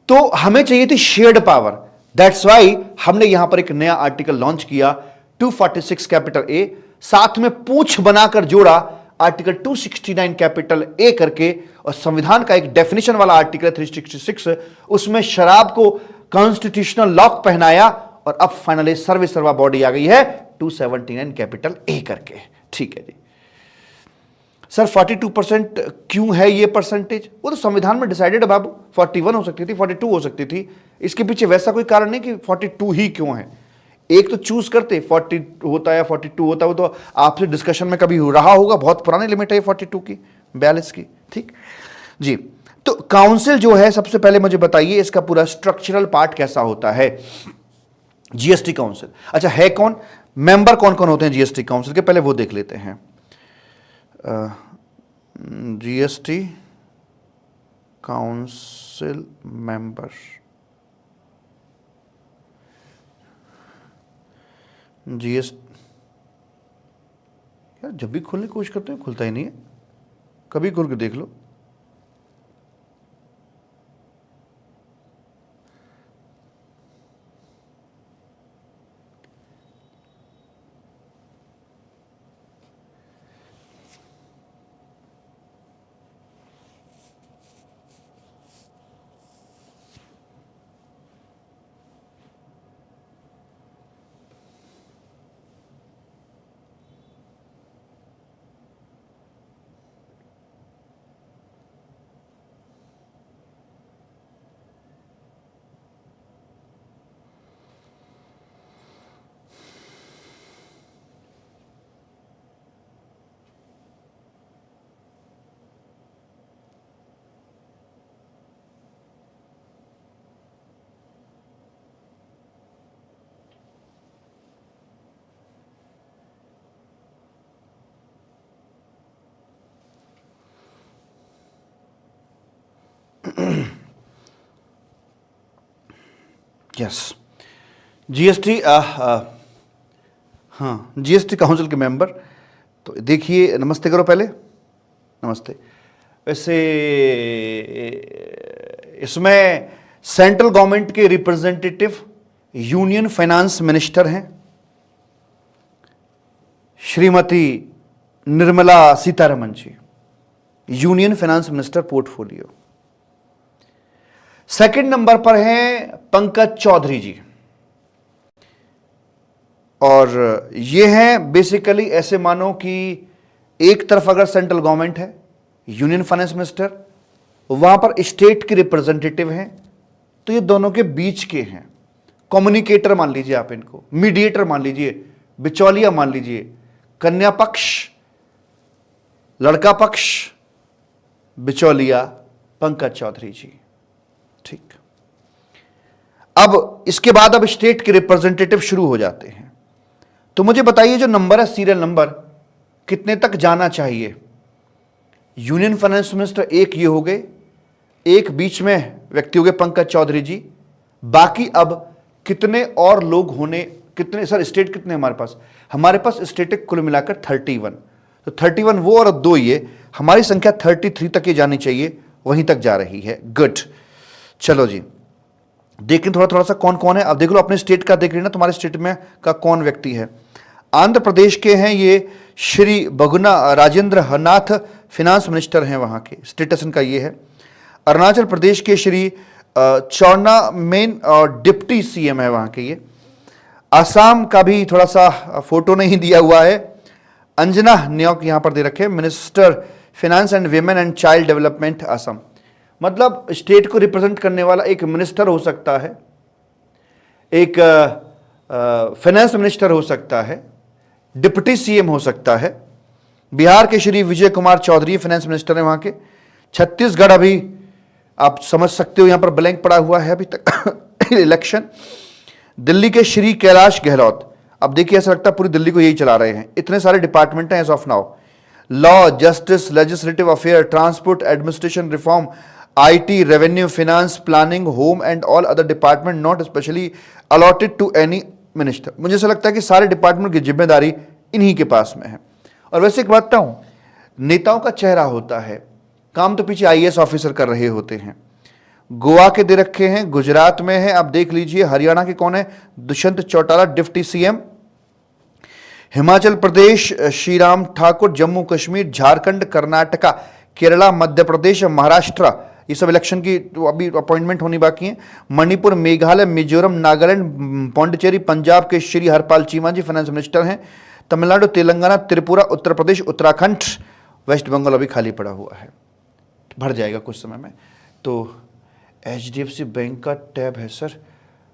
तो हमें चाहिए थी शेयर्ड पावर, दैट्स वाई हमने यहां पर एक नया आर्टिकल लॉन्च किया 246 कैपिटल ए, साथ में पूंछ बनाकर जोड़ा आर्टिकल 269 कैपिटल ए करके, और संविधान का एक डेफिनेशन वाला आर्टिकल 366, उसमें शराब को कॉन्स्टिट्यूशनल लॉक पहनाया, और अब फाइनली सर्वे सर्वा बॉडी आ गई है 279 कैपिटल ए करके। ठीक है जी सर, 42% क्यों है ये परसेंटेज? वो तो संविधान में डिसाइडेड है बाबू, 41 हो सकती थी, 42 हो सकती थी, इसके पीछे वैसा कोई कारण नहीं कि 42 ही क्यों है। एक तो चूज करते 40 होता है या 42 होता है, वो तो आपसे डिस्कशन में कभी रहा होगा, बहुत पुरानी लिमिट है 42 की, 42 की। ठीक जी, तो काउंसिल जो है, सबसे पहले मुझे बताइए इसका पूरा स्ट्रक्चरल पार्ट कैसा होता है जीएसटी काउंसिल। अच्छा है कौन, मेंबर कौन कौन होते हैं जीएसटी काउंसिल के, पहले वो देख लेते हैं। जीएसटी काउंसिल मेंबर, जीएस यार जब भी खोलने की कोशिश करते हैं खुलता ही नहीं है, कभी खोल के देख लो। यस, जीएसटी, हाँ जीएसटी काउंसिल के मेंबर, तो देखिए, नमस्ते करो पहले, नमस्ते। वैसे इसमें सेंट्रल गवर्नमेंट के रिप्रेजेंटेटिव यूनियन फाइनेंस मिनिस्टर हैं Shrimati Nirmala Sitharaman ji, union finance minister portfolio. Second number पर हैं पंकज चौधरी जी, और ये हैं बेसिकली ऐसे मानो कि एक तरफ अगर सेंट्रल गवर्नमेंट है, यूनियन फाइनेंस मिनिस्टर, वहां पर स्टेट के रिप्रेजेंटेटिव हैं, तो ये दोनों के बीच के हैं, कम्युनिकेटर मान लीजिए आप इनको, मीडिएटर मान लीजिए, बिचौलिया मान लीजिए, कन्या पक्ष, लड़का पक्ष, बिचौलिया पंकज चौधरी जी। ठीक, अब इसके बाद अब स्टेट के रिप्रेजेंटेटिव शुरू हो जाते हैं। तो मुझे बताइए जो नंबर है, सीरियल नंबर कितने तक जाना चाहिए? यूनियन फाइनेंस मिनिस्टर एक ये हो गए, एक बीच में व्यक्ति हो गए पंकज चौधरी जी, बाकी अब कितने और लोग होने, कितने सर स्टेट कितने हमारे पास? हमारे पास स्टेट कुल मिलाकर 31, तो 31 वो और 2 ये, हमारी संख्या 33 तक ये जानी चाहिए, वहीं तक जा रही है। गुड, चलो जी देखें थोड़ा सा कौन कौन है। अब देख लो अपने स्टेट का, देख लेना तुम्हारे स्टेट में का कौन व्यक्ति है। आंध्र प्रदेश के हैं ये श्री बगुना राजेंद्र नाथ, फिनांस मिनिस्टर हैं वहां के, स्टेटस इनका ये है। अरुणाचल प्रदेश के श्री चौना मेन और डिप्टी सीएम है वहां के ये। असम का भी थोड़ा सा फोटो नहीं दिया हुआ है। अंजना न्योक यहां पर दे रखे, minister finance and women and child development Assam. मतलब स्टेट को रिप्रेजेंट करने वाला एक मिनिस्टर हो सकता है, एक फाइनेंस मिनिस्टर हो सकता है, डिप्टी सीएम हो सकता है। बिहार के श्री विजय कुमार चौधरी फाइनेंस मिनिस्टर हैं वहां के। छत्तीसगढ़ अभी आप समझ सकते हो यहां पर ब्लैंक पड़ा हुआ है अभी तक इलेक्शन। दिल्ली के श्री कैलाश गहलोत, अब देखिए ऐसा लगता है पूरी दिल्ली को यही चला रहे हैं, इतने सारे डिपार्टमेंट हैं as of now. Law, justice, legislative affair, transport, administration, reform, IT, revenue, finance, planning, home and all other department not specially allotted to any minister. मुझे ऐसा लगता है कि सारे डिपार्टमेंट की जिम्मेदारी इन्हीं के पास में है। और वैसे एक बात बताऊं, नेताओं का चेहरा होता है, काम तो पीछे आईएएस ऑफिसर कर रहे होते हैं। गोवा के दे रखे हैं, गुजरात में है, आप देख लीजिए। हरियाणा के कौन है? Dushyant Chautala deputy CM. हिमाचल प्रदेश श्रीराम ठाकुर, जम्मू कश्मीर, झारखंड, कर्नाटका, केरला, मध्य प्रदेश, महाराष्ट्र, ये सब इलेक्शन की तो अभी अपॉइंटमेंट होनी बाकी है। मणिपुर, मेघालय, मिजोरम, नागालैंड, पौंडीचेरी, पंजाब के श्री हरपाल चीमा जी फाइनेंस मिनिस्टर हैं। तमिलनाडु, तेलंगाना, त्रिपुरा, उत्तर प्रदेश, उत्तराखंड, वेस्ट बंगाल अभी खाली पड़ा हुआ है, भर जाएगा कुछ समय में। तो एचडीएफसी बैंक का टैब है सर,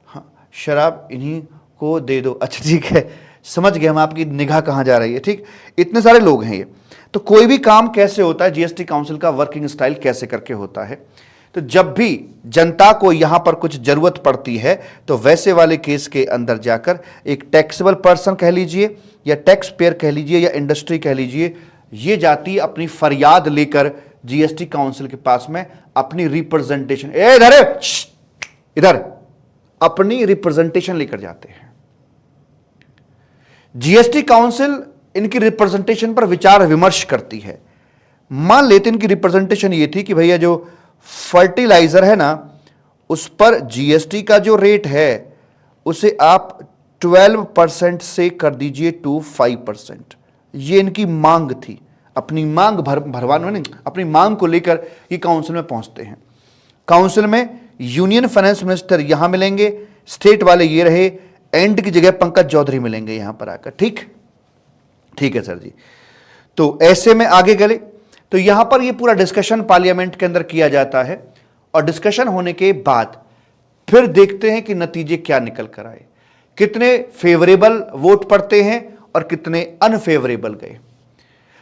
हाँ, शराब इन्हीं को दे दो। अच्छा ठीक है, समझ गए हम आपकी निगाह कहाँ जा रही है। ठीक, इतने सारे लोग हैं ये। तो कोई भी काम कैसे होता है, जीएसटी काउंसिल का वर्किंग स्टाइल कैसे करके होता है। तो जब भी जनता को यहां पर कुछ जरूरत पड़ती है तो वैसे वाले केस के अंदर जाकर एक टैक्सेबल पर्सन कह लीजिए या टैक्स पेयर कह लीजिए या इंडस्ट्री कह लीजिए, ये जाती अपनी फरियाद लेकर जीएसटी काउंसिल के पास में अपनी रिप्रेजेंटेशन, इधर अपनी रिप्रेजेंटेशन लेकर जाते हैं। जीएसटी काउंसिल इनकी रिप्रेजेंटेशन पर विचार विमर्श करती है। मान लेते इनकी रिप्रेजेंटेशन ये थी कि भैया जो फर्टिलाइजर है ना, उस पर जीएसटी का जो रेट है उसे आप 12% से कर दीजिए टू 5%। ये इनकी मांग थी। अपनी मांग भरवाने नहीं, अपनी मांग को लेकर ये काउंसिल में पहुंचते हैं। काउंसिल में यूनियन फाइनेंस मिनिस्टर यहां मिलेंगे, स्टेट वाले ये रहे, एंड की जगह पंकज चौधरी मिलेंगे यहां पर आकर। ठीक है सर जी। तो ऐसे में आगे गए तो यहां पर ये पूरा डिस्कशन पार्लियामेंट के अंदर किया जाता है और डिस्कशन होने के बाद फिर देखते हैं कि नतीजे क्या निकल कर आए, कितने फेवरेबल वोट पड़ते हैं और कितने अनफेवरेबल गए।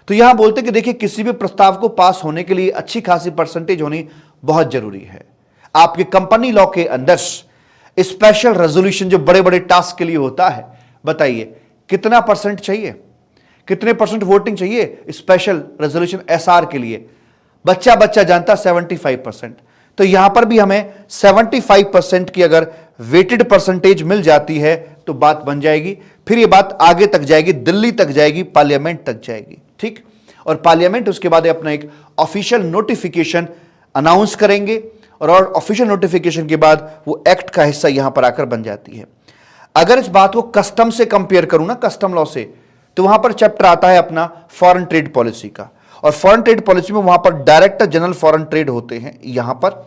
तो यहां बोलते हैं कि देखिए, किसी भी प्रस्ताव को पास होने के लिए अच्छी खासी परसेंटेज होनी बहुत जरूरी है। आपके कंपनी लॉ के अंदर स्पेशल रेजोल्यूशन जो बड़े बड़े टास्क के लिए होता है, बताइए कितना परसेंट चाहिए, कितने परसेंट वोटिंग चाहिए स्पेशल रेजोल्यूशन एसआर के लिए? बच्चा जानता 75%। तो यहां पर भी हमें 75% की अगर वेटेड परसेंटेज मिल जाती है तो बात बन जाएगी। फिर ये बात आगे तक जाएगी, दिल्ली तक जाएगी, पार्लियामेंट तक जाएगी। ठीक, और पार्लियामेंट उसके बाद अपना एक ऑफिशियल नोटिफिकेशन अनाउंस करेंगे और ऑफिशियल नोटिफिकेशन के बाद वो एक्ट का हिस्सा यहां पर आकर बन जाती है। अगर इस बात को कस्टम से कंपेयर करूं ना, कस्टम लॉ से, तो वहां पर चैप्टर आता है अपना फॉरेन ट्रेड पॉलिसी का। और फॉरेन ट्रेड पॉलिसी में वहां पर डायरेक्टर जनरल फॉरेन ट्रेड होते हैं, यहां पर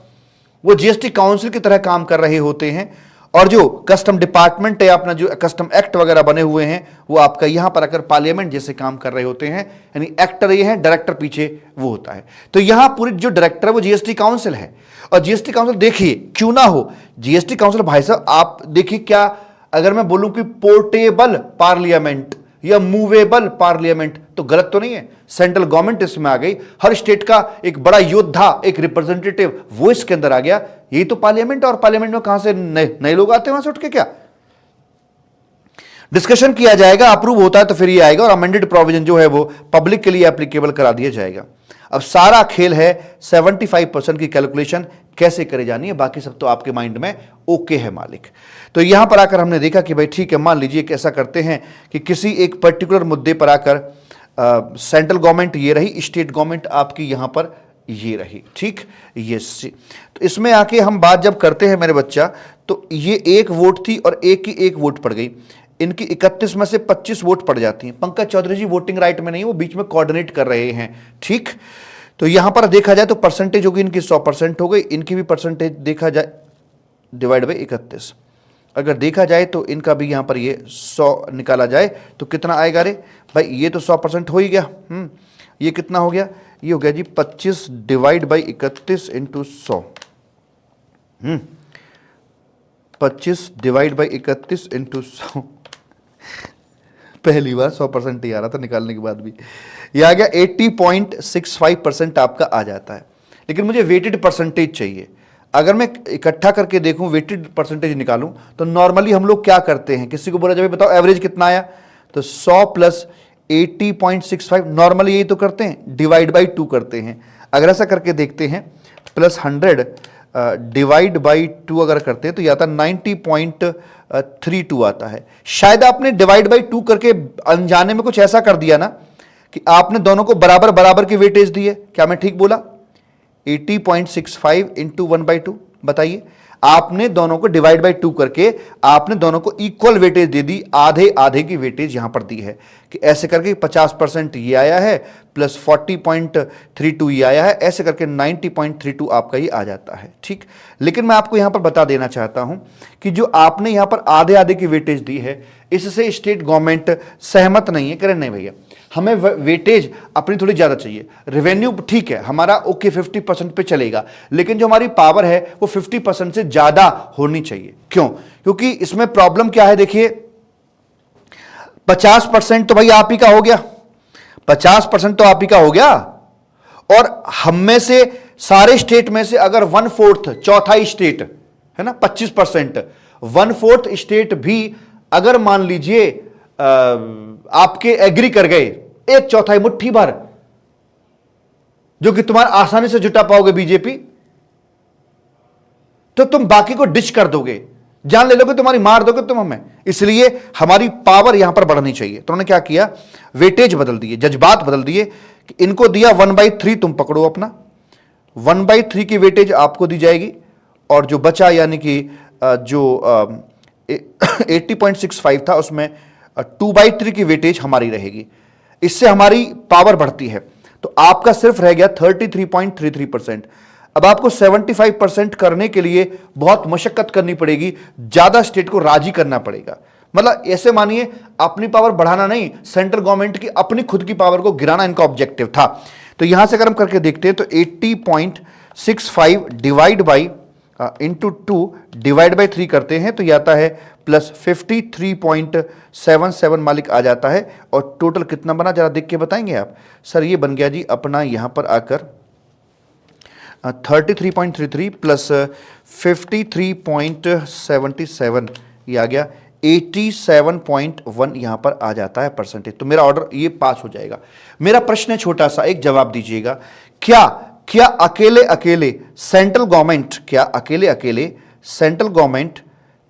वो जीएसटी काउंसिल की तरह काम कर रहे होते हैं। और जो कस्टम डिपार्टमेंट है, अपना जो कस्टम एक्ट वगैरह बने हुए हैं, वो आपका यहां पर आकर पार्लियामेंट जैसे काम कर रहे होते हैं। यानी एक्टर ये है, डायरेक्टर पीछे वो होता है। तो यहां पूरी जो डायरेक्टर है वो जीएसटी काउंसिल है। और जीएसटी काउंसिल देखिए, क्यों ना हो जीएसटी काउंसिल, भाई साहब आप देखिए, क्या अगर मैं बोलूं कि पोर्टेबल पार्लियामेंट या मूवेबल पार्लियामेंट, तो गलत तो नहीं है। सेंट्रल गवर्नमेंट इसमें आ गई, हर स्टेट का एक बड़ा योद्धा, एक रिप्रेजेंटेटिव वो इसके अंदर आ गया। यही तो पार्लियामेंट। और पार्लियामेंट में कहां से नए लोग आते हैं वहां से उठ के? क्या डिस्कशन किया जाएगा, अप्रूव होता है तो फिर ये आएगा और अमेंडेड प्रोविजन जो है वो पब्लिक के लिए एप्लीकेबल करा दिया जाएगा। अब सारा खेल है 75% की कैलकुलेशन कैसे करे जानी है, बाकी सब तो आपके माइंड में ओके है मालिक। तो यहां पर आकर हमने देखा कि भाई ठीक है, मान लीजिए कि ऐसा करते हैं कि किसी एक पर्टिकुलर मुद्दे पर आकर सेंट्रल गवर्नमेंट ये रही, स्टेट गवर्नमेंट आपकी यहां पर ये रही। ठीक, ये तो इसमें आके हम बात जब करते हैं मेरे बच्चा, तो ये एक वोट थी और एक की एक वोट पड़ गई। इनकी 31 में से 25 वोट पड़ जाती हैं। पंकज चौधरी जी वोटिंग राइट में नहीं, वो बीच में कोऑर्डिनेट कर रहे हैं। ठीक, तो यहां पर देखा जाए तो परसेंटेज होगी इनकी 100% हो गई, इनकी भी परसेंटेज देखा जाए डिवाइड बाई 31। अगर देखा जाए तो इनका भी यहाँ पर ये 100 निकाला जाए तो कितना आएगा रे भाई, ये तो 100% हो ही गया। ये कितना हो गया, ये हो गया जी 25 divide by 31 into 100। 25 divide by 31 into 100। पहली बार 100% ही आ रहा था निकालने के बाद भी। ये आ गया 80.65% आपका आ जाता है। लेकिन मुझे वेटेड परसेंटेज चाहिए। अगर मैं इकट्ठा करके देखूं वेटेड परसेंटेज निकालूं तो नॉर्मली हम लोग क्या करते हैं, किसी को बोला जाए बताओ एवरेज कितना आया, तो 100 प्लस 80.65 नॉर्मली यही तो करते हैं, डिवाइड बाई 2 करते हैं। अगर ऐसा करके देखते हैं प्लस 100 डिवाइड बाई 2 अगर करते हैं तो यह आता 90.32 आता है। शायद आपने डिवाइड बाई 2 करके अनजाने में कुछ ऐसा कर दिया ना कि आपने दोनों को बराबर बराबर की वेटेज दी है। क्या मैं ठीक बोला? 80.65 इंटू 1/2। बताइए, आपने दोनों को डिवाइड बाई 2 करके आपने दोनों को इक्वल वेटेज दे दी, आधे आधे की वेटेज यहां पर दी है कि ऐसे करके 50% ये आया है प्लस 40.32 ये आया है, ऐसे करके 90.32 आपका ये आ जाता है। ठीक, लेकिन मैं आपको यहां पर बता देना चाहता हूं कि जो आपने यहां पर आधे आधे की वेटेज दी है इससे स्टेट गवर्नमेंट सहमत नहीं है। करें नहीं भैया, हमें वेटेज अपनी थोड़ी ज्यादा चाहिए। रेवेन्यू ठीक है हमारा ओके 50% पे चलेगा, लेकिन जो हमारी पावर है वो 50% से ज्यादा होनी चाहिए। क्यों? क्योंकि इसमें प्रॉब्लम क्या है, देखिए 50% तो भाई आप ही का हो गया, 50% तो आप ही का हो गया, और हम में से सारे स्टेट में से अगर 1/4 चौथा स्टेट है ना 25%, 1/4 स्टेट भी अगर मान लीजिए आपके एग्री कर गए, 1/4 मुट्ठी भर जो कि तुम्हारा आसानी से जुटा पाओगे बीजेपी, तो तुम बाकी को डिच कर दोगे, जान ले लोगे, तुम्हारी मार दोगे तुम हमें। इसलिए हमारी पावर यहां पर बढ़नी चाहिए। तो उन्होंने क्या किया, वेटेज बदल दिए, जज्बात बदल दिए कि इनको दिया 1/3 तुम पकड़ो अपना, 1/3 की वेटेज आपको दी जाएगी, और जो बचा यानी कि जो 80.65 था उसमें 2/3 की वेटेज हमारी रहेगी। इससे हमारी पावर बढ़ती है। तो आपका सिर्फ रह गया 33.33%। अब आपको 75% करने के लिए बहुत मशक्कत करनी पड़ेगी, ज्यादा स्टेट को राजी करना पड़ेगा। मतलब ऐसे मानिए अपनी पावर बढ़ाना नहीं, सेंट्रल गवर्नमेंट की अपनी खुद की पावर को गिराना इनका ऑब्जेक्टिव था। तो यहां से अगर हम करके देखते हैं तो 80.65 divide by into 2 divide by 3 करते हैं तो यह आता है प्लस 53.77 मालिक आ जाता है। और टोटल कितना बना जरा देख के बताएंगे आप? सर ये बन गया जी अपना यहां पर आकर 33.33 प्लस 53.77 ये आ गया 87.1 यहां पर आ जाता है परसेंटेज। तो मेरा ऑर्डर ये पास हो जाएगा। मेरा प्रश्न है छोटा सा, एक जवाब दीजिएगा। क्या अकेले अकेले सेंट्रल गवर्नमेंट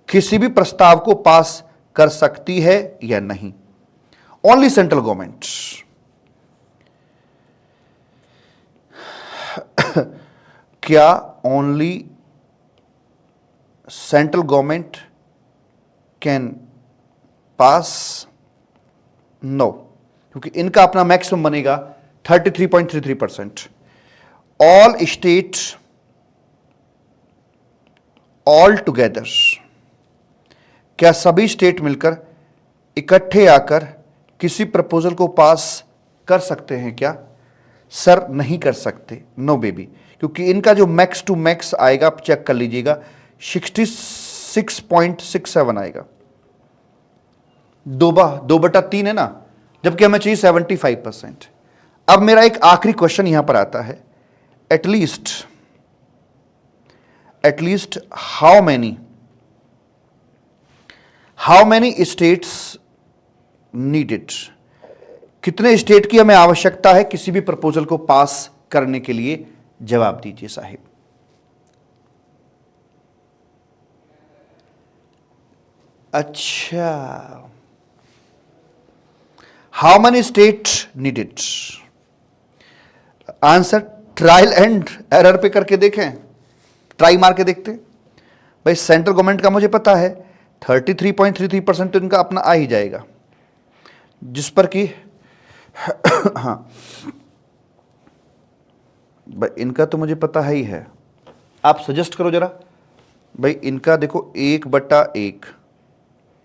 किसी भी प्रस्ताव को पास कर सकती है या नहीं? Only central government. क्या only central government can pass? No, क्योंकि इनका अपना मैक्सिमम बनेगा 33.33%। ऑल स्टेट ऑल टुगेदर, क्या सभी स्टेट मिलकर इकट्ठे आकर किसी प्रपोजल को पास कर सकते हैं क्या? सर नहीं कर सकते, नो बेबी, क्योंकि इनका जो मैक्स टू मैक्स आएगा आप चेक कर लीजिएगा 66.67 आएगा। 2/3 है ना, जबकि हमें चाहिए 75%। अब मेरा एक आखिरी क्वेश्चन यहां पर आता है, at least how many states needed? कितने स्टेट की हमें आवश्यकता है किसी भी प्रपोजल को पास करने के लिए? जवाब दीजिए साहिब। अच्छा, how many state needed? Answer trial and error पे करके देखें, ट्राई मार के देखते हैं। भाई सेंट्रल गवर्नमेंट का मुझे पता है 33.33% तो इनका अपना आ ही जाएगा, जिस पर कि हाँ भाई इनका तो मुझे पता ही है। आप सजेस्ट करो जरा, भाई इनका देखो 1/1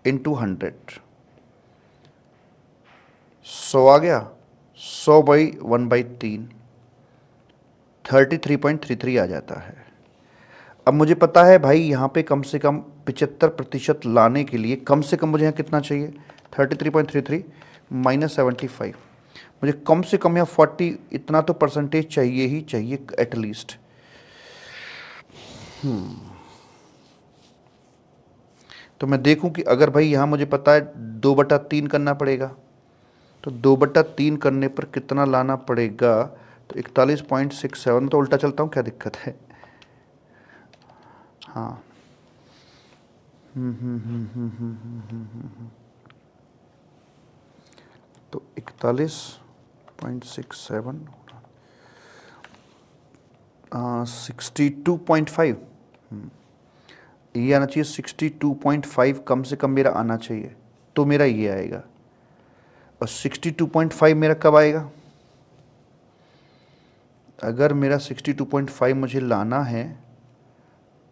इंटू 100, 100 आ गया, 100/1/3 33.33 आ जाता है। अब मुझे पता है भाई यहाँ पे कम से कम 75% लाने के लिए कम से कम मुझे यहाँ कितना चाहिए, 33.33 माइनस 75, मुझे कम से कम यहाँ 40 इतना तो परसेंटेज चाहिए ही चाहिए एटलीस्ट। तो मैं देखूं कि अगर भाई यहाँ मुझे पता है 2/3 करना पड़ेगा, तो 2/3 करने पर कितना लाना पड़ेगा, तो 41.67, तो उल्टा चलता हूँ, क्या दिक्कत है। हाँ तो 41.67 62.5, ये आना चाहिए 62.5 कम से कम मेरा आना चाहिए, तो मेरा ये आएगा। और 62.5 मेरा कब आएगा, अगर मेरा 62.5 मुझे लाना है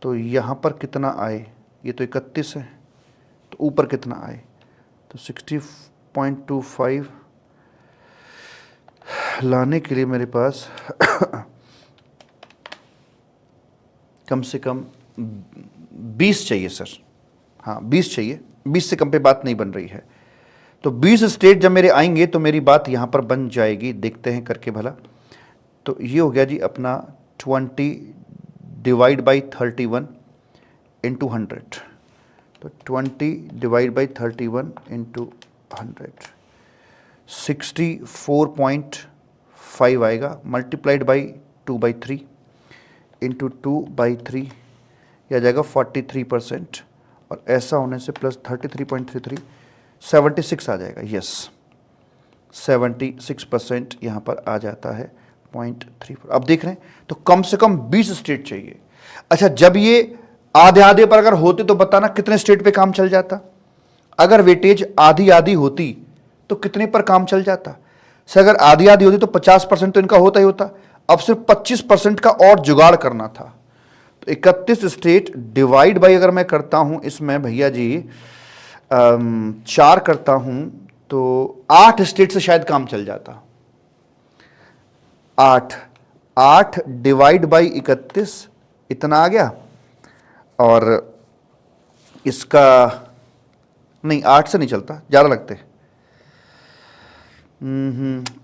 तो यहाँ पर कितना आए, ये तो 31 है, तो ऊपर कितना आए, तो 60.25 लाने के लिए मेरे पास कम से कम 20 चाहिए सर। हाँ 20 चाहिए, 20 से कम पे बात नहीं बन रही है। तो 20 स्टेट जब मेरे आएंगे तो मेरी बात यहाँ पर बन जाएगी, देखते हैं करके भला। तो ये हो गया जी अपना 20 डिवाइड बाई 31 इंटू 100, तो 20 डिवाइड बाई 31 इंटू 100 64.5 आएगा, मल्टीप्लाइड बाई 2/3 इंटू 2/3, यह आ जाएगा 43%, और ऐसा होने से प्लस 33.33 76 आ जाएगा। यस 76% यहाँ पर आ जाता है 0.34। अब देख रहे हैं, तो कम से कम 20 स्टेट चाहिए। अच्छा जब ये आधे आधे पर अगर होते तो बताना कितने स्टेट पे काम चल जाता, अगर वेटेज आधी आधी होती तो कितने पर काम चल जाता। सर अगर आधी आधी होती तो 50% तो इनका होता ही होता, अब सिर्फ 25% का और जुगाड़ करना था। तो 31 स्टेट डिवाइड बाई अगर मैं करता हूं इसमें भैया जी 4 करता हूं तो 8 स्टेट से शायद काम चल जाता। 8 डिवाइड बाई 31 इतना आ गया, और इसका नहीं 8 से नहीं चलता, ज़्यादा लगते।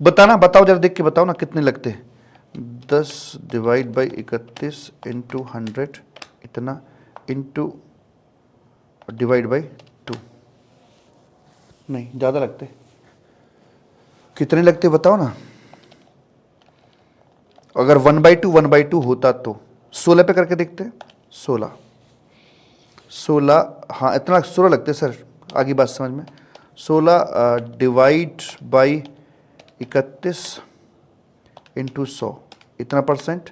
बताना, बताओ जरा देख के बताओ ना कितने लगते। 10 डिवाइड बाई 31 इंटू 100 इतना, इंटू डिवाइड बाई 2, नहीं ज़्यादा लगते। कितने लगते बताओ ना। अगर 1/2 होता तो 16 पे करके देखते हैं। 16, हाँ इतना 16 लगते सर, आगे बात समझ में। 16 डिवाइड बाई 31 इंटू 100 इतना परसेंट,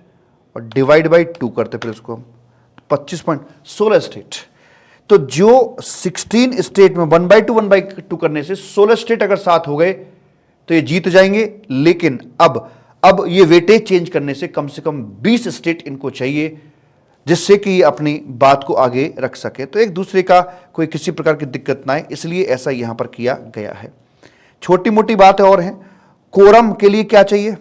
और डिवाइड बाई 2 करते फिर उसको हम 25.16 स्टेट। तो जो 16 स्टेट में 1/2 करने से 16 स्टेट अगर साथ हो गए तो ये जीत जाएंगे। लेकिन अब ये वेटेज चेंज करने से कम 20 स्टेट इनको चाहिए, जिससे कि अपनी बात को आगे रख सके, तो एक दूसरे का कोई किसी प्रकार की दिक्कत ना आए, इसलिए ऐसा यहां पर किया गया है। छोटी मोटी बातें और हैं। कोरम के लिए क्या चाहिए,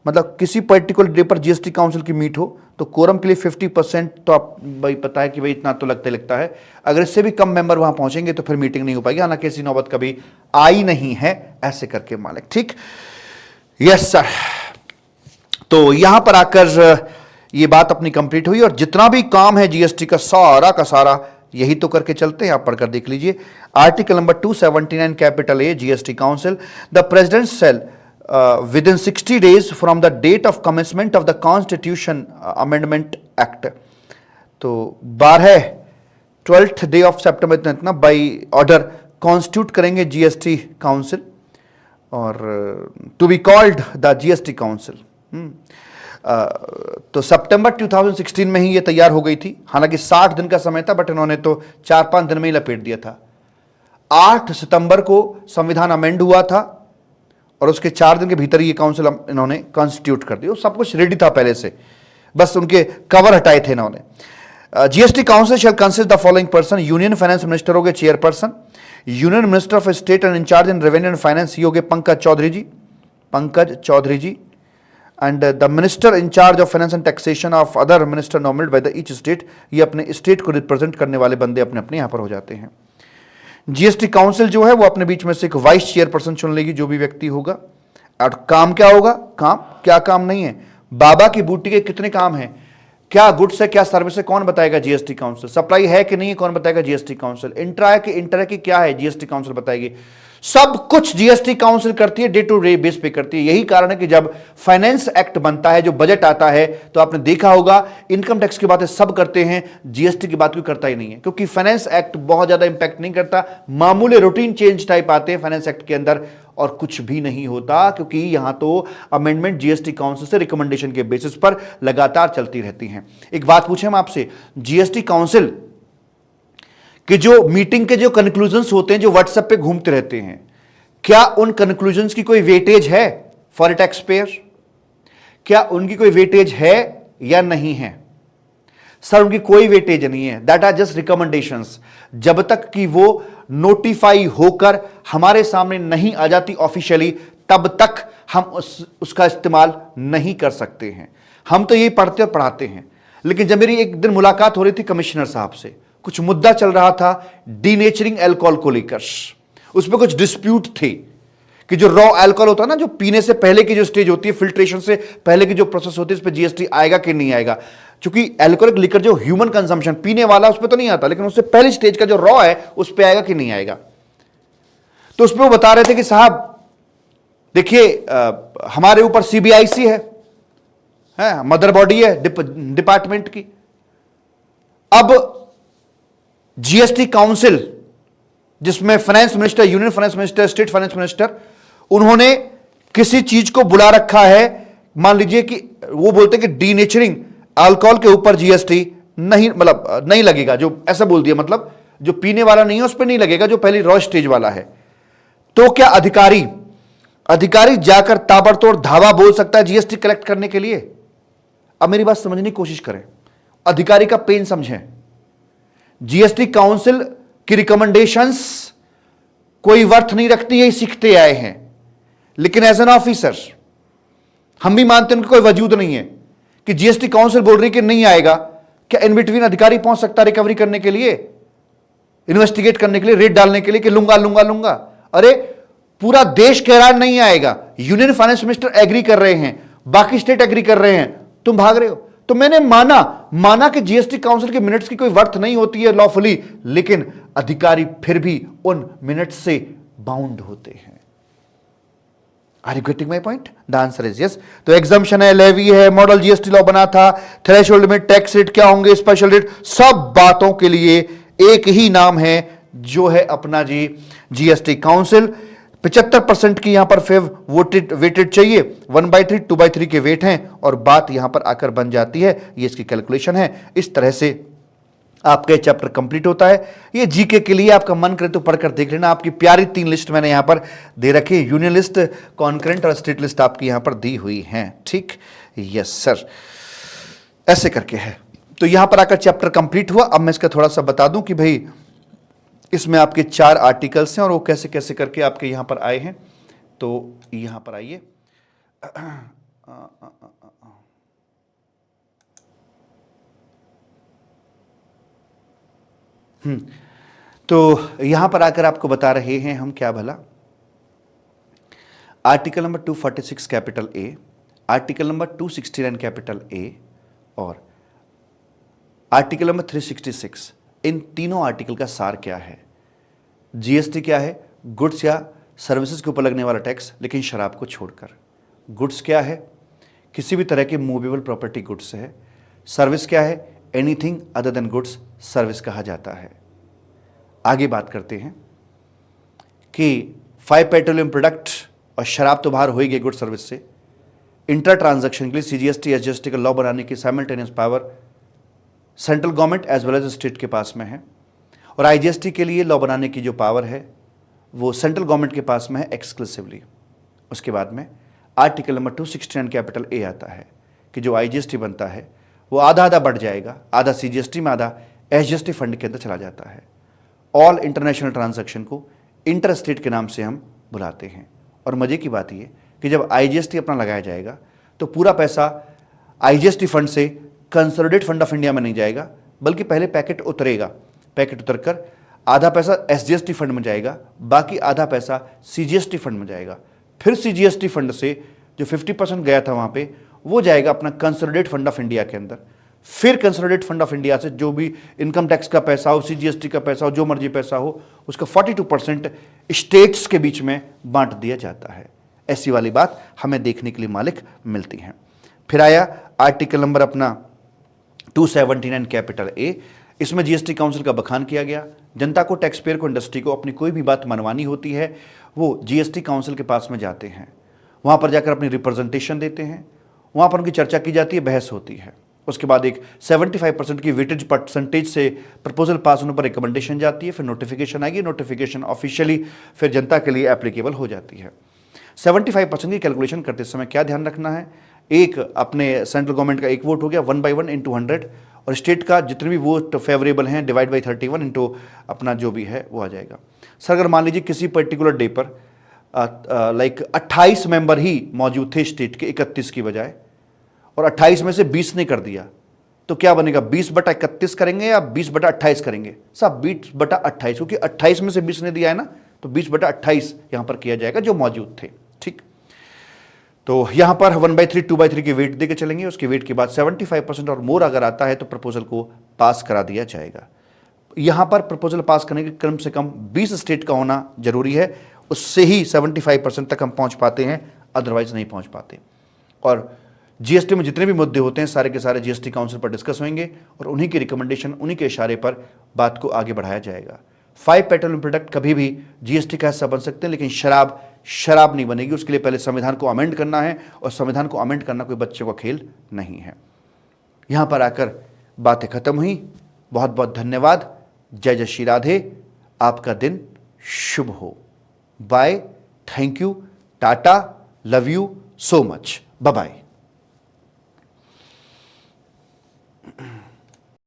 मतलब किसी पर्टिकुलर डे पर जीएसटी काउंसिल की मीट हो तो कोरम के लिए 50%, तो आप भाई पता है कि भाई इतना तो लगता है। अगर इससे भी कम मेंबर वहां पहुंचेंगे तो फिर मीटिंग नहीं हो पाएगी, हालांकि ऐसी नौबत कभी आई नहीं है, ऐसे करके मालिक। ठीक, यस सर। तो यहां पर आकर ये बात अपनी कंप्लीट हुई, और जितना भी काम है जीएसटी का सारा यही तो करके चलते हैं। आप पढ़कर देख लीजिए। Article number 279 capital A GST council, the president shall within 60 days from the date of commencement of the Constitution Amendment Act। तो 12th day of September इतना बाई ऑर्डर कॉन्स्टिट्यूट करेंगे जीएसटी काउंसिल, और to be called the GST council. तो सितंबर 2016 में ही ये तैयार हो गई थी, हालांकि 60 दिन का समय था, बट इन्होंने तो 4-5 दिन में ही लपेट दिया था। 8 सितंबर को संविधान अमेंड हुआ था, और उसके 4 दिन के भीतर ये काउंसिल इन्होंने कॉन्स्टिट्यूट कर दिया। सब कुछ रेडी था पहले से, बस उनके कवर हटाए थे इन्होंने। GST council shall consist the following person, union finance minister हो गए chairperson, union minister of state and incharge in revenue and finance, ये हो गए Pankaj Chaudhary ji, and the minister incharge of finance and taxation of other minister nominated by the each state, ये अपने state को represent करने वाले बंदे अपने अपने यहां पर हो जाते हैं। जीएसटी काउंसिल जो है वो अपने बीच में से एक वाइस चेयरपर्सन चुन लेगी, जो भी व्यक्ति होगा। और काम क्या होगा? काम नहीं है, बाबा की बूटी के कितने काम हैं, क्या गुड्स है क्या सर्विस है, कौन बताएगा? GST council. सप्लाई है कि नहीं है, कौन बताएगा? GST council. इंट्रा है कि इंटर है कि क्या है, जीएसटी काउंसिल बताएगी। सब कुछ जीएसटी काउंसिल करती है, डे टू डे बेस पे करती है। यही कारण है कि जब फाइनेंस एक्ट बनता है, जो बजट आता है, तो आपने देखा होगा इनकम टैक्स की बातें सब करते हैं, जीएसटी की बात कोई करता ही नहीं है, क्योंकि फाइनेंस एक्ट बहुत ज्यादा इंपैक्ट नहीं करता। मामूली रूटीन चेंज टाइप आते हैं फाइनेंस एक्ट के अंदर, और कुछ भी नहीं होता, क्योंकि यहां तो अमेंडमेंट जीएसटी काउंसिल से रिकमेंडेशन के बेसिस पर लगातार चलती रहती हैं। एक बात पूछें हम आपसे, जीएसटी काउंसिल कि जो मीटिंग के जो कंक्लूजन्स होते हैं, जो व्हाट्सएप पे घूमते रहते हैं, क्या उन कंक्लूजन्स की कोई वेटेज है फॉर ए टैक्स पेयर? क्या उनकी कोई वेटेज है या नहीं है? सर, उनकी कोई वेटेज नहीं है, दैट आर जस्ट रिकमेंडेशंस। जब तक कि वो नोटिफाई होकर हमारे सामने नहीं आ जाती ऑफिशियली, तब तक हम उसका इस्तेमाल नहीं कर सकते हैं। हम तो यही पढ़ते और पढ़ाते हैं। लेकिन जब मेरी एक दिन मुलाकात हो रही थी कमिश्नर साहब से, कुछ मुद्दा चल रहा था डीनेचरिंग अल्कोहल को लेकर, उसमें कुछ डिस्प्यूट थे कि जो रॉ अल्कोहल होता है ना, जो पीने से पहले की जो स्टेज होती है, फिल्ट्रेशन से पहले की जो प्रोसेस होती है, इस पर जीएसटी आएगा कि नहीं आएगा। क्योंकि अल्कोहलिक लिकर जो ह्यूमन कंजम्पशन पीने वाला, उस पर तो नहीं आता, लेकिन उससे पहली स्टेज का जो रॉ है, उस पर आएगा कि नहीं आएगा। तो उसमें वो बता रहे थे कि साहब देखिए, हमारे ऊपर सीबीआईसी है, मदर बॉडी है डिपार्टमेंट की। अब जीएसटी काउंसिल, जिसमें finance minister, union finance minister, state finance minister, उन्होंने किसी चीज को बुला रखा है। मान लीजिए कि वो बोलते हैं कि डीनेचरिंग अल्कोहल के ऊपर जीएसटी नहीं, मतलब नहीं लगेगा, जो ऐसा बोल दिया, मतलब जो पीने वाला नहीं है उस पर नहीं लगेगा, जो पहली रॉ स्टेज वाला है। तो क्या अधिकारी जाकर ताबड़तोड़ धावा बोल सकता है जीएसटी कलेक्ट करने के लिए? अब मेरी बात समझने की कोशिश करें, अधिकारी का पेन समझें। जीएसटी काउंसिल की रिकमेंडेशंस कोई वर्थ नहीं रखती है, सीखते आए हैं। लेकिन एज एन ऑफिसर हम भी मानते हैं उनका कोई वजूद नहीं है कि जीएसटी काउंसिल बोल रही कि नहीं आएगा, क्या इन बिटवीन अधिकारी पहुंच सकता रिकवरी करने के लिए, इन्वेस्टिगेट करने के लिए, रेड डालने के लिए कि लूंगा? अरे पूरा देश कह रहा नहीं आएगा, यूनियन फाइनेंस मिनिस्टर एग्री कर रहे हैं, बाकी स्टेट एग्री कर रहे हैं, तुम भाग रहे हो। तो मैंने माना कि जीएसटी काउंसिल के मिनट्स की कोई वर्थ नहीं होती है लॉफुली, लेकिन अधिकारी फिर भी उन मिनट्स से बाउंड होते हैं। Are you getting my point? The answer is yes. तो एग्जम्पशन है, लेवी है, मॉडल जीएसटी लॉ बना था, थ्रेशोल्ड लिमिट, टैक्स रेट क्या होंगे, स्पेशल रेट, सब बातों के लिए एक ही नाम है, जो है अपना जीएसटी काउंसिल। 75% की यहां पर फेव वेटेड चाहिए, 1/3 2/3 के वेट हैं, और बात यहां पर आकर बन जाती है। ये इसकी कैलकुलेशन है। इस तरह से आपका चैप्टर कंप्लीट होता है। ये जीके के लिए आपका मन करे तो पढ़कर देख लेना। आपकी प्यारी 3 लिस्ट मैंने यहां पर दे रखी है, यूनियन लिस्ट, कॉन्करेंट और स्टेट लिस्ट आपकी यहां पर दी हुई है। ठीक, यस सर, ऐसे करके है। तो यहां पर आकर चैप्टर कंप्लीट हुआ। अब मैं इसका थोड़ा सा बता दूं कि भाई इसमें आपके 4 आर्टिकल्स हैं और वो कैसे कैसे करके आपके यहां पर आए हैं। तो यहां पर आइए, तो यहां पर आकर आपको बता रहे हैं हम क्या भला, article number 246 capital A, article number 269 capital A और आर्टिकल नंबर 366, इन तीनों आर्टिकल का सार क्या है। जीएसटी क्या है? गुड्स या सर्विसेज के ऊपर लगने वाला टैक्स, लेकिन शराब को छोड़कर। गुड्स क्या है? किसी भी तरह के मूवेबल प्रॉपर्टी गुड्स है। सर्विस क्या है? Anything other than goods service कहा जाता है। आगे बात करते हैं कि 5 पेट्रोलियम प्रोडक्ट और शराब तो बाहर हो ही गए गुड सर्विस से। इंटर ट्रांजैक्शन के लिए सीजीएसटी एसजीएसटी का लॉ बनाने की simultaneous power central government as well as state के पास में है, और आईजीएसटी के लिए लॉ बनाने की जो पावर है वो सेंट्रल गवर्नमेंट के पास में है एक्सक्लूसिवली। उसके बाद में आर्टिकल नंबर 269 कैपिटल ए आता है कि जो आईजीएसटी बनता है वो आधा आधा बढ़ जाएगा, आधा सीजीएसटी में, आधा एसजीएसटी फंड के अंदर चला जाता है। ऑल इंटरनेशनल ट्रांजैक्शन को इंटर स्टेट के नाम से हम बुलाते हैं। और मजे की बात यह कि जब आईजीएसटी अपना लगाया जाएगा तो पूरा पैसा आईजीएसटी फंड से कंसोलिडेटेड फंड ऑफ इंडिया में नहीं जाएगा, बल्कि पहले पैकेट उतरेगा, पैकेट उतरकर आधा पैसा एसजीएसटी फंड में जाएगा, बाकी आधा पैसा सीजीएसटी फंड में जाएगा। फिर सीजीएसटी फंड से जो 50% गया था वहां पे, वो जाएगा अपना कंसोलिडेटेड फंड ऑफ इंडिया के अंदर। फिर कंसोलिडेटेड फंड ऑफ इंडिया से जो भी इनकम टैक्स का पैसा हो, सीजीएसटी का पैसा हो, जो मर्जी पैसा हो, उसका 42% स्टेट्स के बीच में बांट दिया जाता है। ऐसी वाली बात हमें देखने के लिए मालिक मिलती हैं। फिर आया आर्टिकल नंबर अपना 279 कैपिटल ए। इसमें जीएसटी काउंसिल का बखान किया गया। जनता को, टैक्स पेयर को, इंडस्ट्री को अपनी कोई भी बात मनवानी होती है, वो जीएसटी काउंसिल के पास में जाते हैं, वहाँ पर जाकर अपनी रिप्रेजेंटेशन देते हैं, वहाँ पर उनकी चर्चा की जाती है, बहस होती है। उसके बाद एक 75% की वेटेज परसेंटेज से प्रपोजल पास होने पर रिकमेंडेशन जाती है, फिर नोटिफिकेशन आएगी, नोटिफिकेशन ऑफिशियली फिर जनता के लिए एप्लीकेबल हो जाती है। 75% की कैलकुलेशन करते समय क्या ध्यान रखना है, एक अपने सेंट्रल गवर्नमेंट का एक वोट हो गया 1/1 इंटू 100, और स्टेट का जितने भी वोट फेवरेबल हैं डिवाइड बाई 31 इंटू अपना जो भी है वो आ जाएगा। सर अगर मान लीजिए किसी पर्टिकुलर डे पर लाइक 28 मेंबर ही मौजूद थे स्टेट के 31 की बजाय, और 28 में से 20 ने कर दिया, तो क्या बनेगा, 20/31 करेंगे या 20/28 करेंगे? साहब 20/28, क्योंकि 28 में से 20 ने दिया है ना, तो 20/28 यहां पर किया जाएगा जो मौजूद थे। ठीक, तो यहां पर 1/3 2/3 की वेट देके चलेंगे। उसकी वेट के बाद 75% और मोर अगर आता है तो प्रपोजल को पास करा दिया जाएगा। यहां पर प्रपोजल पास करने के कम से कम 20 स्टेट का होना जरूरी है, उससे ही 75% तक हम पहुंच पाते हैं, अदरवाइज नहीं पहुंच पाते। और जीएसटी में जितने भी मुद्दे होते हैं सारे के सारे जीएसटी काउंसिल पर डिस्कस होंगे, और उन्हीं की रिकमेंडेशन, उन्हीं के इशारे पर बात को आगे बढ़ाया जाएगा। 5 पेट्रोलियम प्रोडक्ट कभी भी जीएसटी का हिस्सा बन सकते हैं, लेकिन शराब नहीं बनेगी। उसके लिए पहले संविधान को अमेंड करना है, और संविधान को अमेंड करना कोई बच्चों का खेल नहीं है। यहां पर आकर बातें खत्म हुई। बहुत बहुत धन्यवाद। जय जय श्री राधे। आपका दिन शुभ हो। Bye, thank you, tata, love you so much, bye bye.